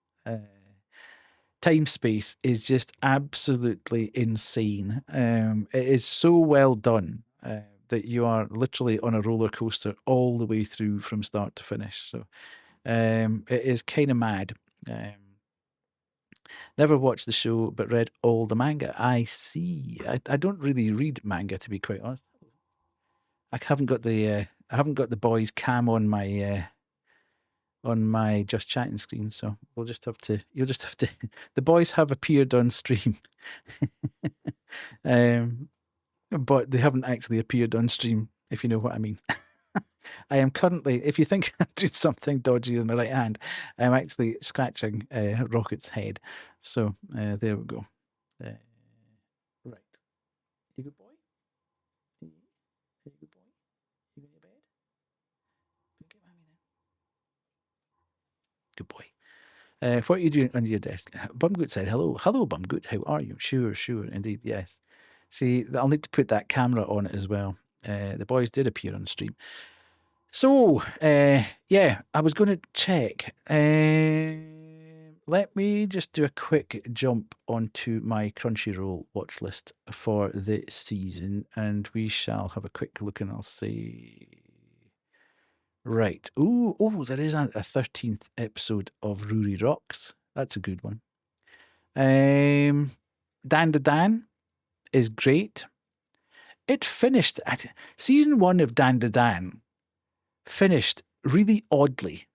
S3: time space is just absolutely insane. It is so well done that you are literally on a roller coaster all the way through from start to finish. So it is kind of mad. Never watched the show, but read all the manga. I see. I don't really read manga, to be quite honest. I haven't got the boys' cam on my Just Chatting screen, so you'll just have to. The boys have appeared on stream, but they haven't actually appeared on stream, if you know what I mean. I am currently, if you think I'm doing something dodgy with my right hand, I'm actually scratching Rocket's head. So there we go. Right. You good boy? You good boy? You in your bed? Go get mommy then. Good boy. What are you doing under your desk? Bumgoot said, hello. Hello, Bumgoot. How are you? Sure, indeed, yes. See, I'll need to put that camera on it as well. The boys did appear on stream. So, yeah, I was going to check. Let me just do a quick jump onto my Crunchyroll watch list for the season, and we shall have a quick look, and I'll see. Right. Oh, there is a 13th episode of Ruri Rocks. That's a good one. Dan to Dan is great. It finished, season 1 of Dan to Dan finished really oddly.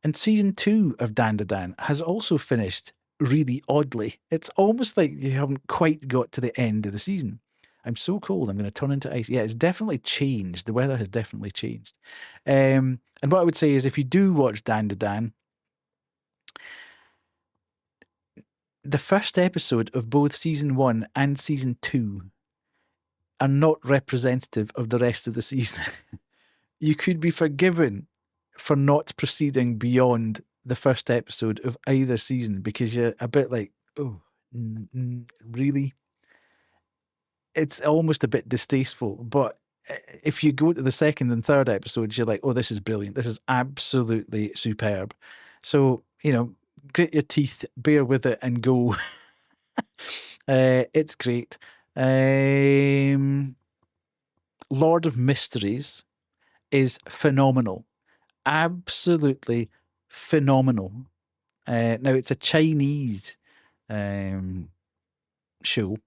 S3: And season 2 of Dan to Dan has also finished really oddly. It's almost like you haven't quite got to the end of the season. I'm so cold, I'm going to turn into ice. Yeah, it's definitely changed. The weather has definitely changed. And what I would say is if you do watch Dan to Dan, the first episode of both season 1 and season 2 are not representative of the rest of the season. You could be forgiven for not proceeding beyond the first episode of either season because you're a bit like, oh, really? It's almost a bit distasteful, but if you go to the second and third episodes, you're like, oh, this is brilliant. This is absolutely superb. So, grit your teeth, bear with it, and go. It's great. Lord of Mysteries is phenomenal. Absolutely phenomenal. Now, it's a Chinese show.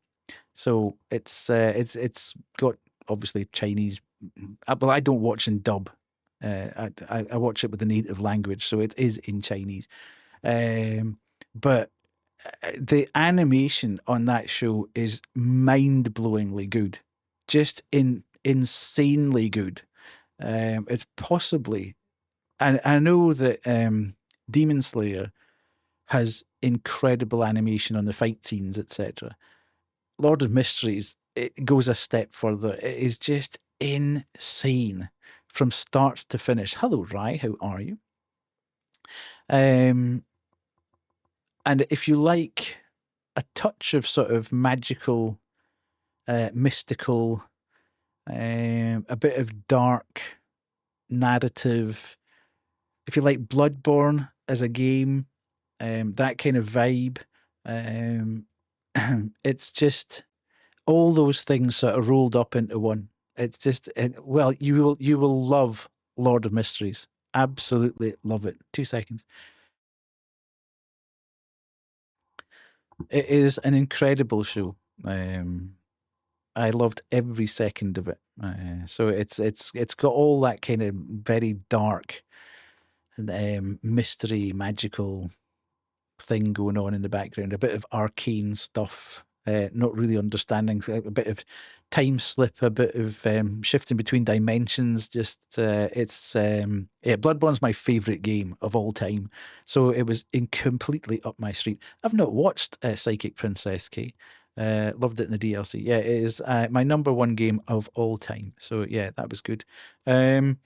S3: So it's got obviously Chinese. Well, I don't watch in dub. I watch it with the native language, so it is in Chinese. But the animation on that show is mind-blowingly good, just insanely good. It's possibly, and I know that Demon Slayer has incredible animation on the fight scenes, etc. Lord of Mysteries, it goes a step further. It is just insane from start to finish. Hello, Rai, how are you? And if you like a touch of sort of magical, mystical, a bit of dark narrative, if you like Bloodborne as a game, that kind of vibe, it's just all those things sort of rolled up into one. It's just, well, you will love Lord of Mysteries. Absolutely love it. 2 seconds. It is an incredible show. I loved every second of it. So it's got all that kind of very dark, mystery, magical thing going on in the background. A bit of arcane stuff. Not really understanding, a bit of time slip, a bit of shifting between dimensions. Just Bloodborne's my favorite game of all time, so it was completely up my street. I've not watched Psychic Princess K. Loved it in the DLC. Yeah, it is my number 1 game of all time. So yeah, that was good. In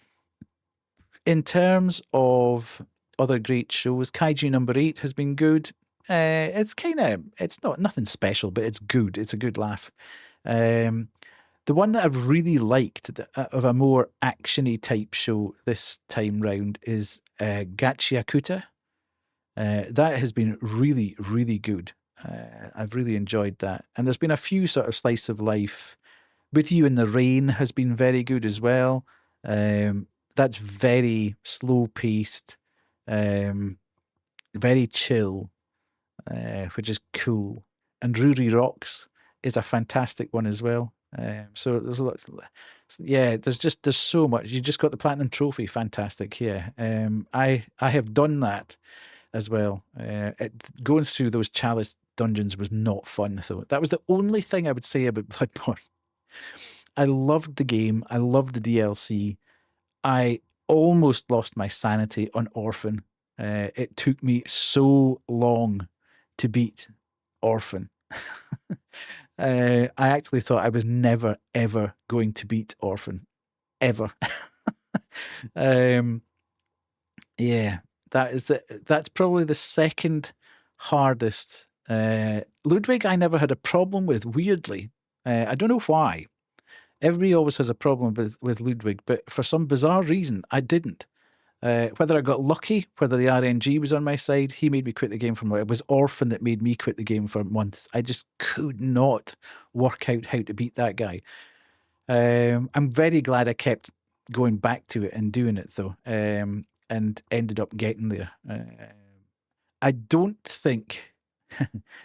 S3: terms of other great shows, Kaiju number 8 has been good. It's not nothing special, but it's good. It's a good laugh. The one that I've really liked of a more actiony type show this time round is Gachiakuta. That has been really, really good. I've really enjoyed that. And there's been a few sort of slice of life. With You in the Rain has been very good as well. That's very slow paced, very chill, which is cool. And Ruri Rocks is a fantastic one as well. So there's a lot. Yeah, there's so much. You just got the platinum trophy. Fantastic. Yeah. I have done that as well. Going through those chalice dungeons was not fun though. That was the only thing I would say about Bloodborne. I loved the game. I loved the DLC. I almost lost my sanity on Orphan. It took me so long to beat Orphan. I actually thought I was never, ever going to beat Orphan. Ever. Yeah, that's probably the second hardest. Ludwig, I never had a problem with, weirdly. I don't know why. Everybody always has a problem with Ludwig, but for some bizarre reason, I didn't. Whether I got lucky, whether the RNG was on my side, he made me quit the game for months. It was Orphan that made me quit the game for months. I just could not work out how to beat that guy. I'm very glad I kept going back to it and doing it, though, and ended up getting there. I don't think...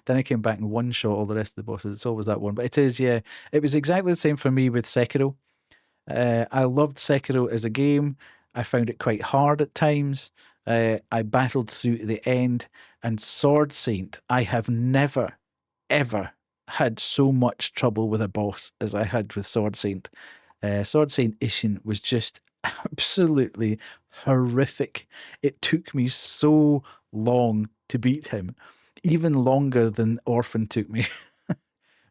S3: Then I came back and one-shot all the rest of the bosses. It's always that one. But it is, yeah. It was exactly the same for me with Sekiro. I loved Sekiro as a game. I found it quite hard at times. I battled through to the end. And Sword Saint, I have never, ever had so much trouble with a boss as I had with Sword Saint. Sword Saint Ishin was just absolutely horrific. It took me so long to beat him. Even longer than Orphan took me.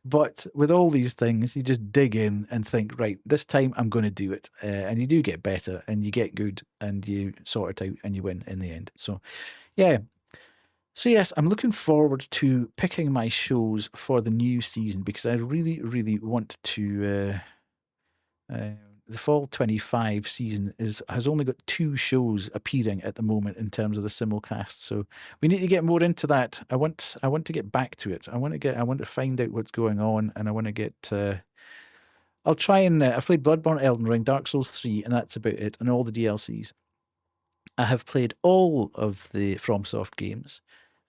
S3: But with all these things, you just dig in and think, right, this time I'm going to do it. And you do get better and you get good and you sort it out and you win in the end. So, yeah. So, yes, I'm looking forward to picking my shows for the new season because I really, really want to... the fall 25 season has only got 2 shows appearing at the moment in terms of the simulcast, so we need to get more into that. I want to get back to it. I want to find out what's going on, and I want to get. I'll try and I've played Bloodborne, Elden Ring, Dark Souls 3, and that's about it, and all the DLCs. I have played all of the FromSoft games.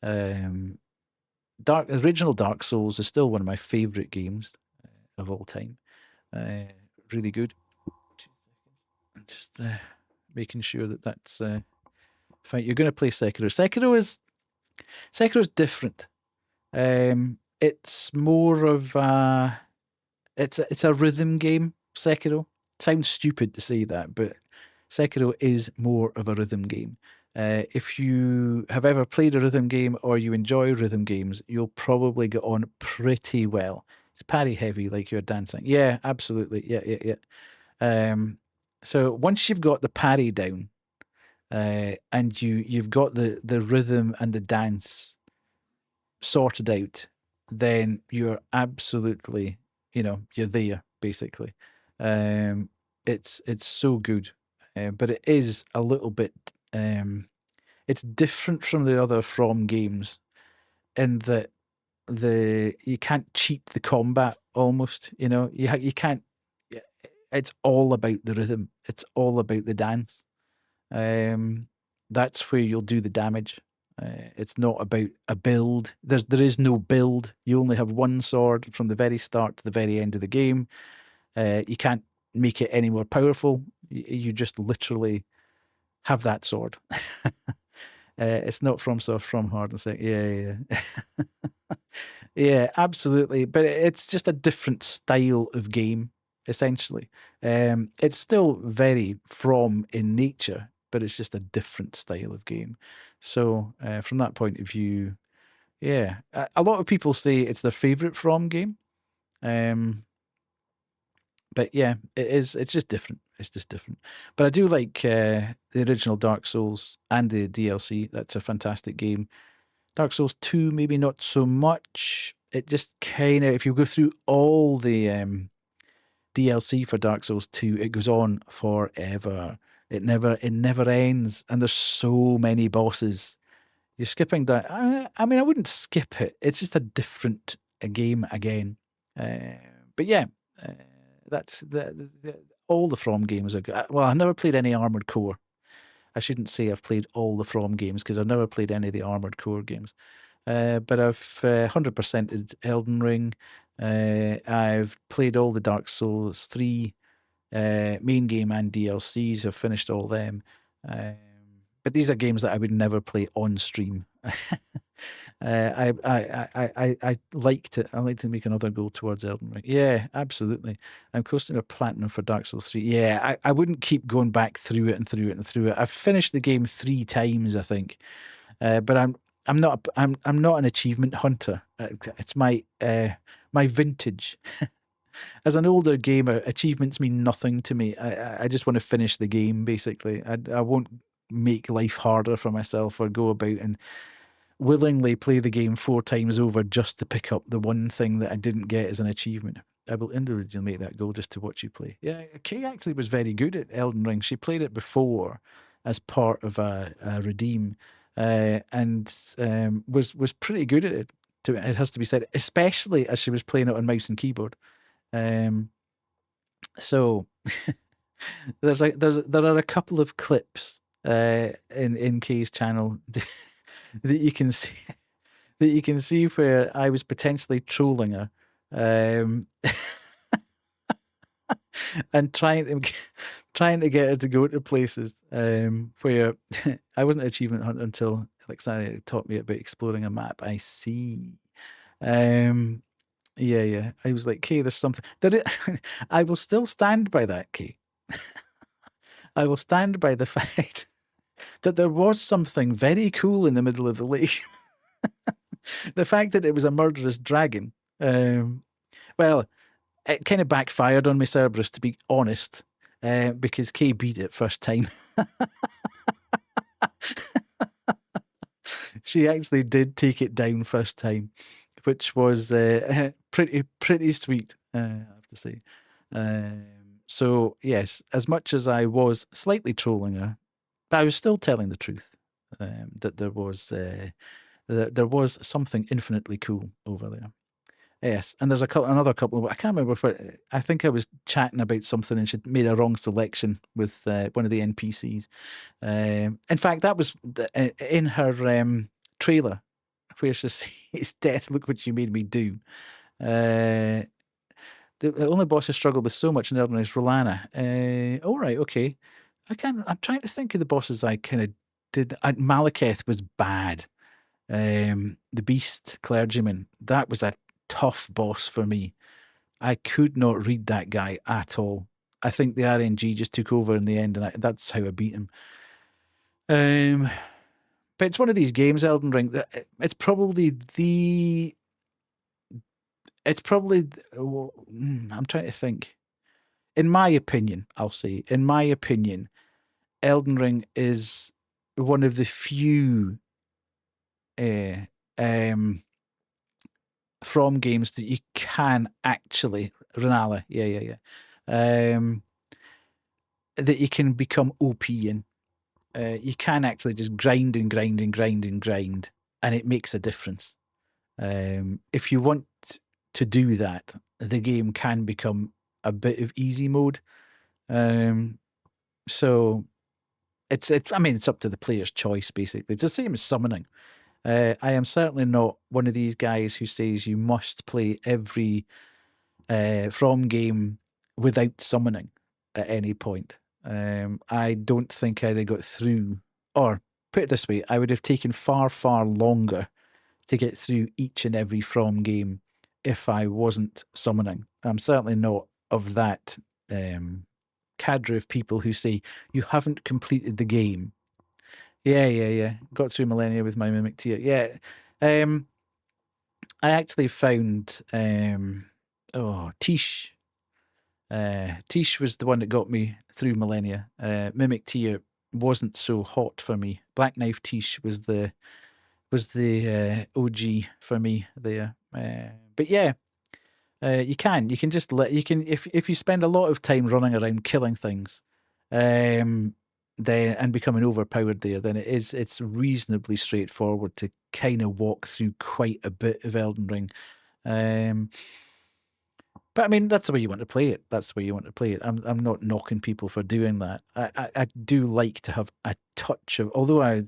S3: Original Dark Souls is still one of my favourite games of all time. Really good. Just making sure that that's fine. You're going to play Sekiro. Sekiro's different. It's more of a... It's a rhythm game, Sekiro. Sounds stupid to say that, but Sekiro is more of a rhythm game. If you have ever played a rhythm game or you enjoy rhythm games, you'll probably get on pretty well. It's parry heavy, like you're dancing. Yeah, absolutely. Yeah. So once you've got the parry down, and you've got the rhythm and the dance sorted out, then you're absolutely, you're there basically. It's so good, but it is a little bit. It's different from the other From games, in that you can't cheat the combat almost. You can't. It's all about the rhythm. It's all about the dance. That's where you'll do the damage. It's not about a build. There is no build. You only have one sword from the very start to the very end of the game. You can't make it any more powerful. You just literally have that sword. It's not FromSoft, From Hard and Sick. Yeah. Yeah, absolutely. But it's just a different style of game, essentially. It's still very From in nature, but it's just a different style of game. So from that point of view, yeah, a lot of people say it's their favorite From game. But yeah, it is. It's just different. It's just different. But I do like the original Dark Souls and the DLC. That's a fantastic game. Dark Souls 2, maybe not so much. It just kind of, if you go through all the DLC for Dark Souls 2, it goes on forever. It never ends, and there's so many bosses. You're skipping that. I mean, I wouldn't skip it. It's just a different game again. But yeah, that's all the From games are good. Well, I've never played any Armored Core. I shouldn't say I've played all the From games because I've never played any of the Armored Core games. But I've 100%ed Elden Ring. I've played all the Dark Souls 3 main game and DLCs. I've finished all them. But these are games that I would never play on stream. I liked it. I like to make another goal towards Elden Ring. Yeah, absolutely. I'm close to a platinum for Dark Souls 3. Yeah, I wouldn't keep going back through it and through it and through it. I've finished the game 3 times, I think. But I'm not an achievement hunter. It's my my vintage. As an older gamer, achievements mean nothing to me. I just want to finish the game, basically. I won't make life harder for myself or go about and willingly play the game 4 times over just to pick up the one thing that I didn't get as an achievement. I will individually make that goal just to watch you play. Yeah, Kay actually was very good at Elden Ring. She played it before as part of a Redeem, and was pretty good at it. It has to be said, especially as she was playing it on mouse and keyboard. So there are a couple of clips in Kay's channel that you can see where I was potentially trolling her, and trying to get her to go to places where I wasn't an achievement hunter until Alexandria taught me about exploring a map. I see. Yeah. I was like, Kay, there's something. I will still stand by that, Kay. I will stand by the fact that there was something very cool in the middle of the lake. The fact that it was a murderous dragon. Well, it kind of backfired on me, Cerberus, to be honest, because Kay beat it first time. She actually did take it down first time, which was pretty sweet, I have to say. So yes, as much as I was slightly trolling her, I was still telling the truth, that there was something infinitely cool over there. Yes, and there's another couple. I can't remember what. I think I was chatting about something and she made a wrong selection with one of the NPCs. In fact, that was in her trailer, where she says, "Death, look what you made me do." The only boss I struggled with so much in Elden Ring is Rolana. All right, okay. I'm trying to think of the bosses I kind of did. Malekith was bad. The Beast Clergyman, that was a tough boss for me. I could not read that guy at all. I think the RNG just took over in the end, and that's how I beat him. But it's one of these games, Elden Ring, that it's probably I'm trying to think. In my opinion, Elden Ring is one of the few From games that you can actually, Renala, that you can become OP in. You can actually just grind, and it makes a difference. If you want to do that, the game can become a bit of easy mode. So it's up to the player's choice, basically. It's the same as summoning. I am certainly not one of these guys who says you must play every From game without summoning at any point. I don't think I'd have got through, or put it this way, I would have taken far, far longer to get through each and every From game if I wasn't summoning. I'm certainly not of that cadre of people who say you haven't completed the game. Yeah. Got through Millennia with my Mimic Tear. Yeah. I actually found Tish. Tish was the one that got me through Millennia. Mimic Tear wasn't so hot for me. Black Knife Tish was the OG for me there. But yeah, you can just if you spend a lot of time running around killing things, then and becoming overpowered there, then it's reasonably straightforward to kind of walk through quite a bit of Elden Ring. But I mean, that's the way you want to play it. I'm not knocking people for doing that. I do like to have a touch of, although I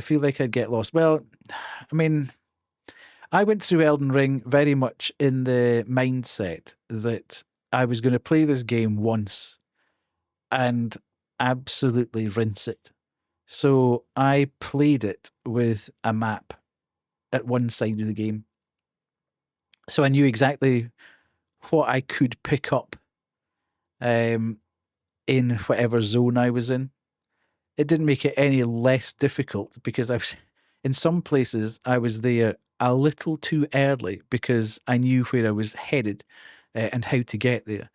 S3: feel like I'd get lost. Well, I mean, I went through Elden Ring very much in the mindset that I was going to play this game once and absolutely rinse it. So I played it with a map at one side of the game. So I knew exactly what I could pick up in whatever zone I was in. It didn't make it any less difficult because I was in some places I was there a little too early because I knew where I was headed and how to get there.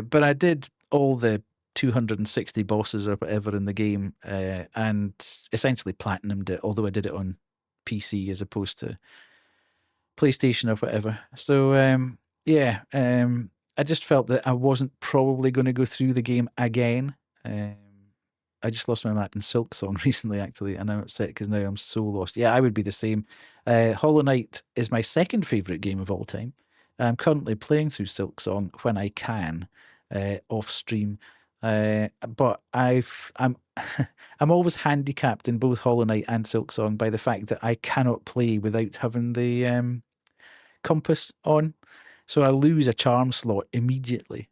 S3: But I did all the 260 bosses or whatever in the game and essentially platinumed it, although I did it on PC as opposed to PlayStation or whatever. So I just felt that I wasn't probably going to go through the game again. I just lost my map in Silksong recently, actually, and I'm upset because now I'm so lost. Yeah, I would be the same. Hollow Knight is my second favourite game of all time. I'm currently playing through Silksong when I can, off stream. But I'm I'm always handicapped in both Hollow Knight and Silksong by the fact that I cannot play without having the compass on. So I lose a charm slot immediately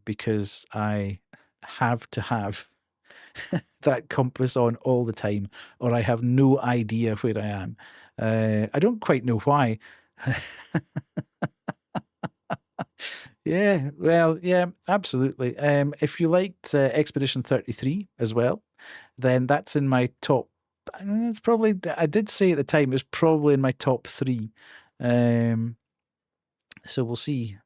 S3: because I have to have that compass on all the time, or I have no idea where I am. I don't quite know why. Yeah, well, yeah, absolutely. If you liked Expedition 33 as well, then that's in my top. It's probably, I did say at the time, it's probably in my top 3. So we'll see.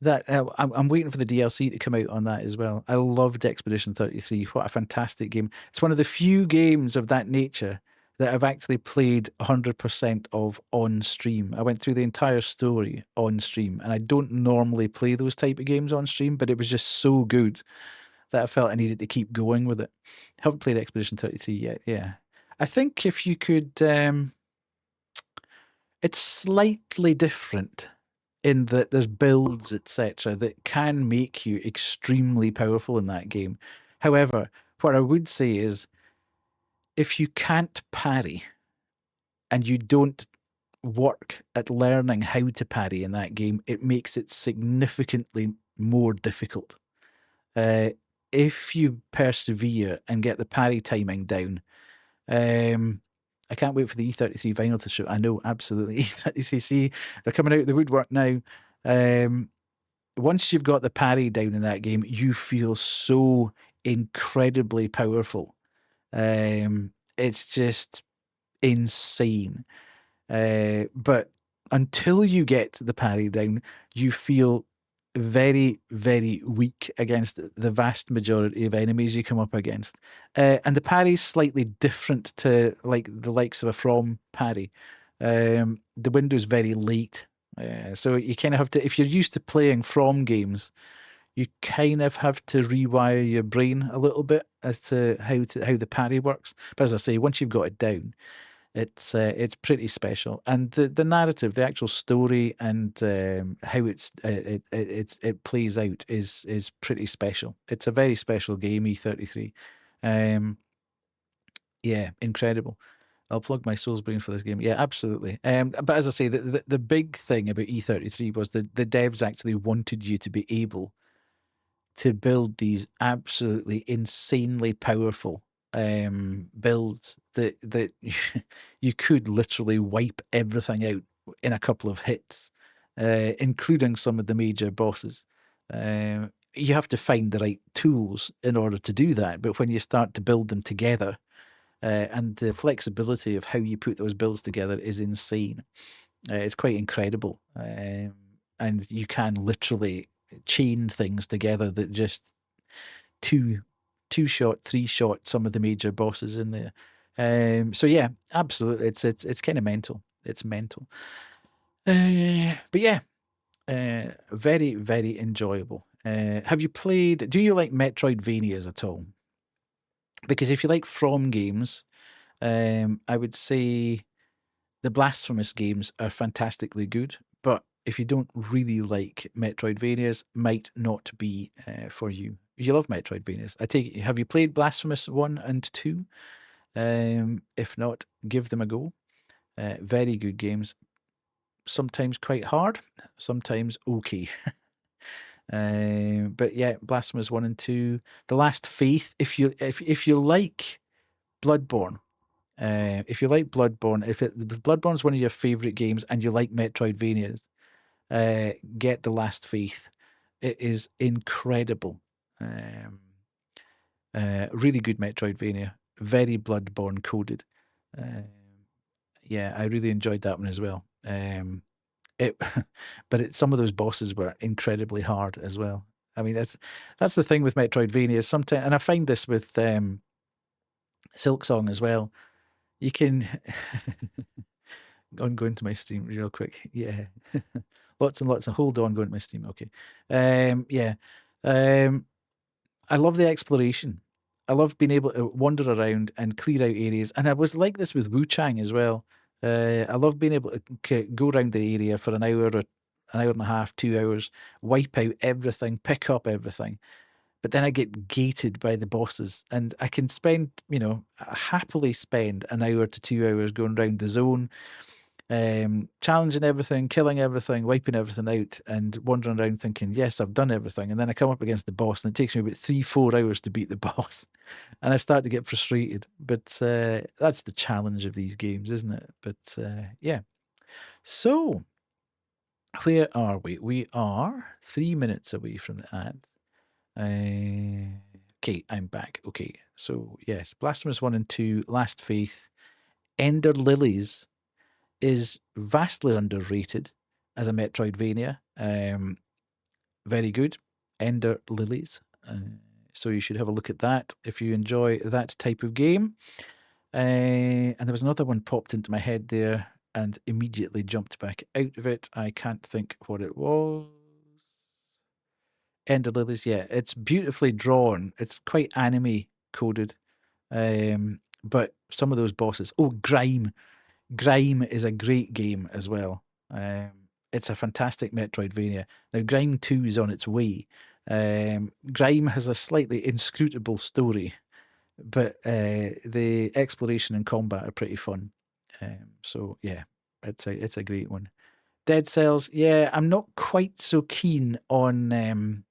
S3: That I'm waiting for the DLC to come out on that as well. I loved Expedition 33. What a fantastic game. It's one of the few games of that nature that I've actually played 100% of on stream. I went through the entire story on stream, and I don't normally play those type of games on stream, but it was just so good that I felt I needed to keep going with it. Haven't played Expedition 33 yet, yeah. I think if you could... it's slightly different in that there's builds, etc., that can make you extremely powerful in that game. However, what I would say is, if you can't parry and you don't work at learning how to parry in that game, it makes it significantly more difficult. If you persevere and get the parry timing down, I can't wait for the E33 vinyl to show. I know, absolutely. E33C, they're coming out of the woodwork now. Once you've got the parry down in that game, you feel so incredibly powerful. It's just insane. But until you get the parry down, you feel very, very weak against the vast majority of enemies you come up against. And the parry's slightly different to like the likes of a From parry. The window's very late. So you kind of have to, if you're used to playing From games, you kind of have to rewire your brain a little bit as to how the parry works. But as I say, once you've got it down, it's pretty special. And the narrative, the actual story, and how it plays out is pretty special. It's a very special game, E33. Yeah, incredible. I'll plug my Soulsbrain for this game. Yeah, absolutely. But as I say, the big thing about E33 was the devs actually wanted you to be able to build these absolutely insanely powerful builds that you could literally wipe everything out in a couple of hits, including some of the major bosses. You have to find the right tools in order to do that, but when you start to build them together, and the flexibility of how you put those builds together is insane. It's quite incredible, and you can literally chain things together that just two-shot, three-shot some of the major bosses in there. So yeah, absolutely, it's kind of mental. It's mental. But yeah, very, very enjoyable. Have you played? Do you like Metroidvanias at all? Because if you like From games, I would say the Blasphemous games are fantastically good, but if you don't really like Metroidvanias, might not be for you. You love Metroidvanias. I take it. Have you played Blasphemous 1 and 2? If not, give them a go. Very good games. Sometimes quite hard, sometimes okay. But yeah, Blasphemous 1 and 2. The Last Faith. If you like Bloodborne. If you like Bloodborne, if Bloodborne's one of your favorite games and you like Metroidvanias, get The Last Faith. It is incredible. Really good Metroidvania. Very Bloodborne coded. Yeah, I really enjoyed that one as well. But some of those bosses were incredibly hard as well. I mean, that's the thing with Metroidvania. Sometimes, and I find this with Silksong as well. You can go into my Steam real quick. Yeah, lots and lots of. Hold on, go into my Steam. Okay. Yeah. I love the exploration. I love being able to wander around and clear out areas. And I was like this with Wu Chang as well. I love being able to go around the area for an hour or an hour and a half, 2 hours, wipe out everything, pick up everything. But then I get gated by the bosses, and I can spend, happily spend an hour to 2 hours going around the zone, challenging everything, killing everything, wiping everything out, and wandering around thinking, yes, I've done everything. And then I come up against the boss, and it takes me about 3-4 hours to beat the boss. And I start to get frustrated. But that's the challenge of these games, isn't it? But yeah. So, where are we? We are 3 minutes away from the ad. Okay, I'm back. Okay, so yes, Blasphemous 1 and 2, Last Faith, Ender Lilies is vastly underrated as a Metroidvania. Very good, Ender Lilies. So you should have a look at that if you enjoy that type of game. And there was another one popped into my head there and immediately jumped back out of it. I can't think what it was. Ender Lilies, yeah, it's beautifully drawn. It's quite anime coded. But some of those bosses. Oh, Grime. Grime is a great game as well. It's a fantastic Metroidvania. Now, Grime 2 is on its way. Grime has a slightly inscrutable story, but the exploration and combat are pretty fun. So, yeah, it's a great one. Dead Cells, yeah, I'm not quite so keen on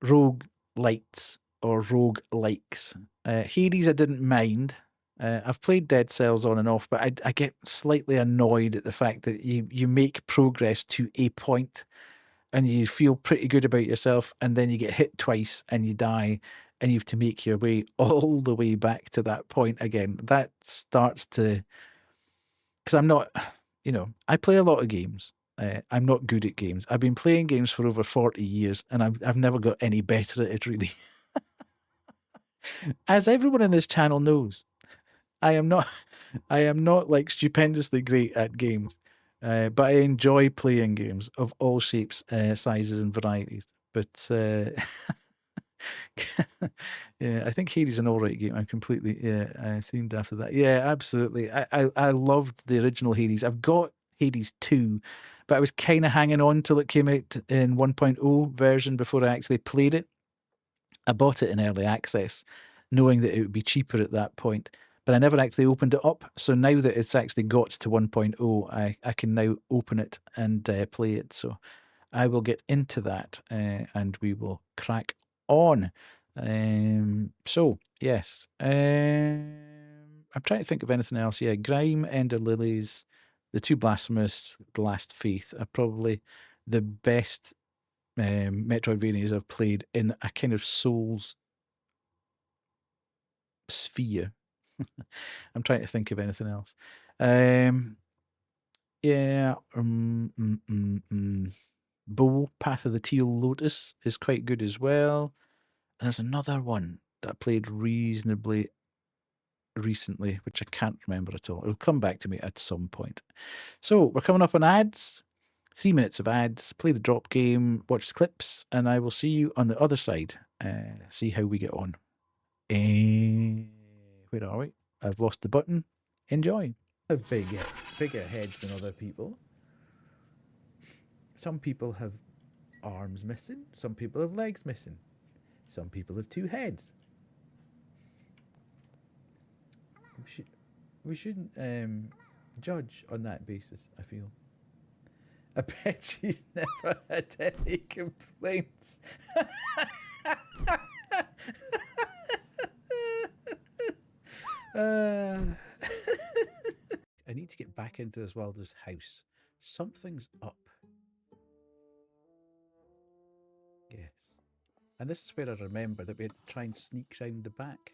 S3: roguelites or roguelikes. Hades I didn't mind. I've played Dead Cells on and off, but I get slightly annoyed at the fact that you make progress to a point and you feel pretty good about yourself, and then you get hit twice and you die, and you have to make your way all the way back to that point again. That starts to... Because I'm not... I play a lot of games. I'm not good at games. I've been playing games for over 40 years, and I've never got any better at it, really. As everyone in this channel knows, I am not like stupendously great at games, but I enjoy playing games of all shapes, sizes, and varieties. But yeah, I think Hades is an alright game. I'm completely themed after that. Yeah, absolutely. I loved the original Hades. I've got Hades 2, but I was kind of hanging on till it came out in 1.0 version before I actually played it. I bought it in early access, knowing that it would be cheaper at that point, but I never actually opened it up. So now that it's actually got to 1.0, I can now open it and play it. So I will get into that and we will crack on. So, yes. I'm trying to think of anything else. Yeah, Grime, Ender Lilies, the two Blasphemous, The Last Faith are probably the best Metroidvanias I've played in a kind of Souls sphere. I'm trying to think of anything else. Yeah. Bow, Path of the Teal Lotus is quite good as well. And there's another one that I played reasonably recently, which I can't remember at all. It'll come back to me at some point. So we're coming up on ads. 3 minutes of ads. Play the drop game, watch the clips, and I will see you on the other side. See how we get on. Where are we? I've lost the button. Enjoy. Have bigger heads than other people. Some people have arms missing. Some people have legs missing. Some people have 2 heads. We shouldn't judge on that basis, I feel. I bet she's never had any complaints. I need to get back into Oswaldo's house. Something's up. Yes. And this is where I remember that we had to try and sneak round the back.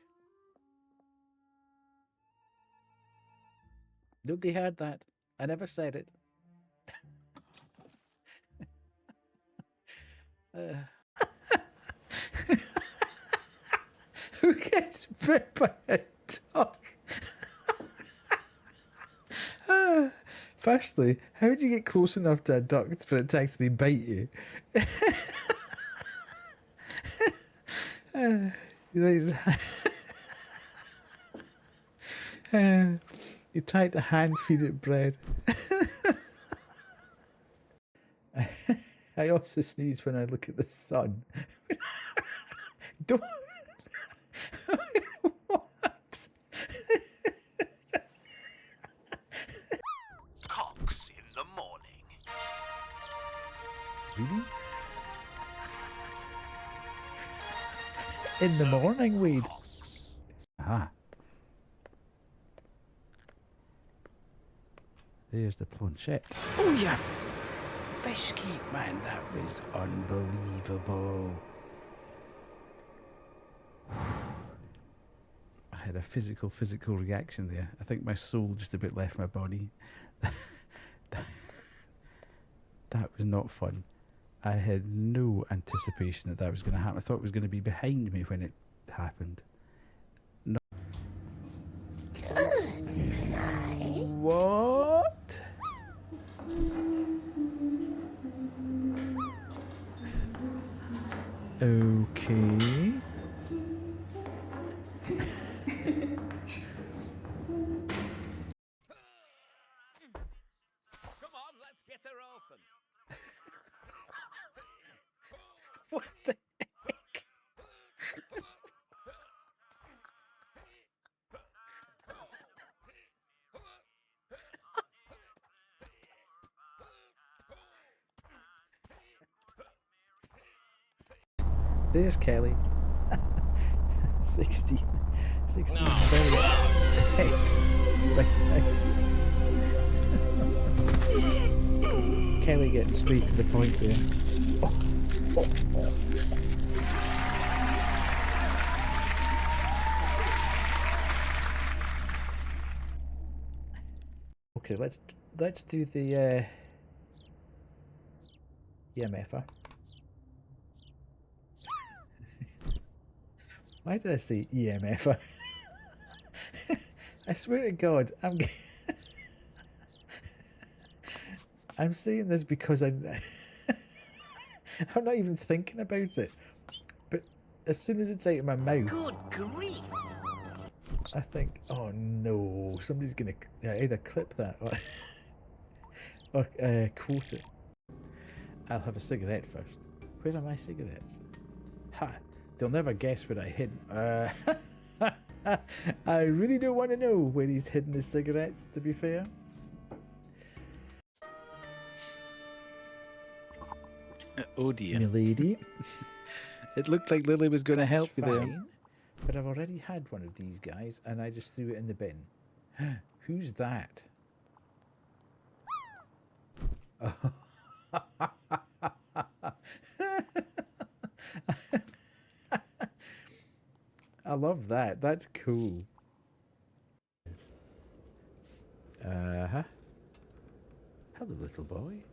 S3: Nobody heard that. I never said it. Who gets bit by a dog? Firstly, how would you get close enough to a duck for it to actually bite you? You tried to hand feed it bread. I also sneeze when I look at the sun. Don't. What?
S10: Cocks in the morning.
S3: Really? In the morning, Wade. Ah. There's the planchette. Oh, yeah. Fish keep, man. That was unbelievable. I had a physical reaction there. I think my soul just about left my body. That was not fun. I had no anticipation that that was going to happen. I thought it was going to be behind me when it happened. No. What? Okay.
S10: Come on, let's get her open.
S3: What the heck? There's Kelly. 16 very upset right now. Kelly getting straight to the point there. Okay, let's do the EMFer. Why did I say EMFer? I swear to God, I'm saying this because I'm not even thinking about it. But as soon as it's out of my mouth,
S10: Good grief.
S3: I think, oh no, somebody's gonna either clip that or quote it. I'll have a cigarette first. Where are my cigarettes? Ha! They'll never guess where I hid. I really don't want to know where he's hidden his cigarettes, to be fair. Oh dear. Milady. It looked like Lily was going to help you there. But I've already had one of these guys and I just threw it in the bin. Who's that? I love that. That's cool. Hello, little boy.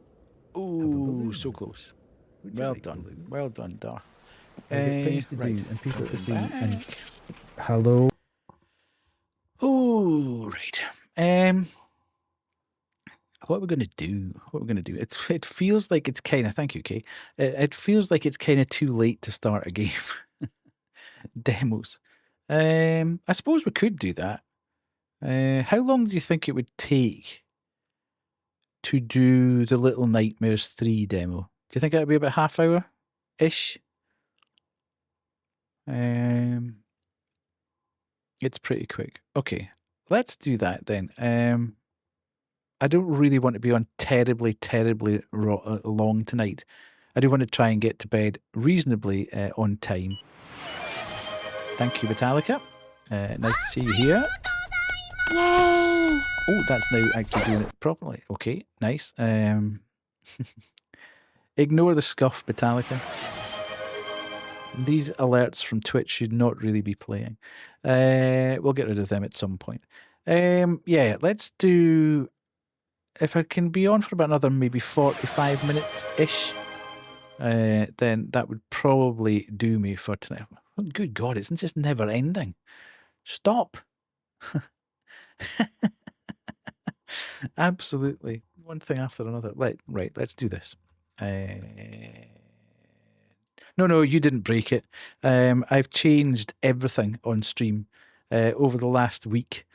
S3: Oh, so close. Well done. Well done, Dar. Things to do and people to see. And hello. Oh, right. What we're going to do? It feels like it's kind of. Thank you, Kay. It feels like it's kind of too late to start a game. Demos. I suppose we could do that. How long do you think it would take to do the Little Nightmares 3 demo? Do you think that would be about half hour ish? It's pretty quick. Okay, let's do that then. I don't really want to be on terribly long tonight. I do want to try and get to bed reasonably on time. Thank you, Metallica. Nice to see you here.
S8: Yay!
S3: Oh, that's now actually doing it properly. Okay, nice. Ignore the scuff, Metallica. These alerts from Twitch should not really be playing. We'll get rid of them at some point. Yeah, let's do... If I can be on for about another maybe 45 minutes-ish, then that would probably do me for tonight. Oh, good God, it's just never ending. Stop. Absolutely. One thing after another. Right, let's do this. No, you didn't break it. I've changed everything on stream over the last week.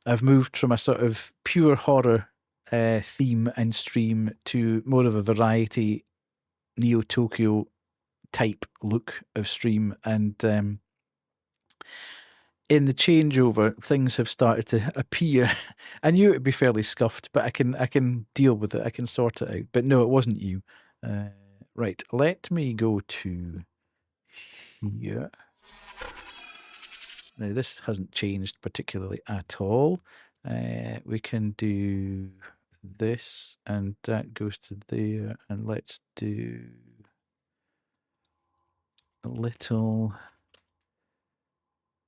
S3: I've moved from a sort of pure horror theme and stream to more of a variety Neo Tokyo type look of stream, and in the changeover things have started to appear. I knew it would be fairly scuffed, but I can deal with it. I can sort it out. But no, it wasn't you. Right, let me go to here. Now this hasn't changed particularly at all. We can do this, and that goes to there, and let's do a little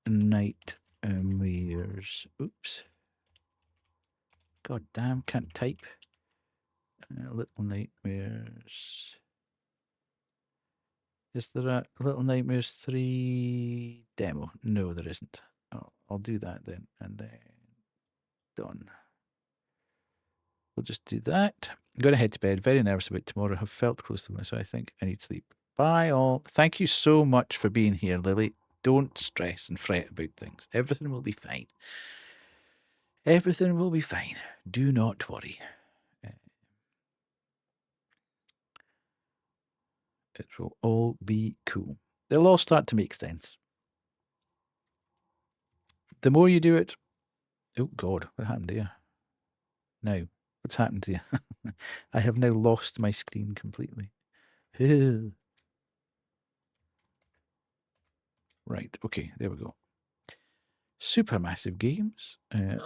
S3: nightmares. Oops. God damn, can't type. Little Nightmares. Is there a Little Nightmares 3 demo? No, there isn't. Oh, I'll do that then, and then done. We'll just do that. I'm going to head to bed. Very nervous about tomorrow. Have felt close to me, so I think I need sleep. Bye all. Thank you so much for being here, Lily. Don't stress and fret about things. Everything will be fine. Everything will be fine. Do not worry. It will all be cool. They'll all start to make sense. The more you do it... Oh, God, what happened there? Now, what's happened here? I have now lost my screen completely. Right, okay, there we go. Supermassive games.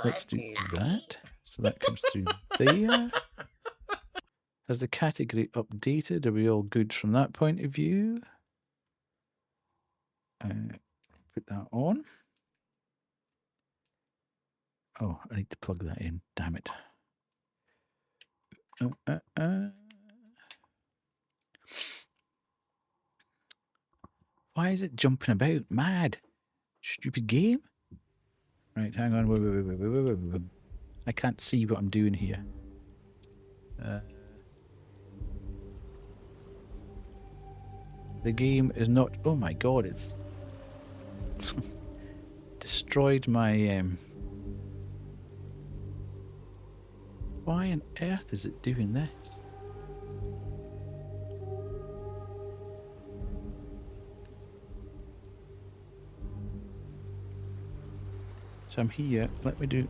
S3: Let's do that. So that comes through there. Has the category updated? Are we all good from that point of view? Put that on. Oh, I need to plug that in. Damn it. Why is it jumping about? Mad. Stupid game. Right, hang on. Wait. I can't see what I'm doing here. The game is not... Oh my God, it's... destroyed my... Why on earth is it doing this? So I'm here. Let me do...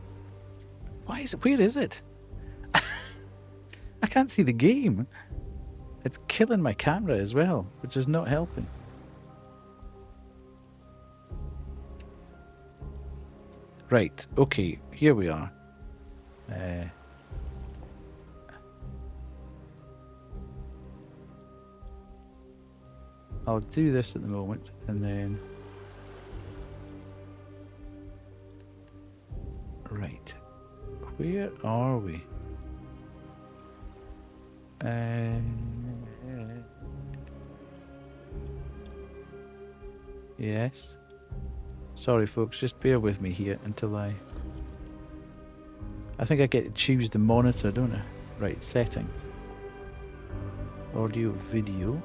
S3: Why is it... Where is it? I can't see the game. It's killing my camera as well, which is not helping. Right, okay, here we are. I'll do this at the moment, and then... Right, where are we? Yes. Sorry folks, just bear with me here until I think I get to choose the monitor, don't I? Right, settings. Audio, video.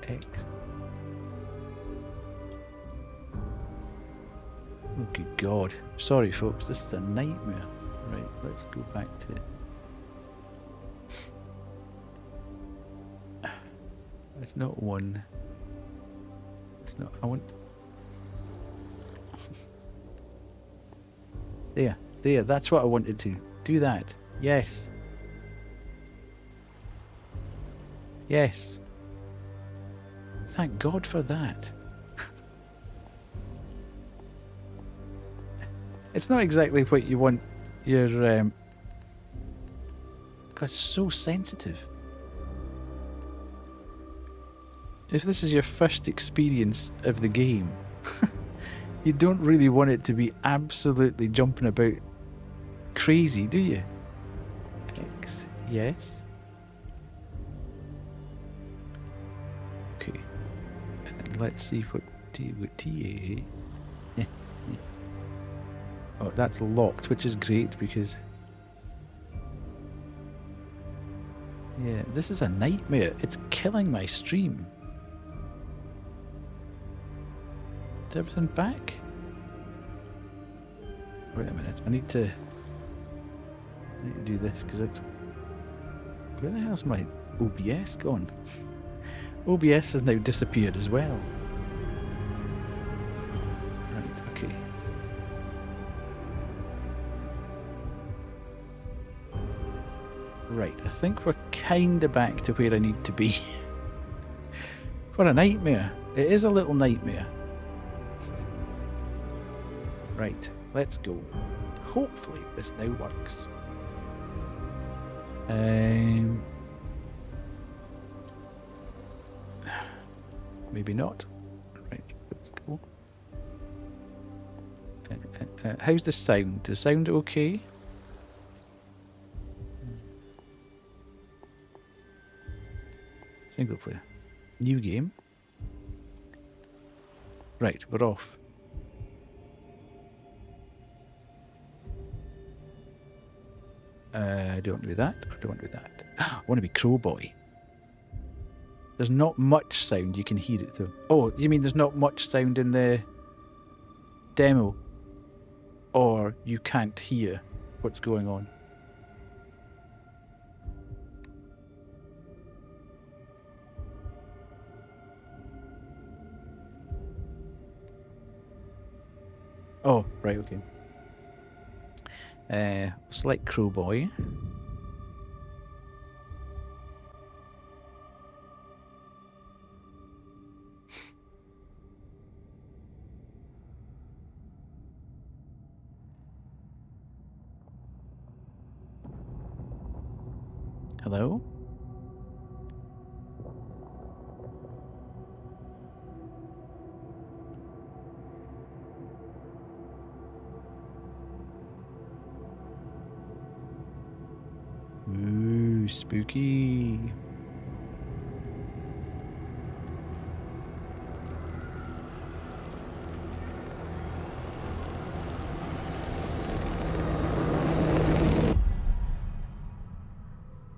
S3: X. Oh, good God. Sorry, folks. This is a nightmare. Right, let's go back to... It's not one. It's not... I want... There. That's what I wanted to. Do that. Yes. Yes. Thank God for that. It's not exactly what you want your... God, it's so sensitive. If this is your first experience of the game, you don't really want it to be absolutely jumping about crazy, do you? X, yes. Okay. And let's see what TA. Oh, that's locked, which is great because... Yeah, this is a nightmare. It's killing my stream. Is everything back? Wait a minute. I need to do this because it's... Where the hell's my OBS gone? OBS has now disappeared as well. Right, okay. Right, I think we're kinda back to where I need to be. What a nightmare. It is a little nightmare. Right, let's go. Hopefully this now works. Maybe not. Right, let's go. How's the sound? Does the sound okay? Single player. New game. Right, we're off. I don't want to be that. I don't want to be that. I want to be Crowboy. There's not much sound. You can hear it though. Oh, you mean there's not much sound in the demo? Or you can't hear what's going on? Oh, right, okay. Select Crowboy. Hello? Ooh, spooky.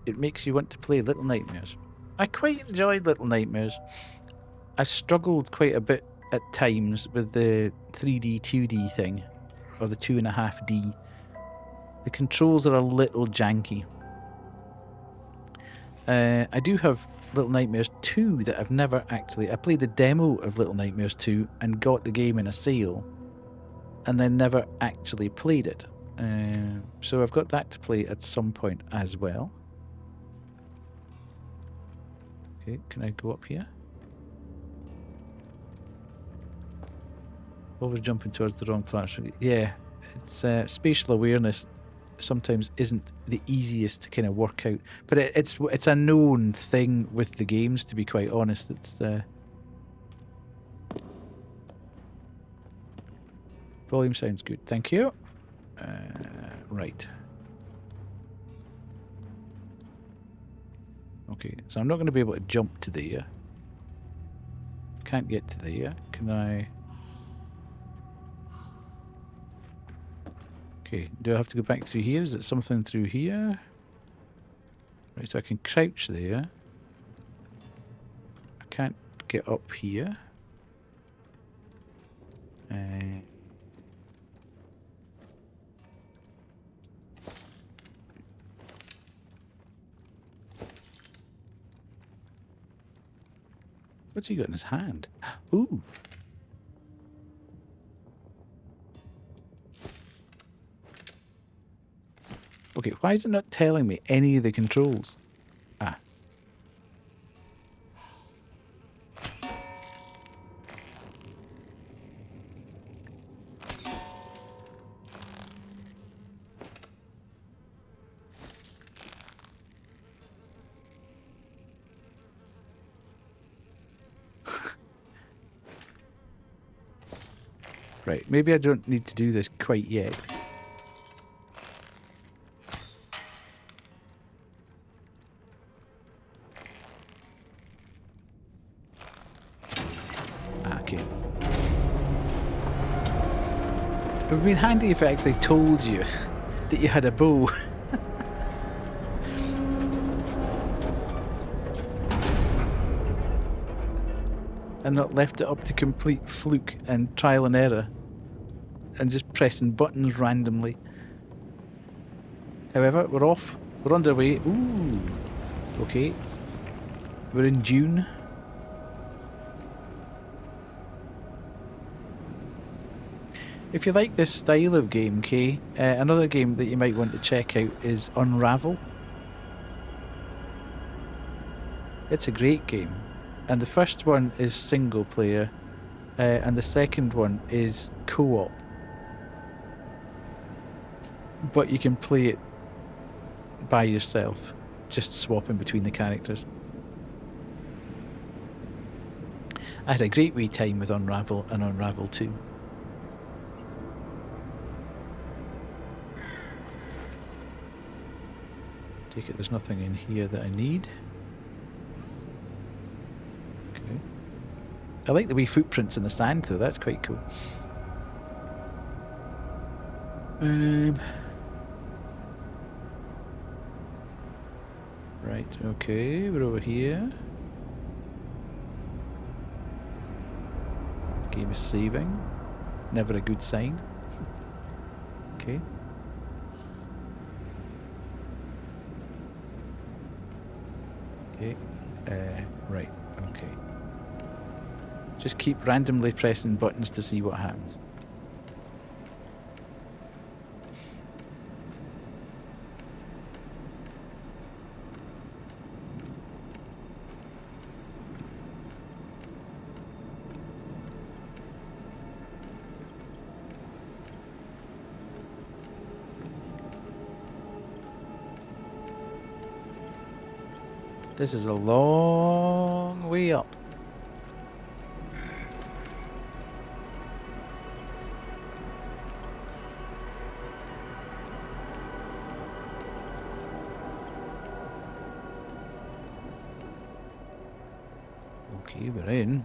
S3: It makes you want to play Little Nightmares. I quite enjoyed Little Nightmares. I struggled quite a bit at times with the 3D, 2D thing, or the 2.5D. The controls are a little janky. I do have Little Nightmares 2 that I've never actually... I played the demo of Little Nightmares 2 and got the game in a sale, and then never actually played it. So I've got that to play at some point as well. Okay, can I go up here? Always jumping towards the wrong platform. Yeah, it's spatial awareness sometimes isn't the easiest to kind of work out, but it's a known thing with the games, to be quite honest. It's volume sounds good, thank you. Right, okay, so I'm not going to be able to jump to there. Can't get to there. Can I? Okay, do I have to go back through here? Is it something through here? Right, so I can crouch there. I can't get up here. What's he got in his hand? Ooh. Okay, why is it not telling me any of the controls? Ah. Right, maybe I don't need to do this quite yet. Okay. It would have been handy if I actually told you that you had a bow. And not left it up to complete fluke and trial and error. And just pressing buttons randomly. However, we're off. We're underway. Ooh. Okay. We're in June. If you like this style of game, Kay, another game that you might want to check out is Unravel. It's a great game. And the first one is single player, and the second one is co-op. But you can play it by yourself, just swapping between the characters. I had a great wee time with Unravel and Unravel 2. Take it there's nothing in here that I need. Okay. I like the wee footprints in the sand though, that's quite cool. Right, okay, we're over here. Game is saving. Never a good sign. Okay. Okay. Right, okay. Just keep randomly pressing buttons to see what happens. This is a long way up. Okay, we're in.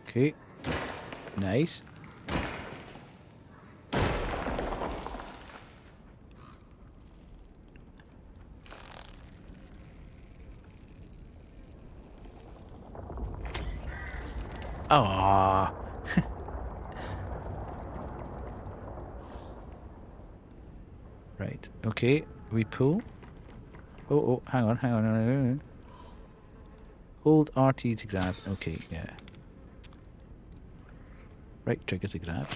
S3: Okay, nice. Ah. Right, okay, we pull. Oh, hang on, hang on. Hold RT to grab. Okay, yeah. Right trigger to grab.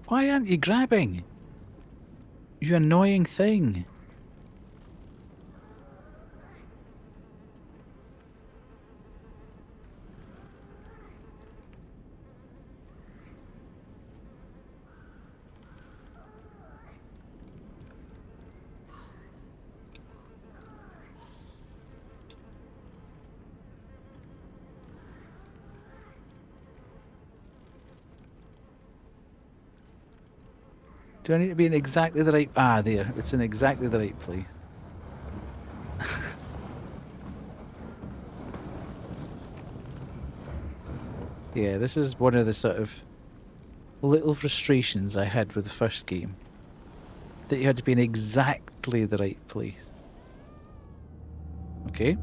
S3: Why aren't you grabbing? You annoying thing. Do I need to be in exactly the right... Ah, there. It's in exactly the right place. Yeah, this is one of the sort of little frustrations I had with the first game. That you had to be in exactly the right place. Okay.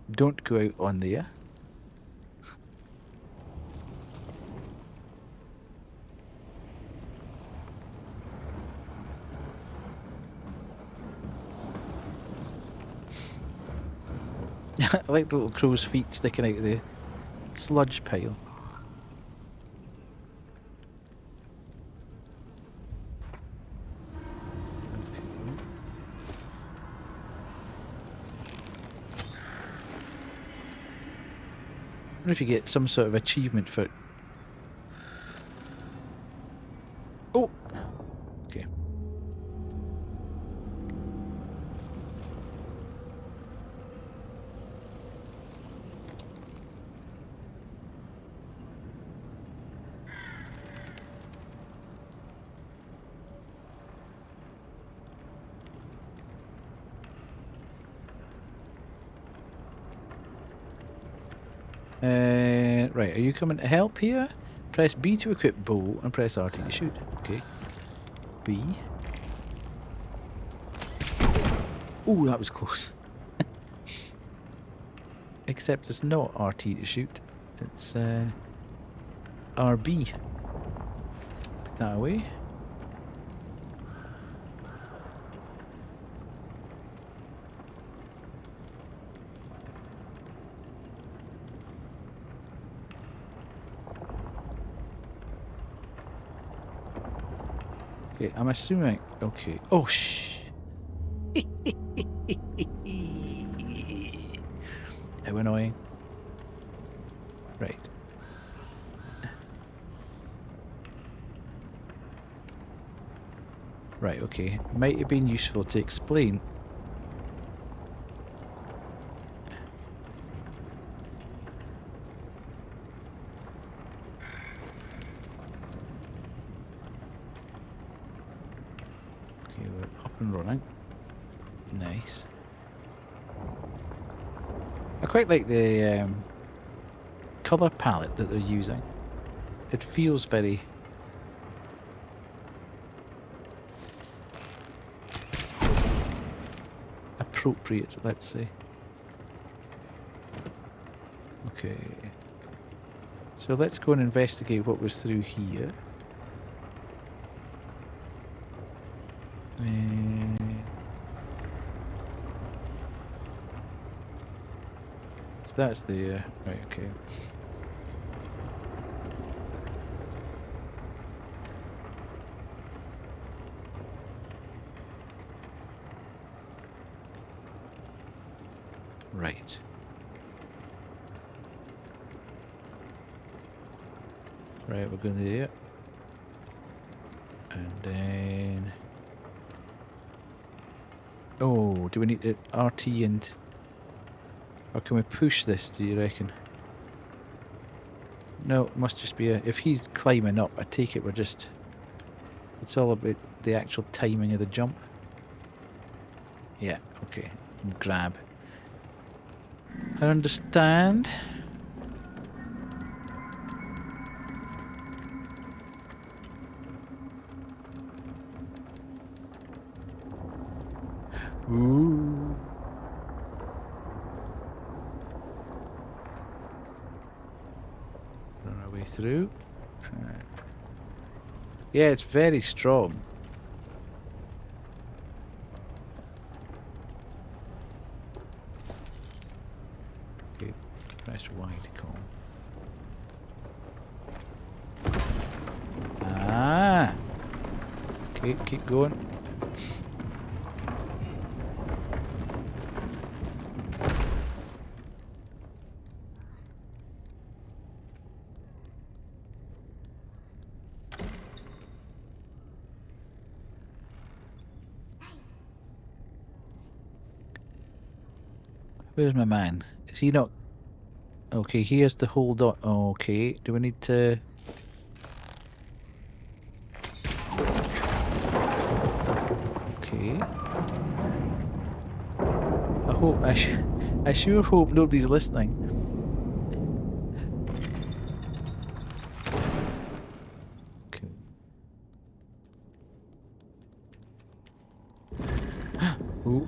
S3: Don't go out on there. I like the little crow's feet sticking out of the sludge pile. wonder if you get some sort of achievement for it. Oh! Okay. Right, are you coming to help here? Press B to equip bow and press RT to shoot. Okay. B. Ooh, that was close. Except it's not RT to shoot. It's RB. Put that away. Okay, I'm assuming. Okay. Oh, shh. How annoying. Right. Right, okay. Might have been useful to explain. Okay, we're up and running. Nice. I quite like the colour palette that they're using. It feels very appropriate, let's say. Okay. So let's go and investigate what was through here. So that's the right, okay. Right. Right, we're going there. And then... Oh, do we need to RT and... Or can we push this, do you reckon? No, it must just be a... If he's climbing up, I take it we're just... It's all about the actual timing of the jump. Yeah, okay. And grab. I understand. Ooh. Run our way through. Yeah, it's very strong. Okay, press Y to come. Ah. Okay, keep going. Where's my man? Is he not... Okay, he has to hold on. Okay, do we need to... Okay. I hope... I sure hope nobody's listening. Okay. Ooh.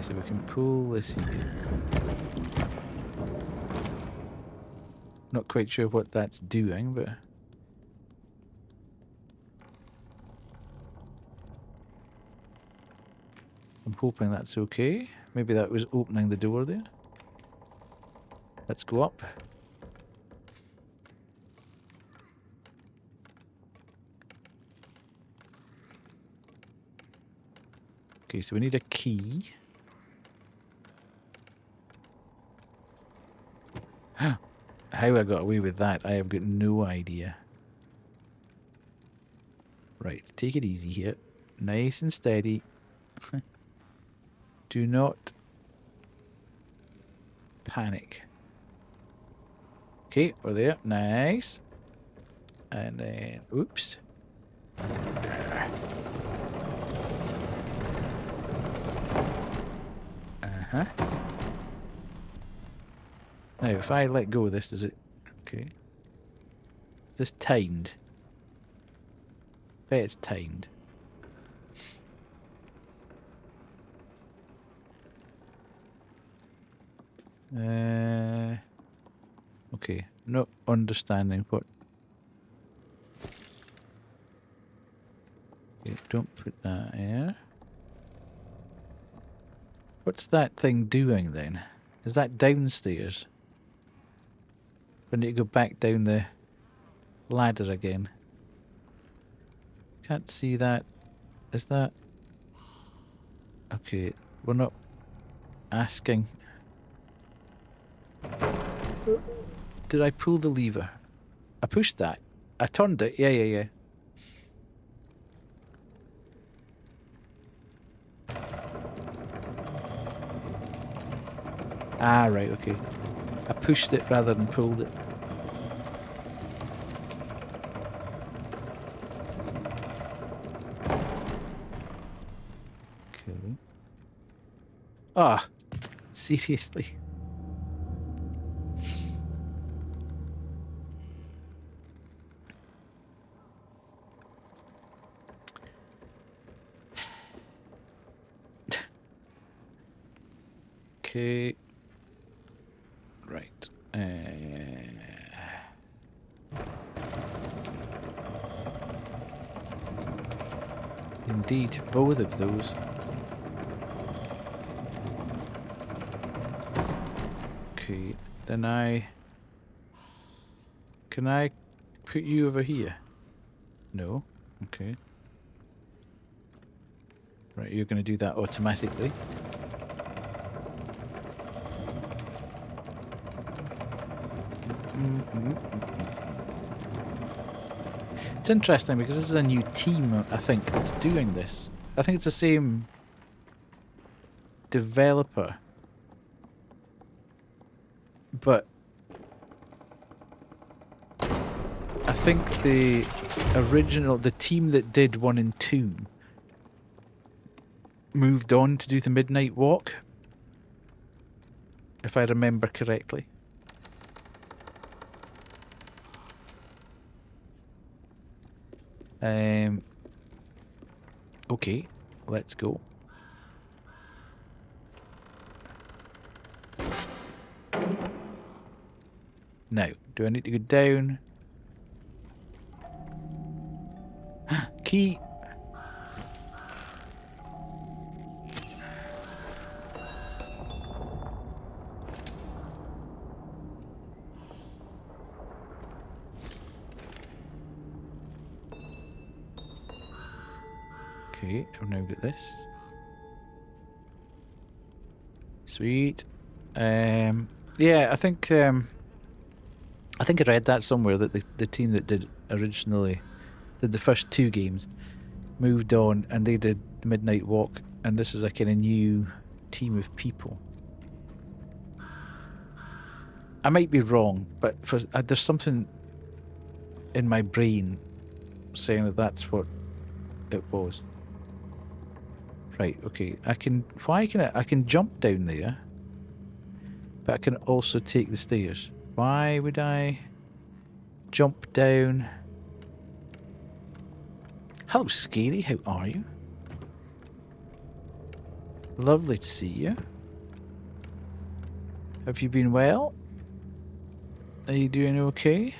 S3: So we can pull this here. Not quite sure what that's doing, but... I'm hoping that's okay. Maybe that was opening the door there. Let's go up. Okay, so we need a key. How I got away with that, I have got no idea. Right, take it easy here. Nice and steady. Do not panic. Okay, we're there. Nice. And then, oops. Uh-huh. Now, if I let go of this, does it... Okay. Is this timed? I bet it's timed. Okay, not understanding what... Okay, don't put that here. What's that thing doing then? Is that downstairs? We need to go back down the ladder again. Can't see that. Is that... Okay, we're not asking. Did I pull the lever? I pushed that. I turned it. Yeah. Ah, right, okay. I pushed it rather than pulled it. Okay. Ah, seriously. Okay. Right. Indeed, both of those. Okay, then can I put you over here? No? Okay. Right, you're going to do that automatically. It's interesting because this is a new team, I think, that's doing this. I think it's the same developer. But I think the team that did 1 and 2 moved on to do the Midnight Walk, if I remember correctly. Okay, let's go. Now, do I need to go down? Key. Okay, I've now got this. Sweet. Yeah, I think I read that somewhere that the team that did the first 2 games moved on and they did the Midnight Walk, and this is a kind of new team of people. I might be wrong, but there's something in my brain saying that that's what it was. Right, okay. I can jump down there, but I can also take the stairs. Why would I jump down? Hello, Scary. How are you? Lovely to see you. Have you been well? Are you doing okay?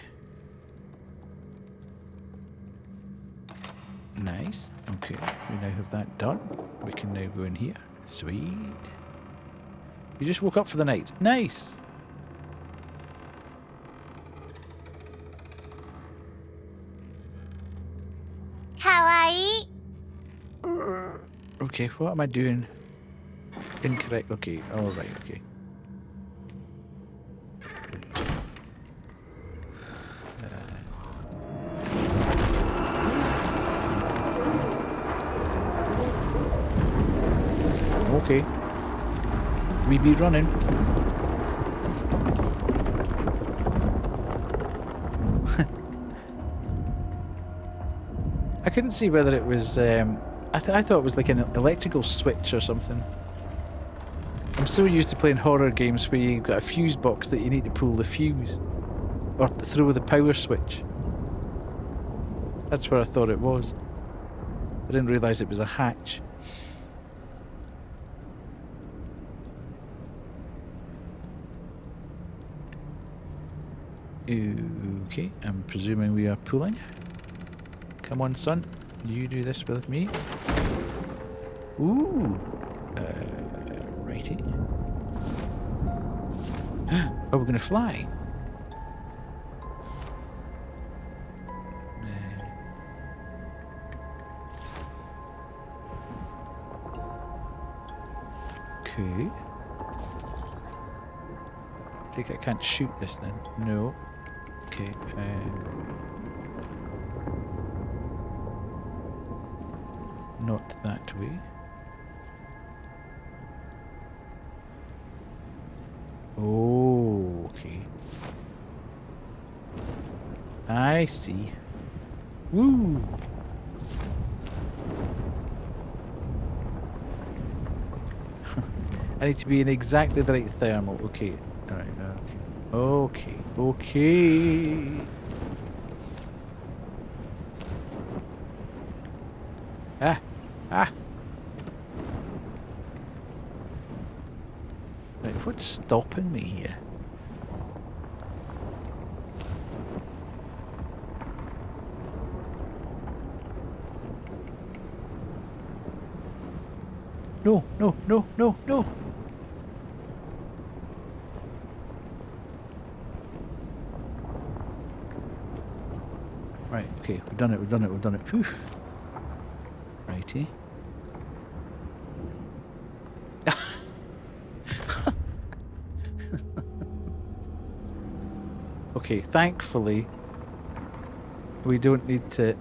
S3: Nice. Okay, we now have that done. We can now go in here. Sweet. You just woke up for the night. Nice.
S4: Kawaii.
S3: Okay, what am I doing? Incorrect. Okay, alright, okay. Okay. We be running. I couldn't see whether it was, I thought it was like an electrical switch or something. I'm so used to playing horror games where you've got a fuse box that you need to pull the fuse. Or throw the power switch. That's where I thought it was. I didn't realise it was a hatch. Okay, I'm presuming we are pulling. Come on, son. You do this with me. Ooh. Righty. Oh, we're gonna fly. Okay. I think I can't shoot this then. No. Okay. Not that way. Oh, okay. I see. Woo! I need to be in exactly the right thermal. Okay. Alright, okay. Okay. Ah! Right, what's stopping me here? No. Right, okay, we've done it. Whew. Righty. Okay, thankfully, we don't need to...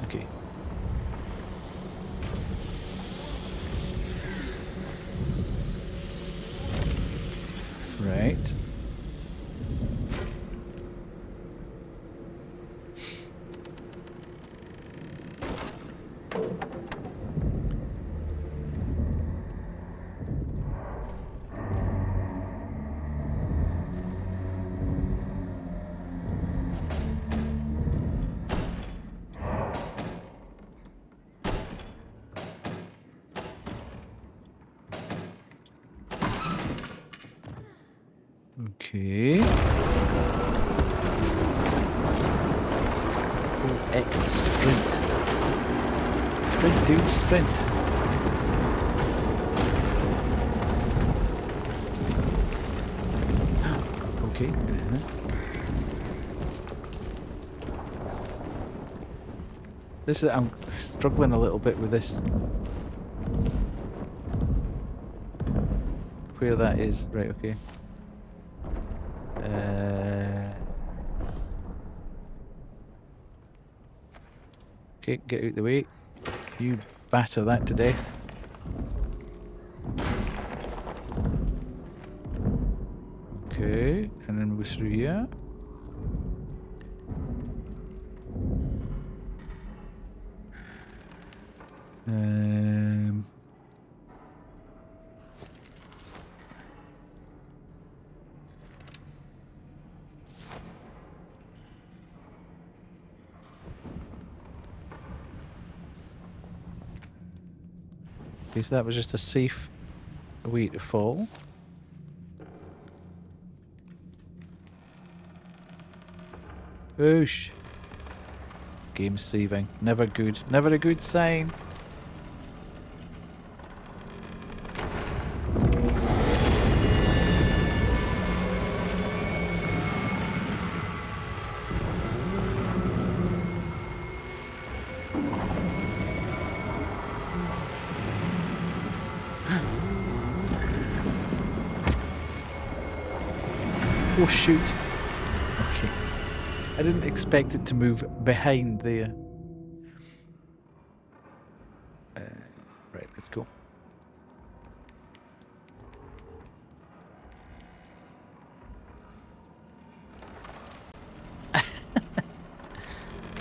S3: Okay. Right. Okay. Hold X to sprint. Sprint, dude, sprint. Okay. This is, I'm struggling a little bit with this. Where that is. Right, okay. Okay, get out the way. You batter that to death. Okay, and then we'll go through here. Okay, so that was just a safe way to fall. Oosh. Game saving. Never good. Never a good sign. Oh shoot. Okay. I didn't expect it to move behind there. Right, let's go.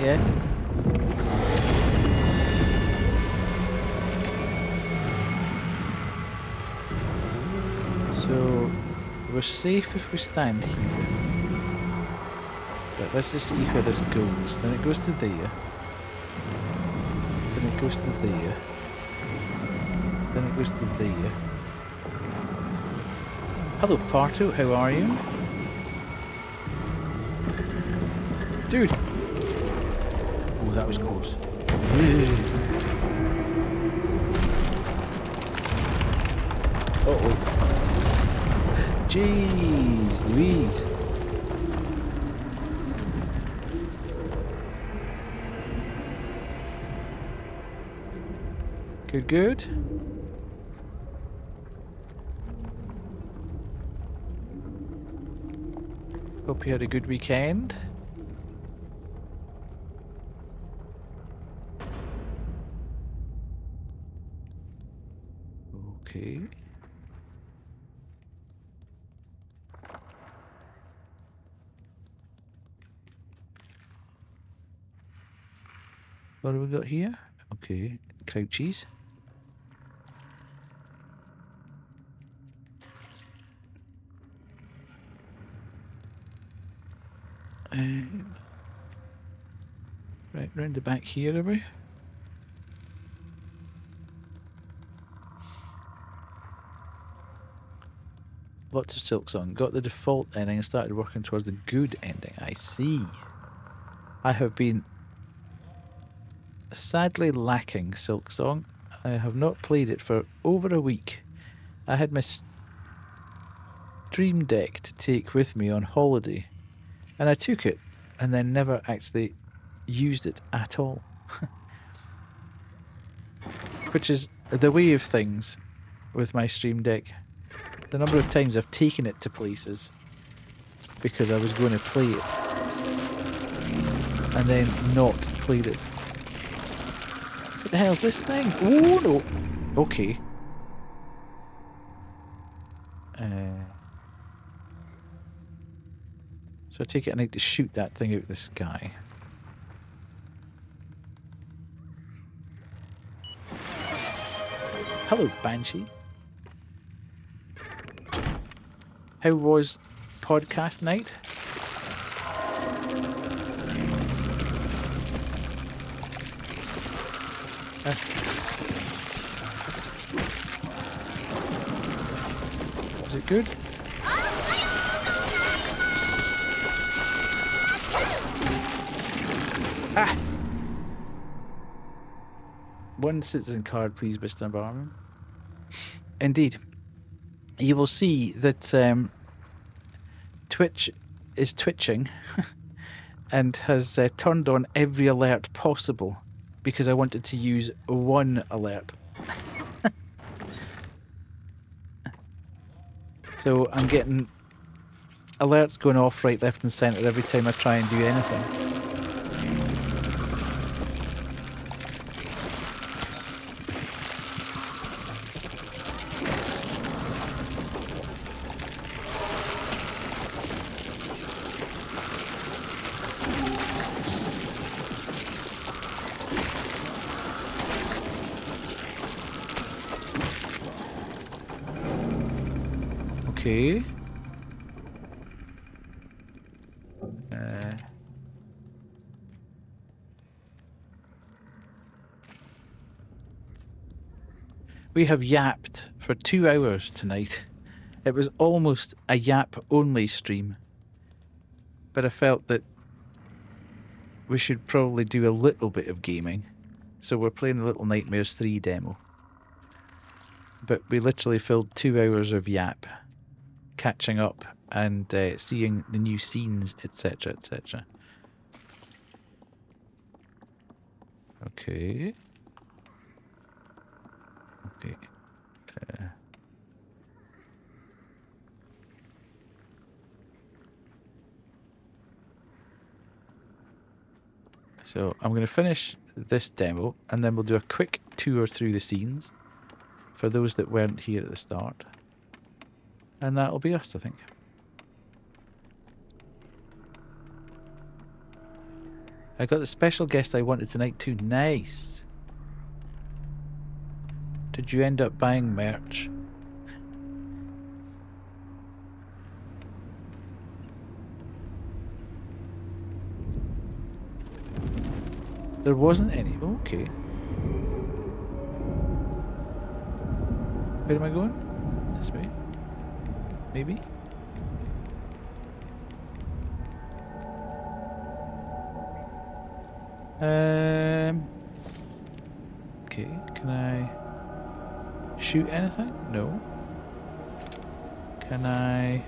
S3: Yeah. So we're safe if we stand here. But let's just see where this goes. Then it goes to there. Then it goes to there. Then it goes to there. Hello Parto, how are you? Dude! Oh, that was close. Uh-oh. Jeez Louise. Good, good. Hope you had a good weekend. Okay. What have we got here? Okay, crouchies. Right, round the back here, are we? Lots of Silksong. Got the default ending and started working towards the good ending. I see. I have been sadly lacking Silksong. I have not played it for over a week. I had my Stream Deck to take with me on holiday, and I took it and then never actually used it at all. Which is the way of things with my Stream Deck. The number of times I've taken it to places because I was going to play it and then not played it. What the hell's this thing? Oh no! Okay. So I take it I need to shoot that thing out of the sky. Hello, Banshee. How was podcast night? Was it good? Ah! One citizen card, please, Mr. Barman. Indeed. You will see that Twitch is twitching and has turned on every alert possible because I wanted to use one alert. So I'm getting alerts going off right, left and centre every time I try and do anything. Okay. We have yapped for 2 hours tonight. It was almost a yap-only stream. But I felt that we should probably do a little bit of gaming. So we're playing the Little Nightmares 3 demo. But we literally filled 2 hours of yap, catching up and seeing the new scenes, etc, etc. Okay. Okay. So I'm going to finish this demo and then we'll do a quick tour through the scenes for those that weren't here at the start. And that'll be us, I think. I got the special guest I wanted tonight too. Nice. Did you end up buying merch? There wasn't any. Okay. Where am I going? This way? Maybe? Okay, can I shoot anything? No. Can I?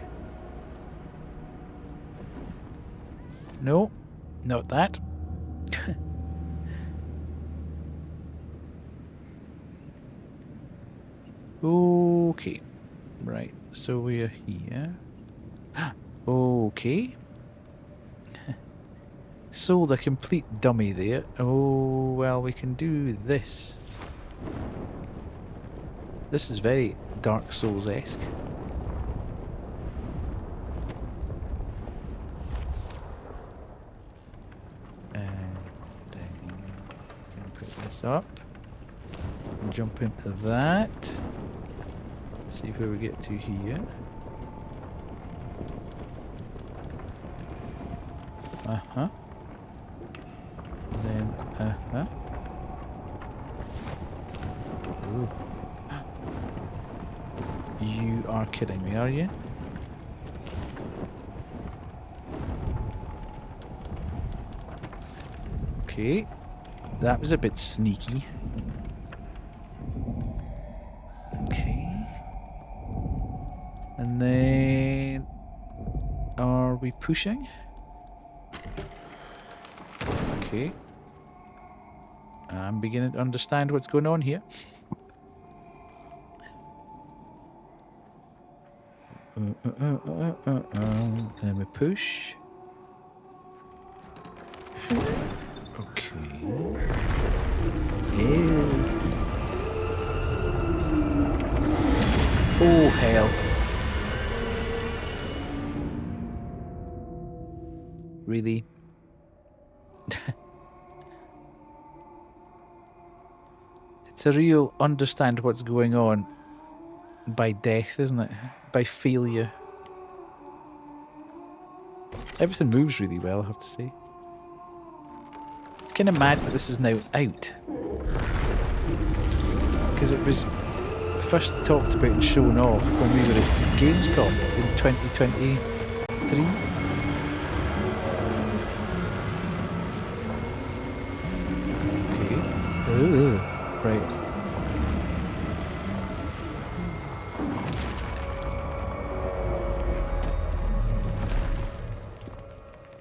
S3: No, not that. Okay, right, so we are here. Okay. Sold a complete dummy there. Oh, well, we can do this. This is very Dark Souls-esque. And put this up. And jump into that. See where we get to here. Uh-huh. Then, uh-huh. Ooh. You are kidding me, are you? Okay. That was a bit sneaky. Okay. And then... Are we pushing? Okay. I'm beginning to understand what's going on here. Then we push. Okay. Ew. Oh, hell. Really? It's a real understand what's going on by death, isn't it? By failure. Everything moves really well, I have to say. Kind of mad that this is now out. Because it was first talked about and shown off when we were at Gamescom in 2023. Ooh, right.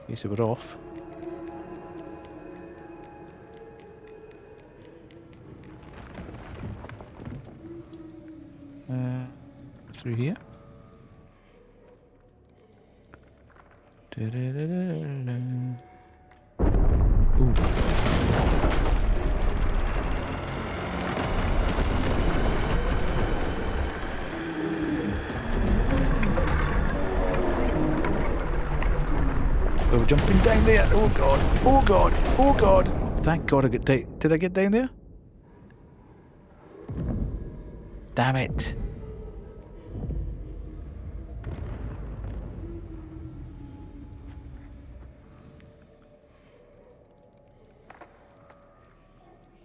S3: Okay, so we're off. Through here. Ooh. We're jumping down there. Oh god. Oh god. Oh god. Thank god I got down. Did I get down there? Damn it.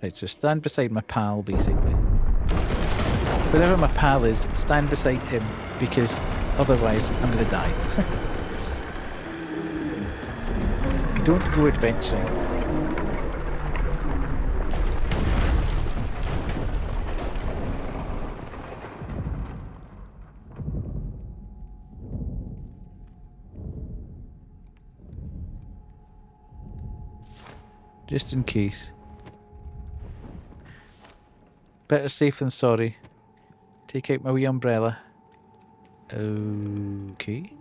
S3: Right, so stand beside my pal, basically. Wherever my pal is, stand beside him, because otherwise I'm gonna die. Don't go adventuring. Just in case. Better safe than sorry. Take out my wee umbrella. Okay.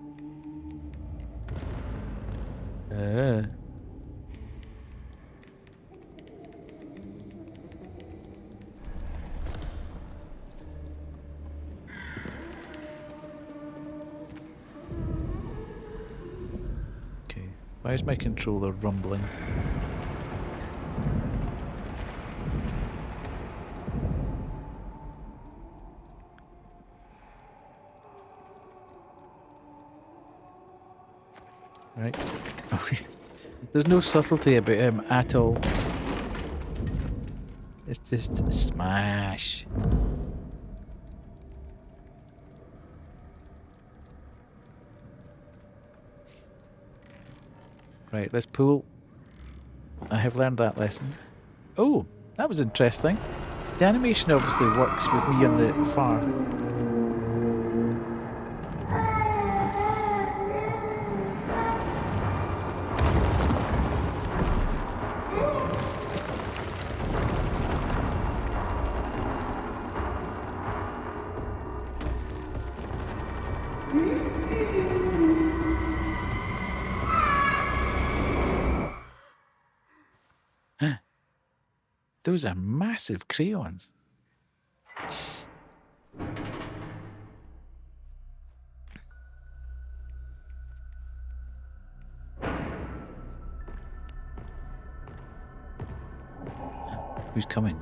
S3: Why is my controller rumbling? Right. There's no subtlety about him at all. It's just smash. Right, let's pull. I have learned that lesson. Oh, that was interesting. The animation obviously works with me on the far. Those are massive crayons. Who's coming?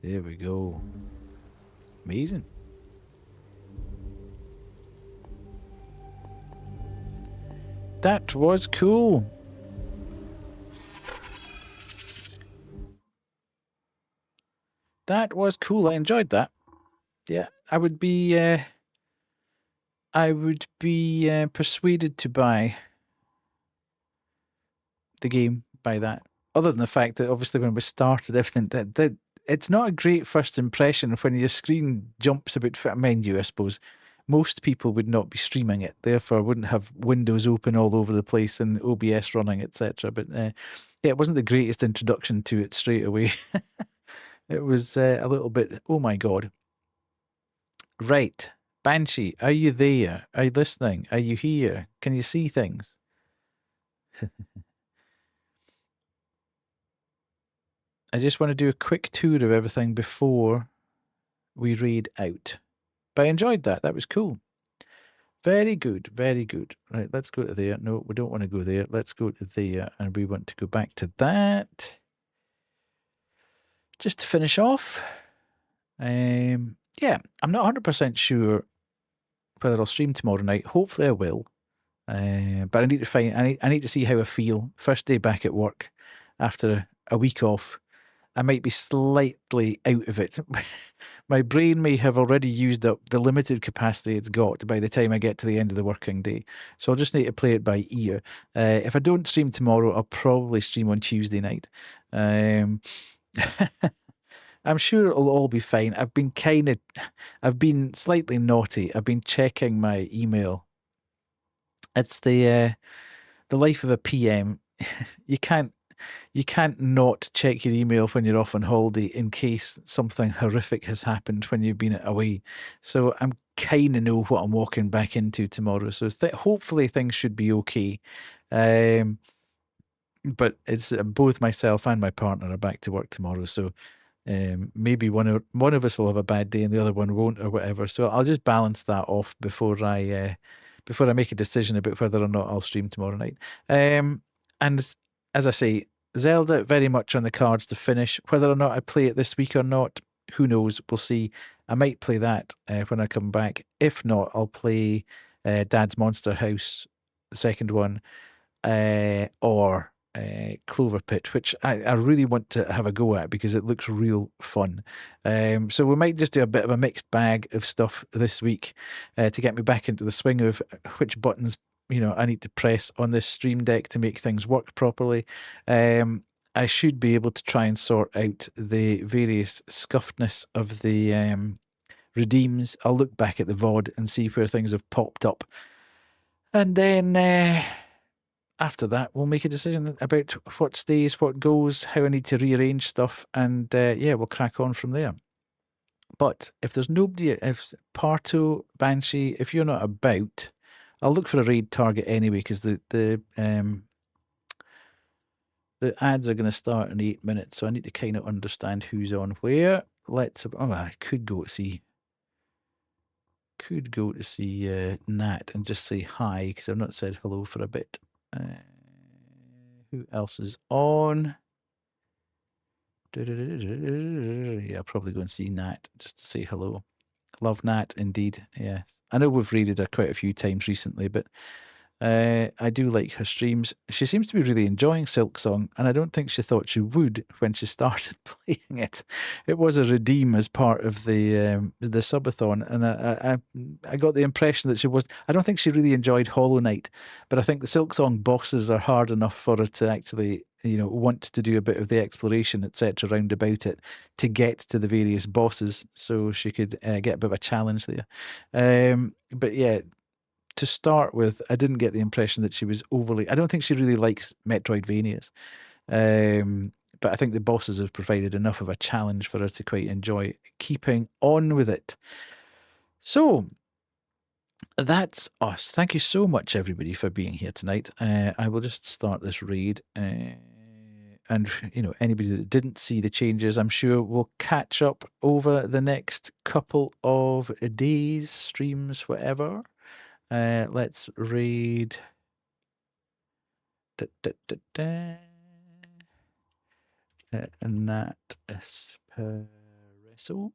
S3: There we go. Amazing. That was cool. That was cool. I enjoyed that. Yeah, I would be persuaded to buy the game by that. Other than the fact that obviously when we started everything, that it's not a great first impression when your screen jumps about. Mind you, I suppose most people would not be streaming it, therefore wouldn't have windows open all over the place and OBS running, etc. But yeah, it wasn't the greatest introduction to it straight away. It was a little bit, oh my god. Right, Banshee, are you there? Are you listening? Are you here? Can you see things? I just want to do a quick tour of everything before we read out. But I enjoyed that. That was cool. Very good. Very good. Right, let's go to there. No, we don't want to go there. Let's go to there. And we want to go back to that. Just to finish off. Yeah, I'm not 100% sure whether I'll stream tomorrow night. Hopefully I will. But I need to find, I need to see how I feel. First day back at work after a week off. I might be slightly out of it. My brain may have already used up the limited capacity it's got by the time I get to the end of the working day. So I'll just need to play it by ear. If I don't stream tomorrow, I'll probably stream on Tuesday night. I'm sure it'll all be fine. I've been slightly naughty. I've been checking my email. It's the life of a PM. You can't not check your email when you're off on holiday in case something horrific has happened when you've been away. So I'm kind of know what I'm walking back into tomorrow. So hopefully things should be okay. But it's both myself and my partner are back to work tomorrow. So maybe one of us will have a bad day and the other one won't, or whatever. So I'll just balance that off before I make a decision about whether or not I'll stream tomorrow night. And as I say, Zelda very much on the cards to finish. Whether or not I play it this week or not, who knows? We'll see. I might play that when I come back. If not, I'll play Dad's Monster House, the second one, or Clover Pit, which I really want to have a go at because it looks real fun. So we might just do a bit of a mixed bag of stuff this week to get me back into the swing of which buttons I need to press on this Stream Deck to make things work properly. I should be able to try and sort out the various scuffedness of the redeems. I'll look back at the VOD and see where things have popped up. And then after that, we'll make a decision about what stays, what goes, how I need to rearrange stuff. And we'll crack on from there. But if there's nobody, if Parto, Banshee, if you're not about, I'll look for a raid target anyway because the ads are going to start in 8 minutes, so I need to kind of understand who's on where. Let's. Oh, I could go to see. Could go to see Nat and just say hi because I've not said hello for a bit. Who else is on? Yeah, I'll probably go and see Nat just to say hello. Love Nat, indeed. Yeah, I know we've raided her quite a few times recently, but I do like her streams. She seems to be really enjoying Silksong, and I don't think she thought she would when she started playing it. It was a redeem as part of the subathon, and I got the impression that she was. I don't think she really enjoyed Hollow Knight, but I think the Silksong bosses are hard enough for her to actually, want to do a bit of the exploration, etc., round about it to get to the various bosses, so she could get a bit of a challenge there. But yeah. To start with, I didn't get the impression that she was overly. I don't think she really likes Metroidvanias, but I think the bosses have provided enough of a challenge for her to quite enjoy keeping on with it. So that's us. Thank you so much, everybody, for being here tonight. I will just start this raid. And anybody that didn't see the changes, I'm sure will catch up over the next couple of days, streams, whatever. Let's raid. Nat Espresso.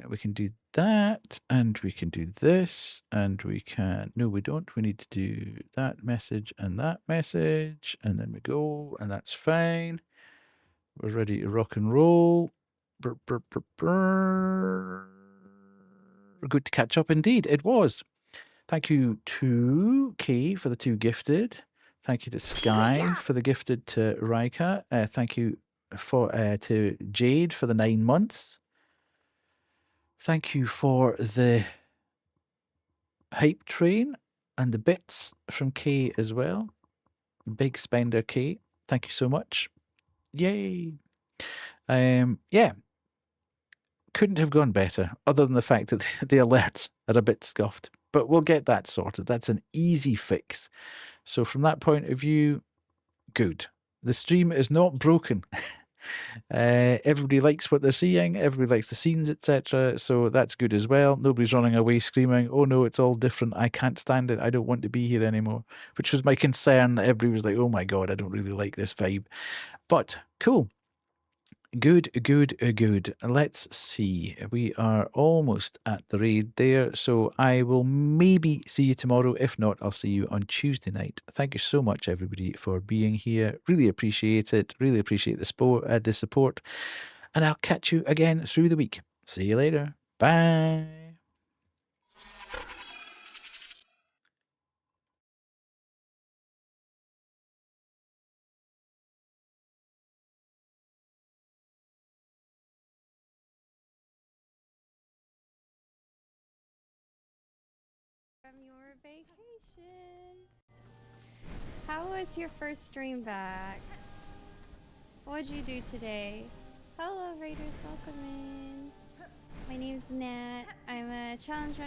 S3: We can do that, and we can do this, and we can. No, we don't. We need to do that message, and then we go, and that's fine. We're ready to rock and roll. Good to catch up indeed. It was. Thank you to Kay for the 2 gifted. Thank you to Sky for the gifted to Rika. Thank you to Jade for the 9 months. Thank you for the hype train and the bits from Kay as well. Big spender Kay. Thank you so much. Yay. Yeah. Couldn't have gone better, other than the fact that the alerts are a bit scuffed. But we'll get that sorted. That's an easy fix. So from that point of view, good. The stream is not broken. Everybody likes what they're seeing. Everybody likes the scenes, etc. So that's good as well. Nobody's running away screaming, oh no, it's all different. I can't stand it. I don't want to be here anymore. Which was my concern, that everybody was like, oh my God, I don't really like this vibe. But cool. Good. Let's see. We are almost at the raid there, so I will maybe see you tomorrow. If not, I'll see you on Tuesday night. Thank you so much, everybody, for being here. Really appreciate it. Really appreciate the support. And I'll catch you again through the week. See you later. Bye.
S11: From your vacation. How was your first stream back? What'd you do today? Hello Raiders, welcome in. My name's Nat. I'm a challenge runner.